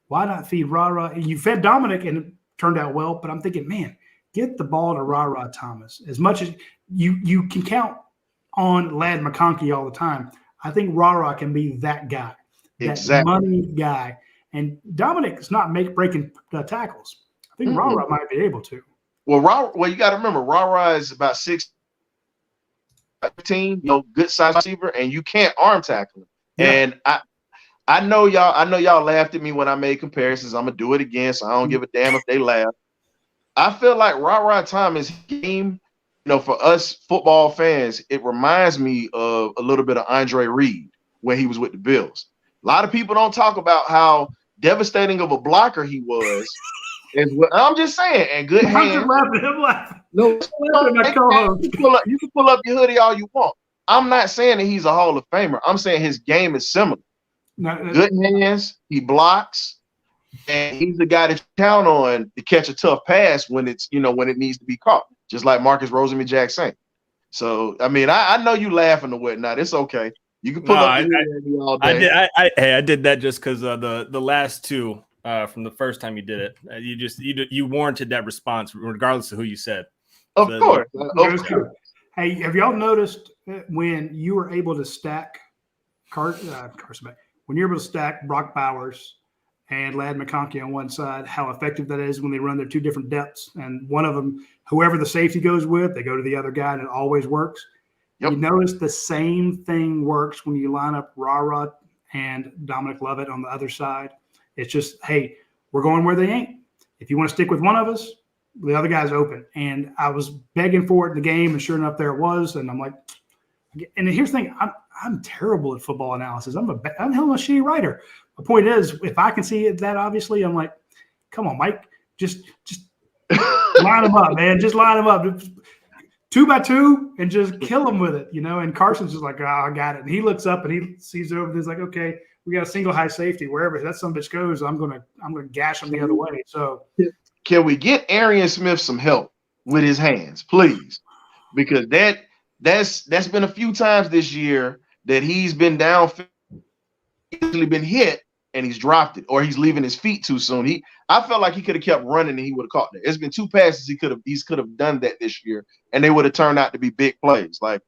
Why not feed Rah? You fed Dominic, and it turned out well. But I'm thinking, man, get the ball to Rah Thomas. As much as you can count on Ladd McConkey all the time, I think Rah can be that guy, that money guy. And Dominic is not breaking tackles. I think Rah might be able to. Well, you got to remember, Rah is about 6'15", you know, good size receiver, and you can't arm tackle him. Yeah. And I know y'all laughed at me when I made comparisons. I'm gonna do it again, so I don't give a damn if they laugh. I feel like Rah Thomas' game, you know, for us football fans, it reminds me of a little bit of Andre Reed when he was with the Bills. A lot of people don't talk about how devastating of a blocker he was. And I'm just saying, and good hands. I'm laughing. No, you can pull up your hoodie all you want. I'm not saying that he's a Hall of Famer. I'm saying his game is similar. Good hands, he blocks, and he's the guy that you count on to catch a tough pass when it's, you know, when it needs to be caught, just like Marcus Rosemy-Jackson. So, I mean, I know you laughing or whatnot. It's okay. You can pull up your hoodie all day. I did that just because the last 2 from the first time you did it. You warranted that response regardless of who you said. Of course. Hey, have y'all noticed when you were able to stack Carson Beck, when you're able to stack Brock Bowers and Ladd McConkey on one side, how effective that is when they run their 2 different depths, and one of them, whoever the safety goes with, they go to the other guy, and it always works. Yep. You notice the same thing works when you line up Rah and Dominic Lovett on the other side. It's just, hey, we're going where they ain't. If you want to stick with one of us, the other guy's open. And I was begging for it in the game, and sure enough, there it was. And I'm like, and here's the thing, I'm terrible at football analysis. I'm a shitty writer. The point is, if I can see it that obviously, I'm like, come on, Mike, just line them up, man. Just line them up. 2 by 2 and just kill them with it, you know. And Carson's just like, oh, I got it. And he looks up and he sees it over there. He's like, okay, we got a single high safety. Wherever that son of a bitch goes, I'm gonna gash him the other way. So, can we get Arian Smith some help with his hands, please? Because that's been a few times this year that he's been down, easily been hit, and he's dropped it, or he's leaving his feet too soon. I felt like he could have kept running and he would have caught it. It's been 2 passes he could have done that this year, and they would have turned out to be big plays. Like,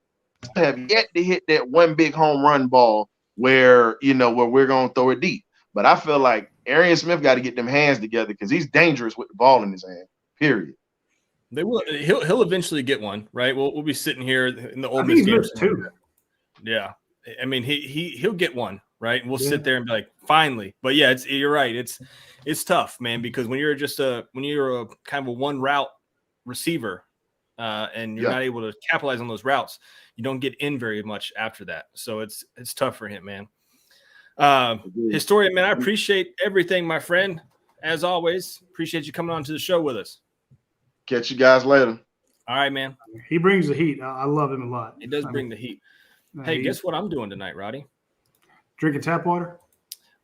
I have yet to hit that one big home run ball where we're going to throw it deep. But I feel like Arian Smith got to get them hands together because he's dangerous with the ball in his hand. Period. They will. He'll eventually get one, right? We'll be sitting here in the Ole Miss games too. Yeah, I mean he'll get one, right? And we'll sit there and be like, finally. But yeah, you're right. It's tough, man, because when you're a kind of a one route receiver, and you're not able to capitalize on those routes, you don't get in very much after that. So it's tough for him, man. Historian, man, I appreciate everything, my friend. As always, appreciate you coming on to the show with us. Catch you guys later. All right, man. He brings the heat. I love him a lot. He does bring the heat. Hey, guess what I'm doing tonight, Roddy? Drinking tap water?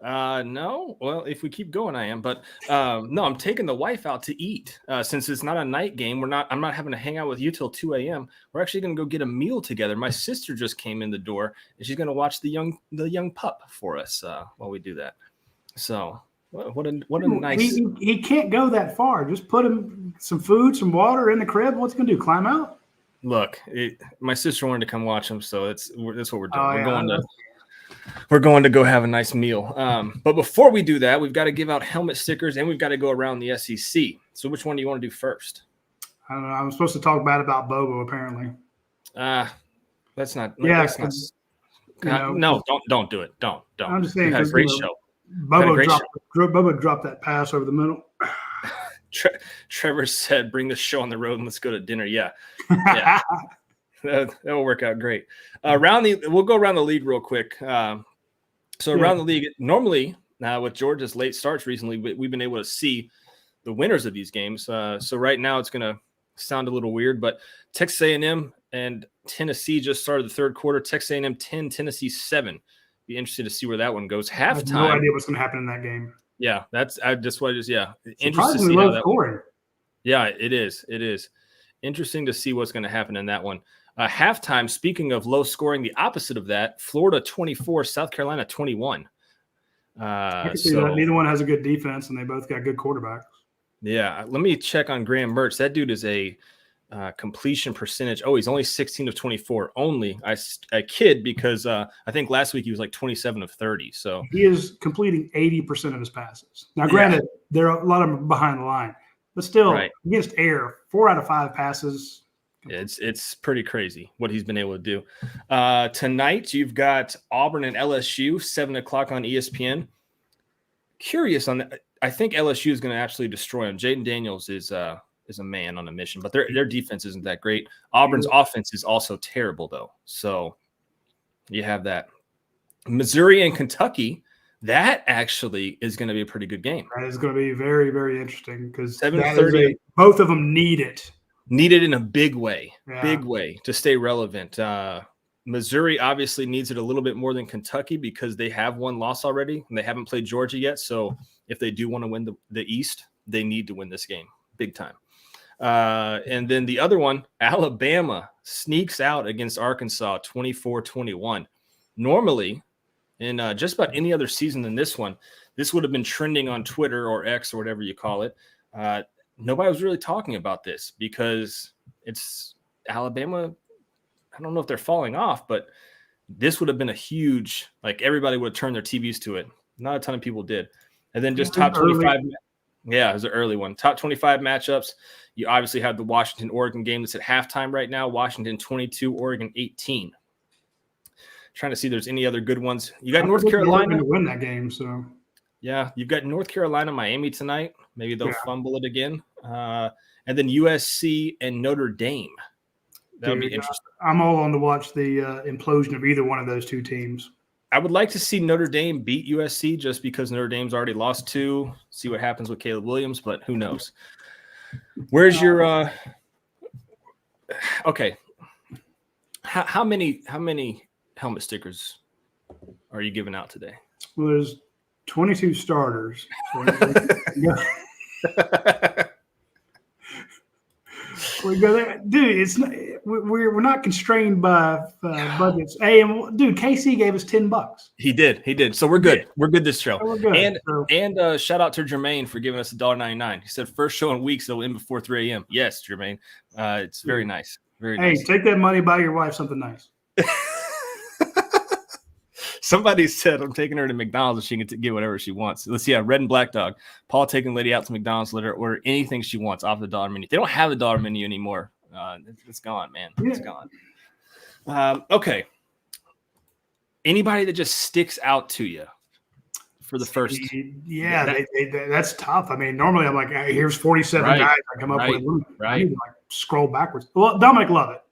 No. Well, if we keep going, I am. But no, I'm taking the wife out to eat. Since it's not a night game, I'm not having to hang out with you till 2 a.m. We're actually going to go get a meal together. My sister just came in the door, and she's going to watch the young pup for us while we do that. So. What a nice. He can't go that far. Just put him some food, some water in the crib. What's he gonna do? Climb out? Look, my sister wanted to come watch him, so that's what we're doing. We're going to go have a nice meal. But before we do that, we've got to give out helmet stickers and we've got to go around the SEC. So which one do you want to do first? I don't know. I'm supposed to talk bad about Bobo apparently. That's not. Yeah. No, don't do it. Don't. I'm just saying. Great show. Bobo dropped that pass over the middle. Trevor said, "Bring the show on the road and let's go to dinner." Yeah, that'll work out great. We'll go around the league real quick. Around the league, normally now with Georgia's late starts recently, we've been able to see the winners of these games. So right now it's going to sound a little weird, but Texas A&M and Tennessee just started the third quarter. Texas A&M 10, Tennessee 7. Be interested to see where that one goes. Halftime. I have no idea what's going to happen in that game. Yeah, interested to see low scoring. Yeah, it is. It is interesting to see what's going to happen in that one. Halftime. Speaking of low scoring, the opposite of that: Florida 24, South Carolina 21. I can see that. Neither one has a good defense, and they both got good quarterbacks. Yeah, let me check on Graham Mertz. That dude is a completion percentage. Oh, he's only 16 of 24. Only I kid because I think last week he was like 27 of 30. So he is completing 80% of his passes. Now, granted, there are a lot of them behind the line, but still against air, 4 out of 5 passes. It's pretty crazy what he's been able to do. Tonight you've got Auburn and LSU, 7:00 on ESPN. Curious on that. I think LSU is going to absolutely destroy him. Jaden Daniels is a man on a mission, but their defense isn't that great. Auburn's offense is also terrible, though. So you have that. Missouri and Kentucky, that actually is going to be a pretty good game. That is going to be very, very interesting because 7:30. Both of them need it. Need it in a big way to stay relevant. Missouri obviously needs it a little bit more than Kentucky because they have one loss already and they haven't played Georgia yet. So if they do want to win the East, they need to win this game big time. And then the other one, Alabama sneaks out against Arkansas 24-21. Normally, in just about any other season than this one, this would have been trending on Twitter or X or whatever you call it. Nobody was really talking about this because it's Alabama. I don't know if they're falling off, but this would have been a huge, like everybody would have turned their TVs to it. Not a ton of people did. And then just top 25. Yeah, it was an early one. Top 25 matchups. You obviously have the Washington-Oregon game that's at halftime right now. Washington 22, Oregon 18. Trying to see if there's any other good ones. You got North Carolina to win that game, so yeah, you've got North Carolina, Miami tonight. Maybe they'll fumble it again. And then USC and Notre Dame. That would be interesting. I'm all on to watch the implosion of either one of those two teams. I would like to see Notre Dame beat USC just because Notre Dame's already lost 2. See what happens with Caleb Williams, but who knows? Where's your okay? How many helmet stickers are you giving out today? Well, there's 22 starters. We go there, dude. It's not, we're not constrained by budgets. Hey, and dude, KC gave us $10. He did. So we're good. We're good this show. So we're good. And shout out to Jermaine for giving us $1.99. He said first show in weeks they'll end before 3 a.m. Yes, Jermaine. It's very nice. Very nice. Hey, take that money, buy your wife something nice. Somebody said I'm taking her to McDonald's and she can get whatever she wants. Let's see. Red and Black Dog. Paul taking lady out to McDonald's, let her order anything she wants off the dollar menu. They don't have the dollar menu anymore. It's gone, man. It's gone. Okay. Anybody that just sticks out to you for the first? Yeah, that's tough. I mean, normally I'm like, hey, here's 47 guys I come up with. I need to like scroll backwards. Well, Dominic Lovett.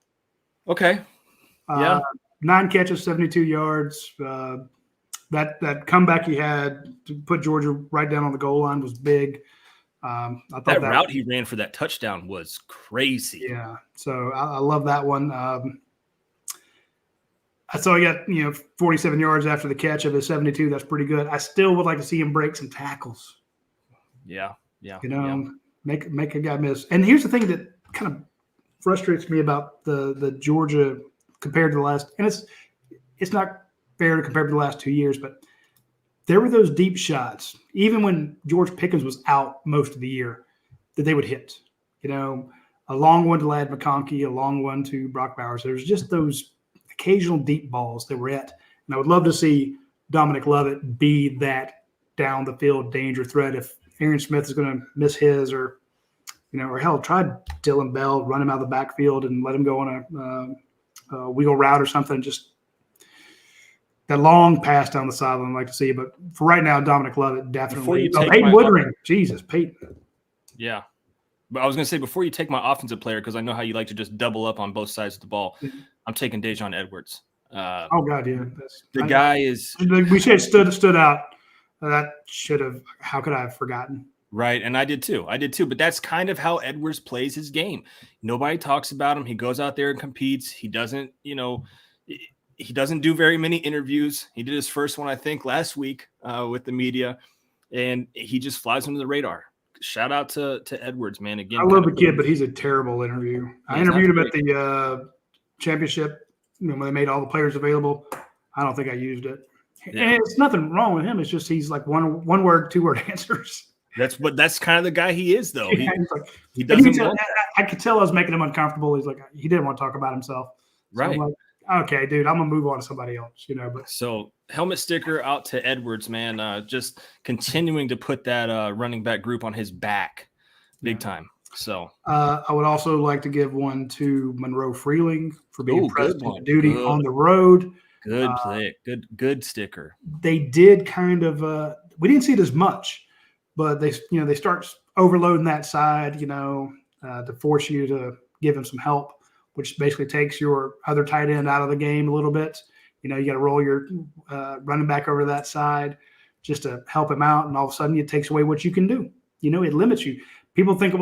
Okay. Yeah. 9 catches, 72 yards. That comeback he had to put Georgia right down on the goal line was big. I thought that route he ran for that touchdown was crazy. Yeah. So I love that one. So I got 47 yards after the catch of his 72. That's pretty good. I still would like to see him break some tackles. Yeah. Make a guy miss. And here's the thing that kind of frustrates me about the Georgia compared to the last, and it's not fair to compare to the last 2 years, but there were those deep shots, even when George Pickens was out most of the year, that they would hit. A long one to Ladd McConkey, a long one to Brock Bowers. There's just those occasional deep balls that were at. And I would love to see Dominic Lovett be that down the field danger threat if Aaron Smith is going to miss his, or hell, try Dylan Bell, run him out of the backfield and let him go on a wheel route or something. Just that long pass down the sideline I'd like to see. But for right now, Dominic Lovett definitely. Peyton Woodring. Jesus, Peyton. Yeah. But I was going to say, before you take my offensive player, because I know how you like to just double up on both sides of the ball, I'm taking Dejon Edwards. Oh, God, yeah. Guy is – we should have stood out. That should have – how could I have forgotten? Right, and I did too. But that's kind of how Edwards plays his game. Nobody talks about him. He goes out there and competes. He doesn't, he doesn't do very many interviews. He did his first one, I think, last week with the media, and he just flies under the radar. Shout out to Edwards, man. Again, I love the kid, but he's a terrible interview. I interviewed him at the championship when they made all the players available. I don't think I used it. Yeah. And it's nothing wrong with him. It's just he's like one word, 2-word answers. That's kind of the guy he is, though. Yeah, he doesn't. I could tell I was making him uncomfortable. He's like, he didn't want to talk about himself. So right. I'm like, okay, dude, I'm gonna move on to somebody else. But so helmet sticker out to Edwards, man. Just continuing to put that running back group on his back, big time. So I would also like to give one to Monroe Freeling for being pressed into duty on the road. Good play, good sticker. They did kind of. We didn't see it as much. But they start overloading that side, to force you to give him some help, which basically takes your other tight end out of the game a little bit. You got to roll your running back over that side just to help him out, and all of a sudden it takes away what you can do. It limits you. People think of,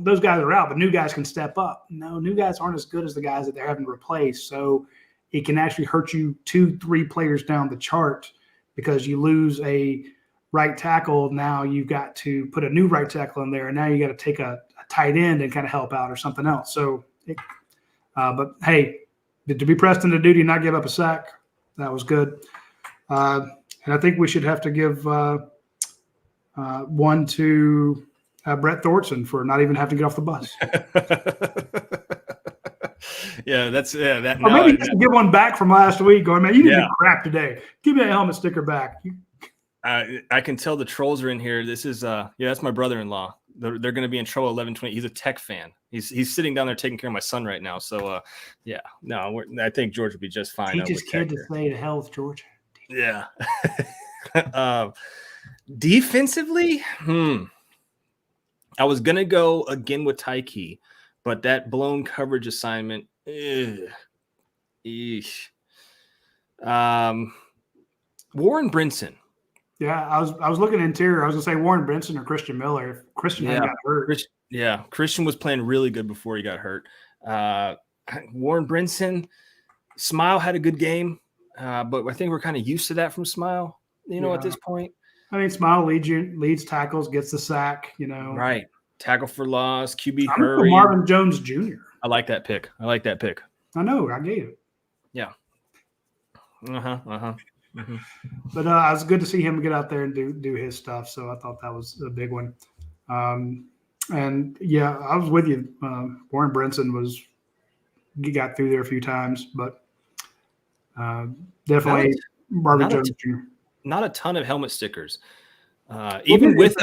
those guys are out, but new guys can step up. No, new guys aren't as good as the guys that they're having to replace. So it can actually hurt you 2-3 players down the chart because you lose a right tackle. Now you've got to put a new right tackle in there, and now you got to take a tight end and kind of help out or something else. So, but hey, to be pressed into duty and not give up a sack, that was good. And I think we should have to give one to Brett Thorson for not even having to get off the bus. That. Or maybe give one back from last week. Going, man, you didn't do crap today. Give me a helmet sticker back. I can tell the trolls are in here. This is that's my brother-in-law. They're going to be in trouble 11:20. He's a Tech fan. He's sitting down there taking care of my son right now. So I think George will be just fine. He just cared to say to hell with Georgia. Yeah. Defensively, I was gonna go again with Tyke, but that blown coverage assignment. Warren Brinson. Yeah, I was looking interior. I was gonna say Warren Brinson or Christian Miller. If Christian hadn't got hurt. Christian was playing really good before he got hurt. Warren Brinson, Smile had a good game, but I think we're kind of used to that from Smile. At this point. I mean, Smile leads tackles, gets the sack. Right. Tackle for loss, QB I'm hurry. Marvin Jones Jr. I like that pick. I know. I gave it. Yeah. Mm-hmm. But it was good to see him get out there and do his stuff. So I thought that was a big one. And yeah, I was with you. Warren Brinson got through there a few times, but definitely Marvin Jones Jr. Not a ton of helmet stickers. Even with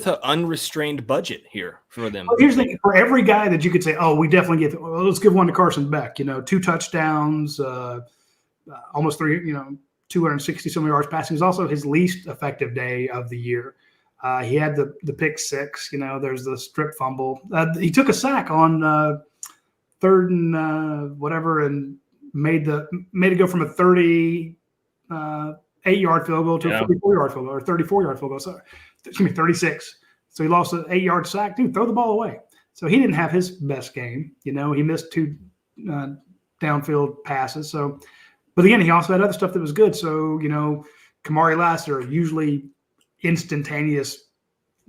an unrestrained budget here for them. Well, here's the thing: for every guy that you could say, "Oh, we definitely give," well, let's give one to Carson Beck. 2 touchdowns, almost 260 some yards passing. It was also his least effective day of the year. He had the pick 6. There's the strip fumble. He took a sack on 3rd and whatever, and made it go from a 38-yard field goal to a 44-yard field goal, or 34-yard field goal. So, 36. So he lost an 8-yard sack. Dude, throw the ball away. So he didn't have his best game. He missed 2 downfield passes. So, but again, he also had other stuff that was good. So, Kamari Lassiter, usually instantaneous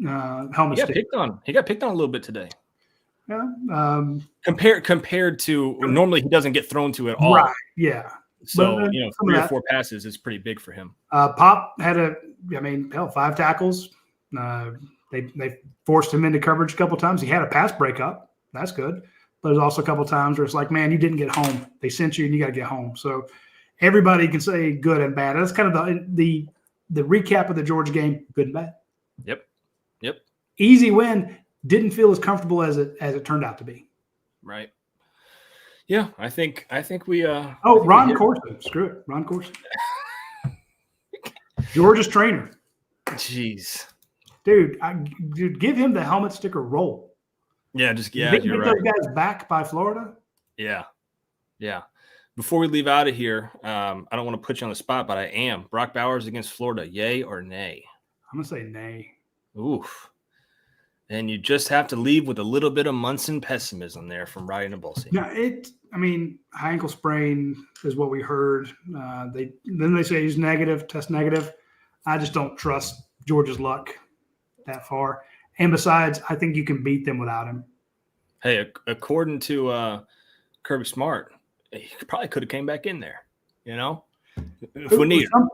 helmet stick. He got picked on a little bit today. Yeah. Compared to normally he doesn't get thrown to at all. Right. Yeah. So, 3 or 4 passes is pretty big for him. Pop had 5 tackles. They forced him into coverage a couple times. He had a pass breakup. That's good. But there's also a couple times where it's like, man, you didn't get home. They sent you and you got to get home. So everybody can say good and bad. That's kind of the recap of the Georgia game, good and bad. Yep. Easy win. Didn't feel as comfortable as it turned out to be. Right. Yeah, I think we Ron Corson. Screw it. Ron Corson. Georgia's trainer. Jeez. Dude, give him the helmet sticker roll. Yeah, you're get right. Those guys back by Florida. Yeah. Before we leave out of here, I don't want to put you on the spot, but I am. Brock Bowers against Florida, yay or nay? I'm gonna say nay. Oof. And you just have to leave with a little bit of Munson pessimism there from Rody Nabulsi. Yeah, high ankle sprain is what we heard. They say he's negative, test negative. I just don't trust Georgia's luck that far. And besides, I think you can beat them without him. Hey, according to Kirby Smart, he probably could have came back in there, if we need him.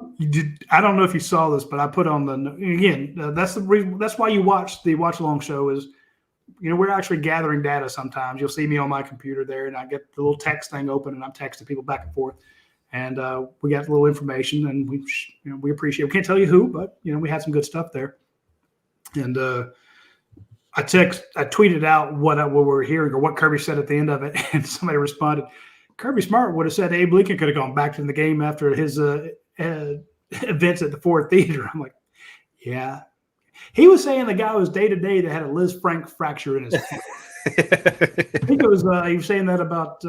I don't know if you saw this, but I put on that's the reason. That's why you watch the watch along show is, we're actually gathering data sometimes. You'll see me on my computer there, and I get the little text thing open, and I'm texting people back and forth. And we got a little information, and we appreciate it. We can't tell you who, but, we had some good stuff there. And I tweeted out what we were hearing or what Kirby said at the end of it, and somebody responded, Kirby Smart would have said Abe Lincoln could have gone back to the game after his events at the Ford Theater. I'm like, yeah. He was saying the guy was day-to-day that had a Liz Frank fracture in his foot. I think it was he was saying that about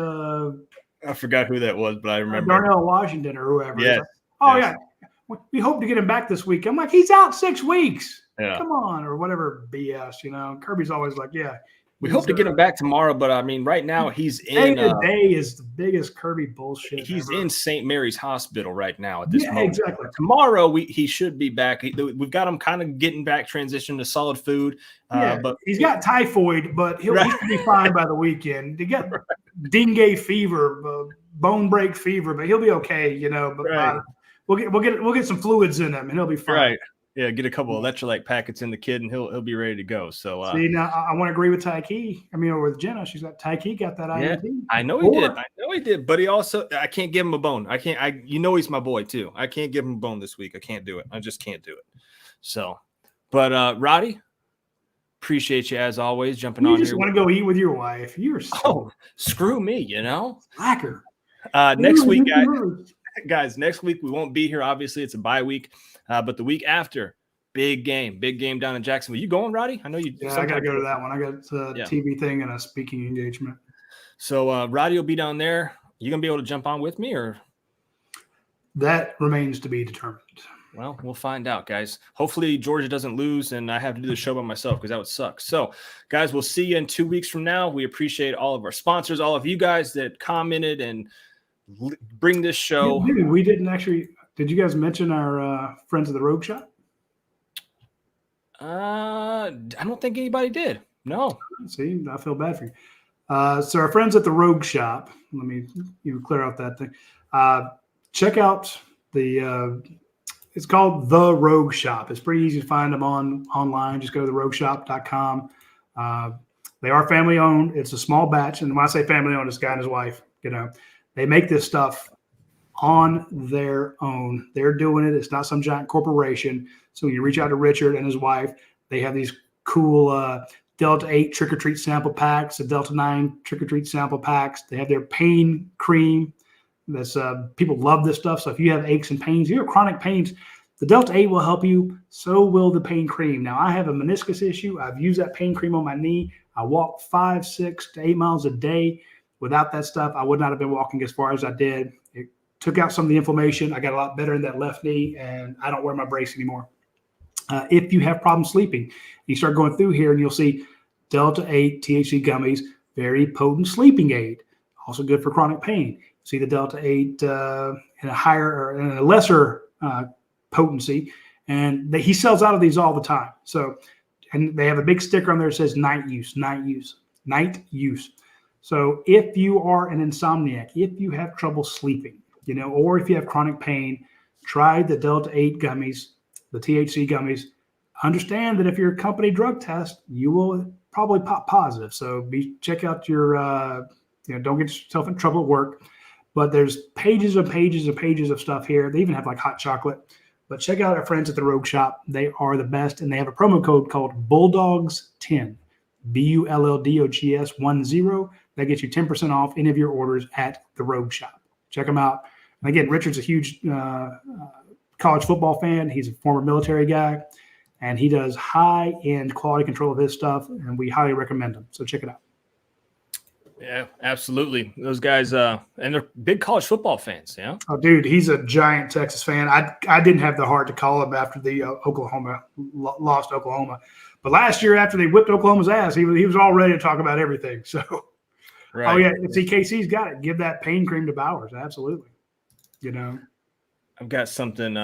I forgot who that was, but I remember Darnell Washington or whoever. Yes. Yeah. We hope to get him back this week. I'm like, he's out 6 weeks. Yeah. Come on, or whatever BS. Kirby's always like, yeah. We hope to get him back tomorrow, but right now he's in. Day is the biggest Kirby bullshit. He's ever. In St. Mary's Hospital right now at this moment. Exactly. Tomorrow he should be back. We've got him kind of getting back, transitioned to solid food. But he's got typhoid, but he should be fine by the weekend. He got dengue fever, bone break fever, but he'll be okay. But we'll get some fluids in him, and he'll be fine. Right. Yeah, get a couple electrolyte packets in the kid, and he'll be ready to go. So see, now I want to agree with Taiki. Or with Jenna, she's got Taiki got that INT. I know he did. But he also, I can't give him a bone. I can't. He's my boy too. I can't give him a bone this week. I can't do it. I just can't do it. So, but Rody, appreciate you as always jumping on here. You just want to go eat with your wife. You're screw me, slacker. Next week, guys. Next week we won't be here. Obviously, it's a bye week. But the week after, big game down in Jacksonville. You going, Roddy? I know you. Yeah, I got to go to that one. I got a TV thing and a speaking engagement. So Roddy will be down there. You gonna be able to jump on with me, or that remains to be determined. Well, we'll find out, guys. Hopefully Georgia doesn't lose and I have to do the show by myself because that would suck. So, guys, we'll see you in 2 weeks from now. We appreciate all of our sponsors, all of you guys that commented and bring this show. Dude, we didn't actually. Did you guys mention our friends of the Rogue Shop? I don't think anybody did. No. See, I feel bad for you. So our friends at the Rogue Shop, let me clear out that thing. Check out it's called The Rogue Shop. It's pretty easy to find them online. Just go to therogueshop.com. They are family owned. It's a small batch. And when I say family owned, it's a guy and his wife. They make this stuff on their own. They're doing it. It's not some giant corporation. So when you reach out to Richard and his wife, they have these cool Delta 8 trick-or-treat sample packs, the Delta 9 trick-or-treat sample packs. They have their pain cream. That's people love this stuff. So if you have aches and pains, you have chronic pains, the Delta 8 will help you. So will the pain cream. Now, I have a meniscus issue. I've used that pain cream on my knee. I walk 5, 6 to 8 miles a day. Without that stuff, I would not have been walking as far as I did. It took out some of the inflammation. I got a lot better in that left knee, and I don't wear my brace anymore. If you have problems sleeping, you start going through here and you'll see Delta 8 THC gummies, very potent sleeping aid, also good for chronic pain. See the Delta 8 in a higher or in a lesser potency, and he sells out of these all the time. So, and they have a big sticker on there that says night use, night use, night use. So if you are an insomniac, if you have trouble sleeping, or if you have chronic pain, try the Delta 8 gummies, the THC gummies. Understand that if you're a company drug test, you will probably pop positive. So check out your, don't get yourself in trouble at work. But there's pages and pages and pages of stuff here. They even have like hot chocolate. But check out our friends at the Rogue Shop. They are the best, and they have a promo code called Bulldogs10, BULLDOGS10. That gets you 10% off any of your orders at the Rogue Shop. Check them out. And again, Richard's a huge college football fan. He's a former military guy, and he does high-end quality control of his stuff, and we highly recommend him. So check it out. Yeah, absolutely. Those guys, and they're big college football fans. Yeah. Oh, dude, he's a giant Texas fan. I didn't have the heart to call him after the lost Oklahoma, but last year after they whipped Oklahoma's ass, he was all ready to talk about everything. So, right. Oh yeah, see, KC's got it. Give that pain cream to Bowers. Absolutely. I've got something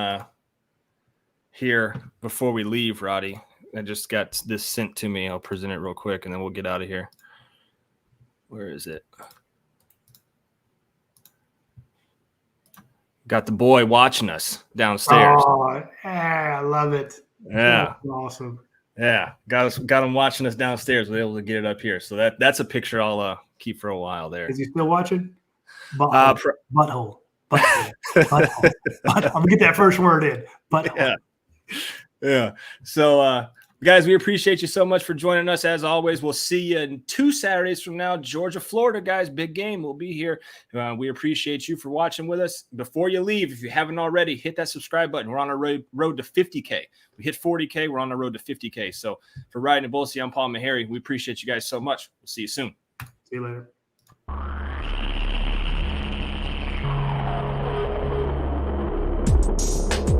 here before we leave, Roddy. I just got this sent to me. I'll present it real quick, and then we'll get out of here. Where is it? Got the boy watching us downstairs. Oh, yeah, I love it. Yeah, that's awesome. Yeah, got him watching us downstairs. We're able to get it up here, so that's a picture I'll keep for a while there. Is he still watching? Butthole. Butthole. I'm gonna get that first word in. Butthole. Yeah. So, guys, we appreciate you so much for joining us. As always, we'll see you in 2 Saturdays from now. Georgia, Florida, guys, big game. We'll be here. We appreciate you for watching with us. Before you leave, if you haven't already, hit that subscribe button. We're on our road to 50K. We hit 40K. We're on the road to 50K. So for Riding and Bullseye, I'm Paul Meharry. We appreciate you guys so much. We'll see you soon. See you later.